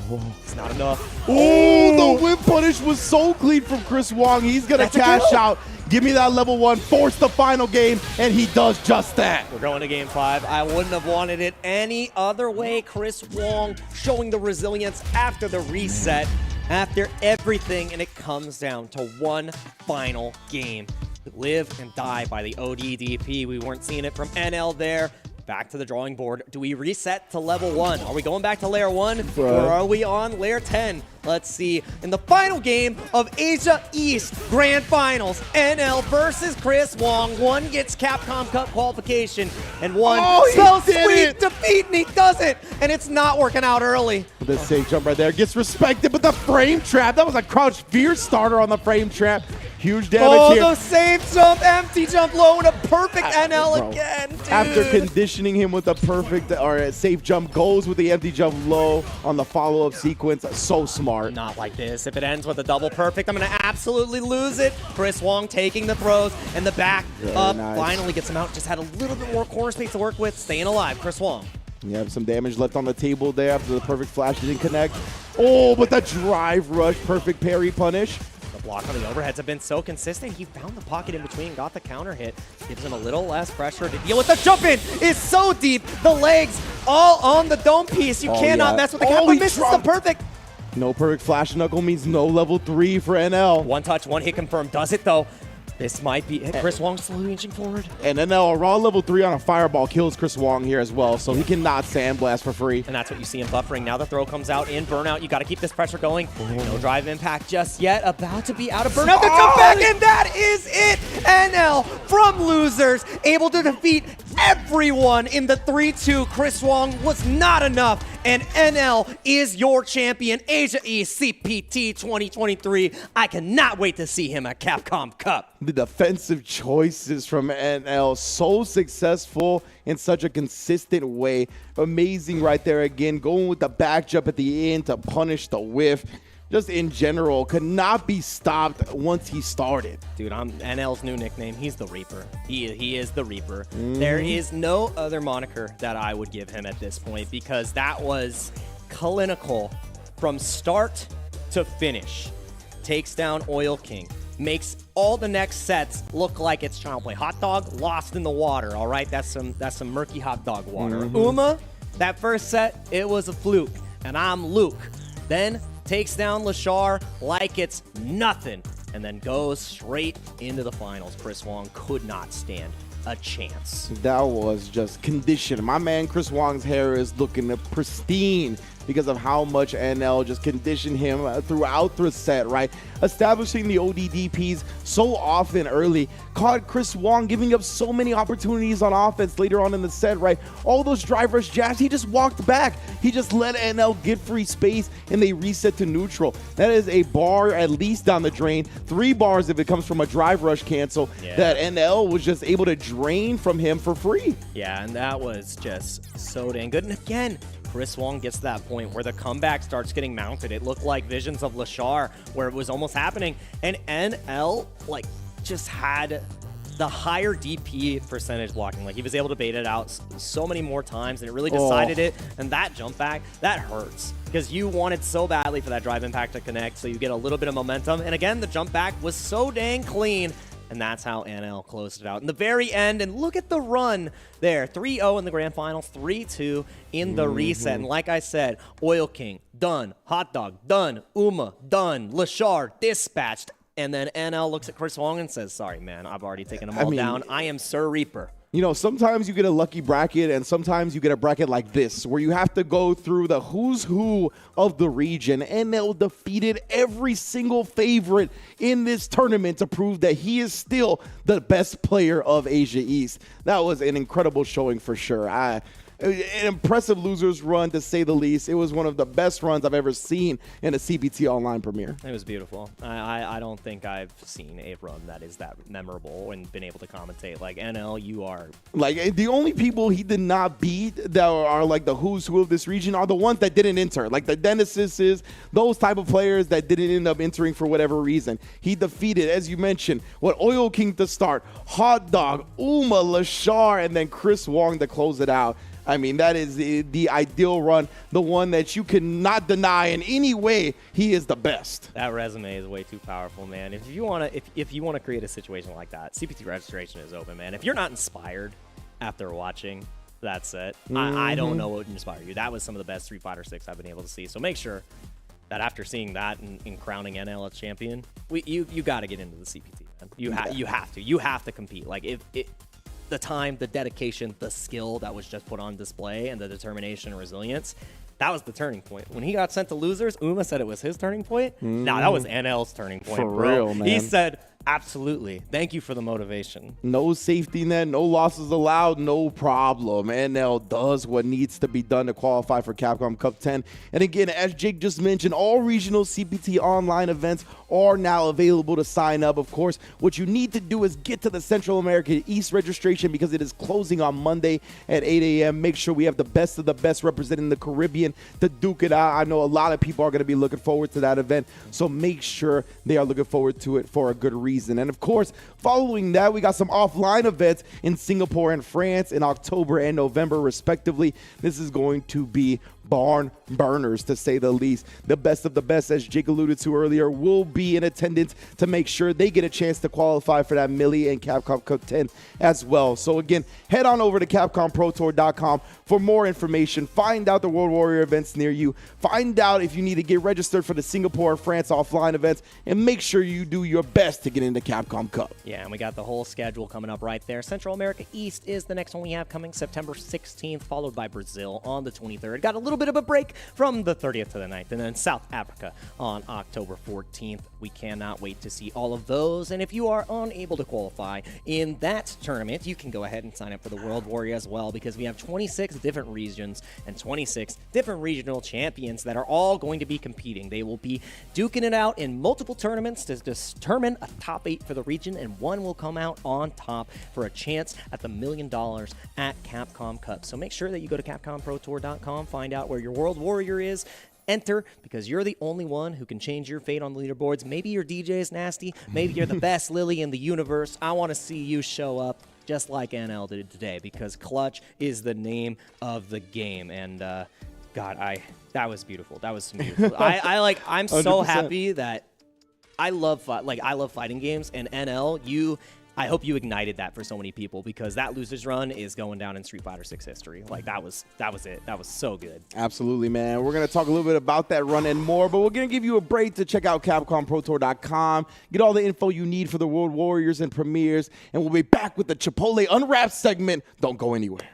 It's not enough. Oh, the whip punish was so clean from Chris Wong. He's going to cash out. Give me that level 1. Force the final game, and he does just that. We're going to game 5. I wouldn't have wanted it any other way. Chris Wong showing the resilience after the reset, after everything, and it comes down to one final game. Live and die by the ODDP. We weren't seeing it from NL there. back to the drawing board. Do we reset to level 1? Are we going back to layer 1 or are we on layer 10? Let's see. In the final game of Asia East Grand Finals, NL versus Chris Wong. One gets Capcom Cup qualification and one spells sweet defeat, and he does it. And it's not working out early. The safe jump right there gets respected, but the frame trap, that was a crouch fear starter on the frame trap. Huge damage here. The safe jump, empty jump low, and a perfect NL again, dude. After conditioning him with a perfect or safe jump, goes with the empty jump low on the follow-up sequence. So smart. Not like this. If it ends with a double perfect, I'm going to absolutely lose it. Chris Wong taking the throws and the back up. Nice. Finally gets him out. Just had a little bit more corner space to work with. Staying alive, Chris Wong. You have some damage left on the table there after the perfect flash didn't connect. Oh, but the drive rush, perfect parry punish. The block on the overheads have been so consistent. He found the pocket in between, got the counter hit. Gives him a little less pressure to deal with. The jump in is so deep. The legs all on the dome piece. You cannot mess with the cap, but misses the perfect. No perfect flash knuckle means no level 3 for NL. One touch, one hit confirmed. Does it though? This might be it. Chris Wong slowly inching forward. And NL, a raw level 3 on a fireball kills Chris Wong here as well, so he cannot sandblast for free. And that's what you see him buffering. Now the throw comes out in burnout. You got to keep this pressure going. No drive impact just yet. About to be out of burnout. The jump back, and that is it. NL from losers, able to defeat everyone in the 3-2. Chris Wong was not enough, and NL is your champion. Asia East CPT 2023. I cannot wait to see him at Capcom Cup. The defensive choices from NL, so successful in such a consistent way. Amazing right there again, going with the back jump at the end to punish the whiff. Just in general, could not be stopped once he started. Dude, NL's new nickname, he's the Reaper. He is the Reaper. There is no other moniker that I would give him at this point because that was clinical from start to finish. Takes down Oil King. Makes all the next sets look like it's Child Play. Hot Dog lost in the water, all right? That's some murky hot dog water. Uma, that first set, it was a fluke, and I'm Luke. Then takes down Lashar like it's nothing, and then goes straight into the finals. Chris Wong could not stand a chance. That was just condition. My man Chris Wong's hair is looking pristine because of how much NL just conditioned him throughout the set, right? Establishing the ODDPs so often early, caught Chris Wong giving up so many opportunities on offense later on in the set, right? All those drive rush jabs, he just walked back. He just let NL get free space and they reset to neutral. That is a bar at least down the drain. 3 bars if it comes from a drive rush cancel that NL was just able to drain from him for free. Yeah, and that was just so dang good. And again, Chris Wong gets to that point where the comeback starts getting mounted. It looked like visions of Lashar where it was almost happening. And NL, like, just had the higher DP percentage blocking. Like, he was able to bait it out so many more times, and it really decided it. And that jump back, that hurts. Because you wanted so badly for that drive impact to connect, so you get a little bit of momentum. And again, the jump back was so dang clean. And that's how NL closed it out in the very end. And look at the run there. 3-0 in the grand finals, 3-2 in the reset. And like I said, Oil King, done. Hot Dog, done. Uma, done. Lashar, dispatched. And then NL looks at Chris Wong and says, sorry, man, I've already taken them all down. I am Sir Reaper. You know, sometimes you get a lucky bracket and sometimes you get a bracket like this where you have to go through the who's who of the region. NL defeated every single favorite in this tournament to prove that he is still the best player of Asia East. That was an incredible showing for sure. An impressive losers run, to say the least. It was one of the best runs I've ever seen in a CPT Online premiere. It was beautiful. I don't think I've seen a run that is that memorable and been able to commentate. Like, NL, you are... Like, the only people he did not beat that are like the who's who of this region are the ones that didn't enter. Like the Denisises, those type of players that didn't end up entering for whatever reason. He defeated, as you mentioned, Oil King to start, Hot Dog, Uma, Lashar, and then Chris Wong to close it out. I mean, that is the ideal run, the one that you cannot deny in any way he is the best. That resume is way too powerful, man. If you want to create a situation like that, CPT registration is open, man. If you're not inspired after watching that set, I don't know what would inspire you. That was some of the best Street Fighter 6 I've been able to see. So make sure that after seeing that and crowning NL as champion, you got to get into the CPT, man. You have to compete. Like, the time, the dedication, the skill that was just put on display, and the determination and resilience. That was the turning point. When he got sent to losers, Uma said it was his turning point. Nah, that was NL's turning point, For bro. real, man. He said, absolutely. Thank you for the motivation. No safety net, no losses allowed, no problem. NL does what needs to be done to qualify for Capcom Cup 10. And again, as Jake just mentioned, all regional CPT online events are now available to sign up. Of course, what you need to do is get to the Central America East registration because it is closing on Monday at 8 a.m. Make sure we have the best of the best representing the Caribbean to duke it out. I know a lot of people are going to be looking forward to that event, so make sure they are looking forward to it for a good reason. And of course, following that, we got some offline events in Singapore and France in October and November, respectively. This is going to be barn burners, to say the least. The best of the best, as Jake alluded to earlier, will be in attendance to make sure they get a chance to qualify for that Millie and Capcom Cup 10 as well. So again, head on over to CapcomProTour.com for more information. Find out the World Warrior events near you. Find out if you need to get registered for the Singapore and France offline events, and make sure you do your best to get into Capcom Cup. Yeah, and we got the whole schedule coming up right there. Central America East is the next one we have coming September 16th, followed by Brazil on the 23rd. Got a little bit of a break from the 30th to the 9th, and then South Africa on October 14th. We cannot wait to see all of those, and if you are unable to qualify in that tournament, you can go ahead and sign up for the World Warrior as well, because we have 26 different regions and 26 different regional champions that are all going to be competing. They will be duking it out in multiple tournaments to determine a top 8 for the region, and one will come out on top for a chance at the $1 million at Capcom Cup. So make sure that you go to CapcomProTour.com, find out where your World Warrior is, enter, because you're the only one who can change your fate on the leaderboards. Maybe your DJ is nasty. Maybe you're the best Lily in the universe. I want to see you show up just like NL did today, because clutch is the name of the game. And God, that was beautiful. That was beautiful. I'm so 100%. happy that I love fighting games, and NL, I hope you ignited that for so many people, because that losers run is going down in Street Fighter 6 history. Like, that was it. That was so good. Absolutely, man. We're going to talk a little bit about that run and more, but we're going to give you a break to check out CapcomProTour.com, get all the info you need for the World Warriors and premieres, and we'll be back with the Chipotle Unwrapped segment. Don't go anywhere.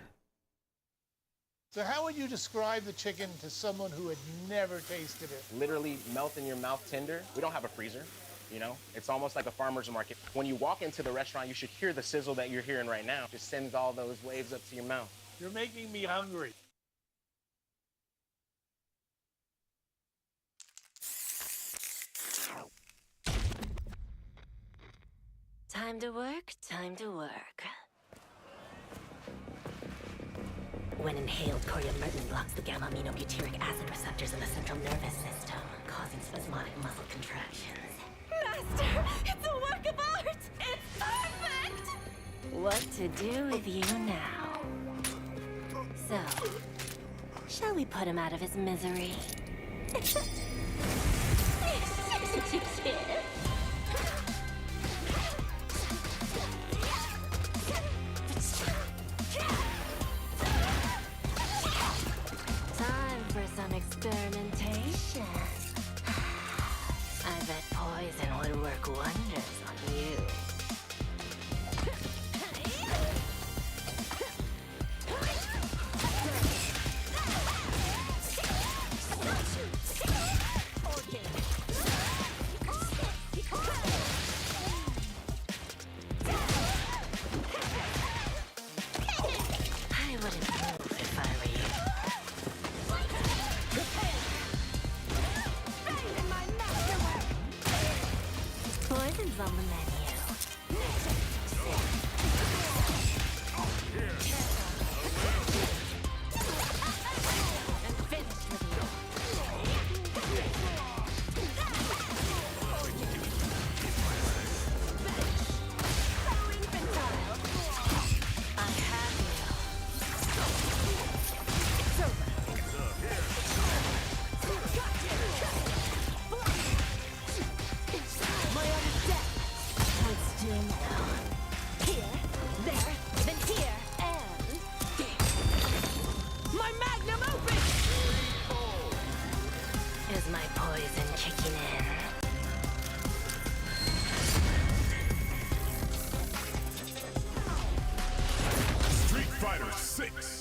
So how would you describe the chicken to someone who had never tasted it? Literally melt in your mouth tender. We don't have a freezer. You know, it's almost like a farmer's market. When you walk into the restaurant, you should hear the sizzle that you're hearing right now. Just sends all those waves up to your mouth. You're making me hungry. Time to work, time to work. When inhaled, coriamyrtin blocks the gamma-aminobutyric acid receptors in the central nervous system, causing spasmodic muscle contractions. Master, it's a work of art! It's perfect! What to do with you now? So, shall we put him out of his misery? Time for some experimentation. I bet poison would work wonders on you. I wouldn't move if I were you. Poison's on the menu. I'm finished with you. I have Let's do now. Here, there, then here, and... My magnum opus! Is my poison kicking in? 6.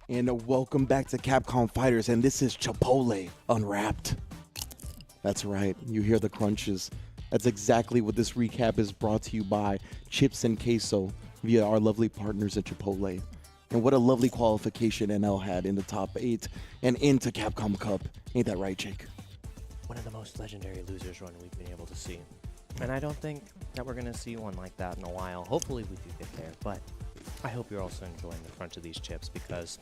And welcome back to Capcom Fighters, and this is Chipotle Unwrapped. That's right, you hear the crunches. That's exactly what this recap is brought to you by Chips and Queso via our lovely partners at Chipotle. And what a lovely qualification NL had in the top 8 and into Capcom Cup. Ain't that right, Jake? One of the most legendary losers run we've been able to see. And I don't think that we're going to see one like that in a while. Hopefully we do get there, but I hope you're also enjoying the crunch of these chips because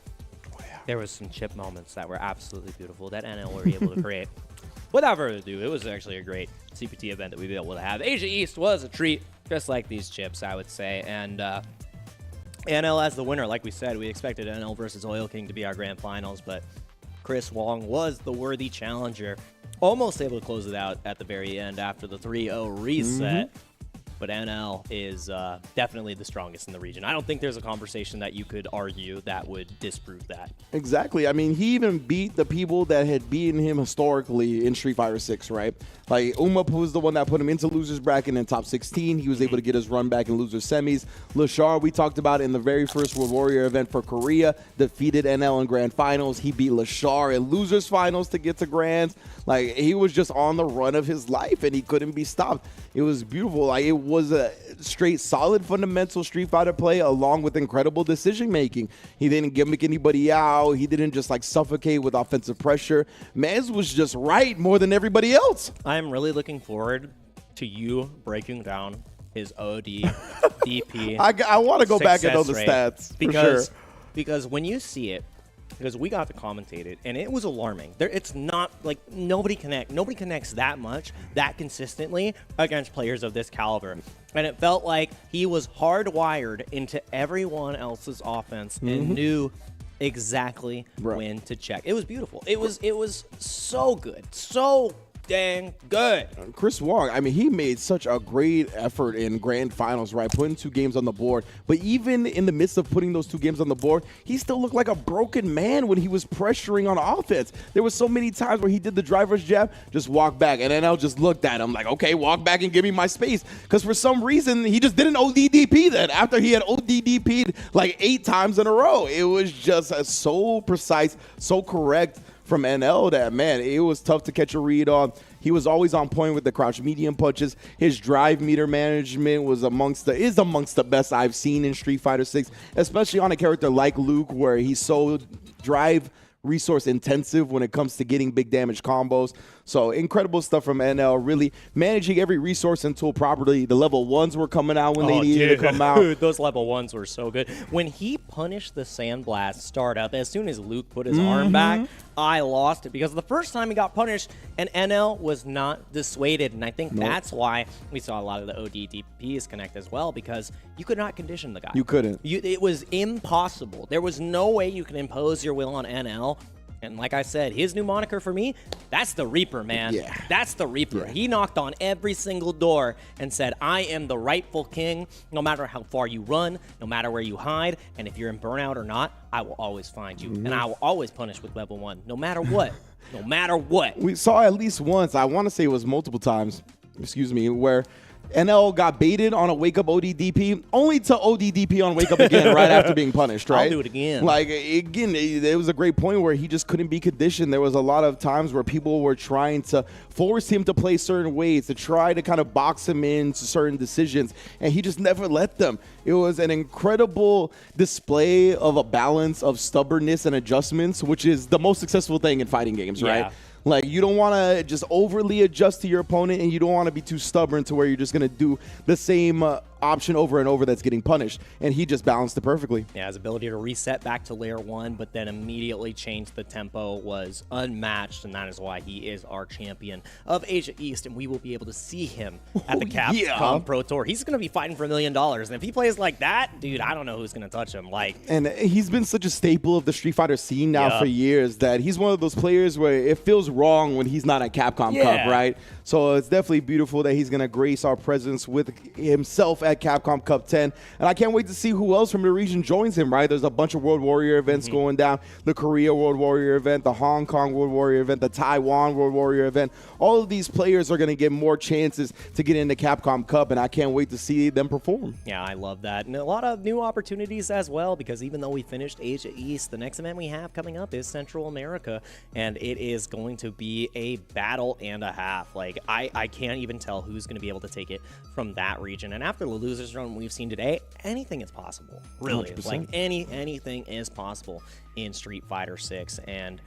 there was some chip moments that were absolutely beautiful that NL were able to create. Without further ado, it was actually a great CPT event that we were able to have. Asia East was a treat, just like these chips, I would say. And NL as the winner, like we said, we expected NL versus Oil King to be our grand finals, but Chris Wong was the worthy challenger. Almost able to close it out at the very end after the 3-0 reset. But NL is definitely the strongest in the region. I don't think there's a conversation that you could argue that would disprove that. Exactly. I mean, he even beat the people that had beaten him historically in Street Fighter 6, right? Like, Umap was the one that put him into losers bracket in top 16. He was able to get his run back in losers semis. Lashar, we talked about in the very first World Warrior event for Korea, defeated NL in grand finals. He beat Lashar in losers finals to get to grands. Like, he was just on the run of his life, and he couldn't be stopped. It was beautiful. Like, it was a straight solid fundamental Street Fighter play along with incredible decision making. He didn't gimmick anybody out. He didn't just like suffocate with offensive pressure. Maz was just right more than everybody else. I'm really looking forward to you breaking down his OD, DP. I want to go back and know the stats because when you see it, because we got to commentate it, and it was alarming. It's not like nobody connects that much, that consistently against players of this caliber. And it felt like he was hardwired into everyone else's offense and knew exactly when to check. It was beautiful. It was so good, so dang good. Chris Wong, I mean, he made such a great effort in grand finals, right? Putting 2 games on the board. But even in the midst of putting those 2 games on the board, he still looked like a broken man when he was pressuring on offense. There were so many times where he did the driver's jab, just walk back. And NL just looked at him like, okay, walk back and give me my space. Because for some reason, he just didn't ODDP then after he had ODDP'd like 8 times in a row. It was just so precise, so correct from NL that, man, it was tough to catch a read on. He was always on point with the crouch medium punches. His drive meter management was amongst the best I've seen in Street Fighter 6, especially on a character like Luke, where he's so drive resource intensive when it comes to getting big damage combos. So incredible stuff from NL, really managing every resource and tool properly. The level 1s were coming out when they needed to come out. Dude, those level 1s were so good. When he punished the Sandblast startup, as soon as Luke put his arm back, I lost it because the first time he got punished and NL was not dissuaded. And I think that's why we saw a lot of the ODDPs connect as well, because you could not condition the guy. You couldn't. It was impossible. There was no way you could impose your will on NL. And like I said, his new moniker for me, that's the Reaper, man. Yeah. That's the Reaper. Yeah. He knocked on every single door and said, I am the rightful king, no matter how far you run, no matter where you hide, and if you're in burnout or not, I will always find you. And I will always punish with level 1, no matter what. No matter what. We saw at least once, I want to say it was multiple times, excuse me, where NL got baited on a wake-up ODDP, only to ODDP on wake-up again right after being punished, right? I'll do it again. Like, again, there was a great point where he just couldn't be conditioned. There was a lot of times where people were trying to force him to play certain ways, to try to kind of box him into certain decisions, and he just never let them. It was an incredible display of a balance of stubbornness and adjustments, which is the most successful thing in fighting games, right? Like, you don't want to just overly adjust to your opponent, and you don't want to be too stubborn to where you're just going to do the same option over and over that's getting punished. And he just balanced it perfectly. Yeah, his ability to reset back to layer 1, but then immediately change the tempo was unmatched, and that is why he is our champion of Asia East, and we will be able to see him at the Capcom Pro Tour. He's going to be fighting for $1 million, and if he plays like that, dude, I don't know who's going to touch him. And he's been such a staple of the Street Fighter scene now for years that he's one of those players where it feels wrong when he's not at Capcom Cup, right? So it's definitely beautiful that he's going to grace our presence with himself at Capcom Cup 10. And I can't wait to see who else from the region joins him, right? There's a bunch of World Warrior events going down. The Korea World Warrior event, the Hong Kong World Warrior event, the Taiwan World Warrior event. All of these players are going to get more chances to get into Capcom Cup, and I can't wait to see them perform. Yeah, I love that. And a lot of new opportunities as well, because even though we finished Asia East, the next event we have coming up is Central America, and it is going to be a battle and a half. Like, I can't even tell who's going to be able to take it from that region. And after the losers run we've seen today, anything is possible. Really. 100%. Like, anything is possible in Street Fighter 6. And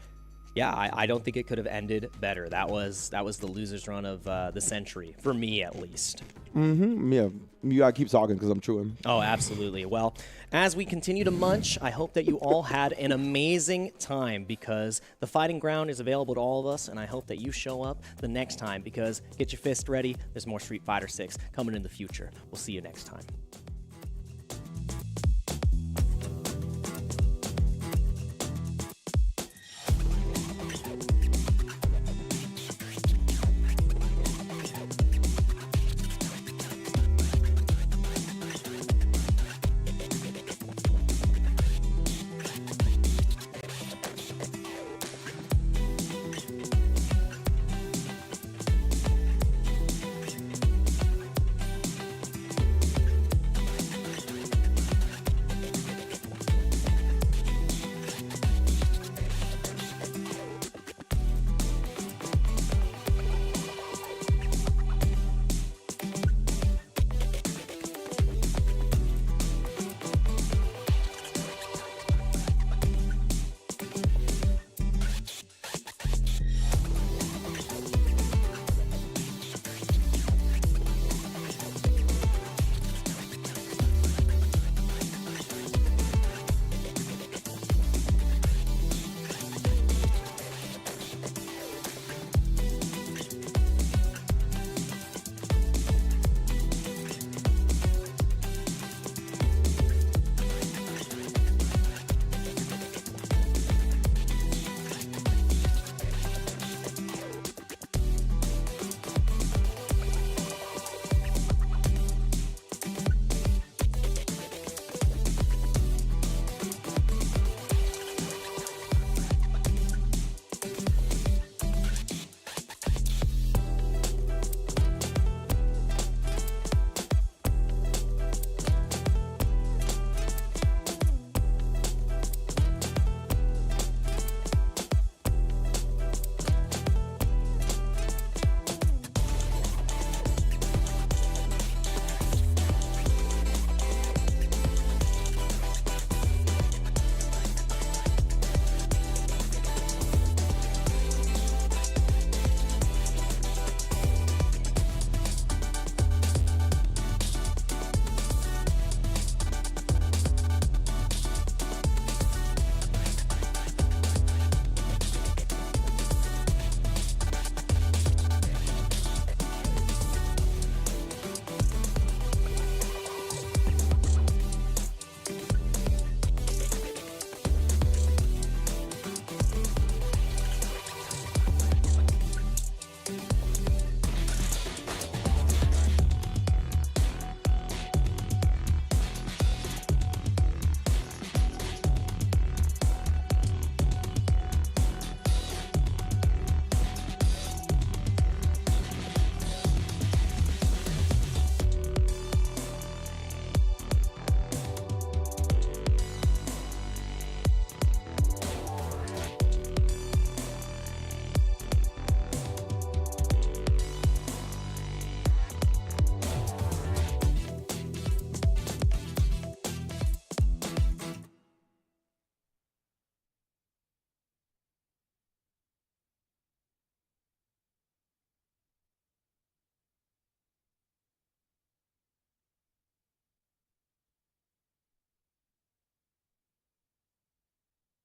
yeah, I don't think it could have ended better. That was the losers run of the century, for me at least. Yeah, you gotta keep talking because I'm chewing. Oh, absolutely. Well, as we continue to munch, I hope that you all had an amazing time, because the fighting ground is available to all of us, and I hope that you show up the next time, because get your fist ready. There's more Street Fighter 6 coming in the future. We'll see you next time.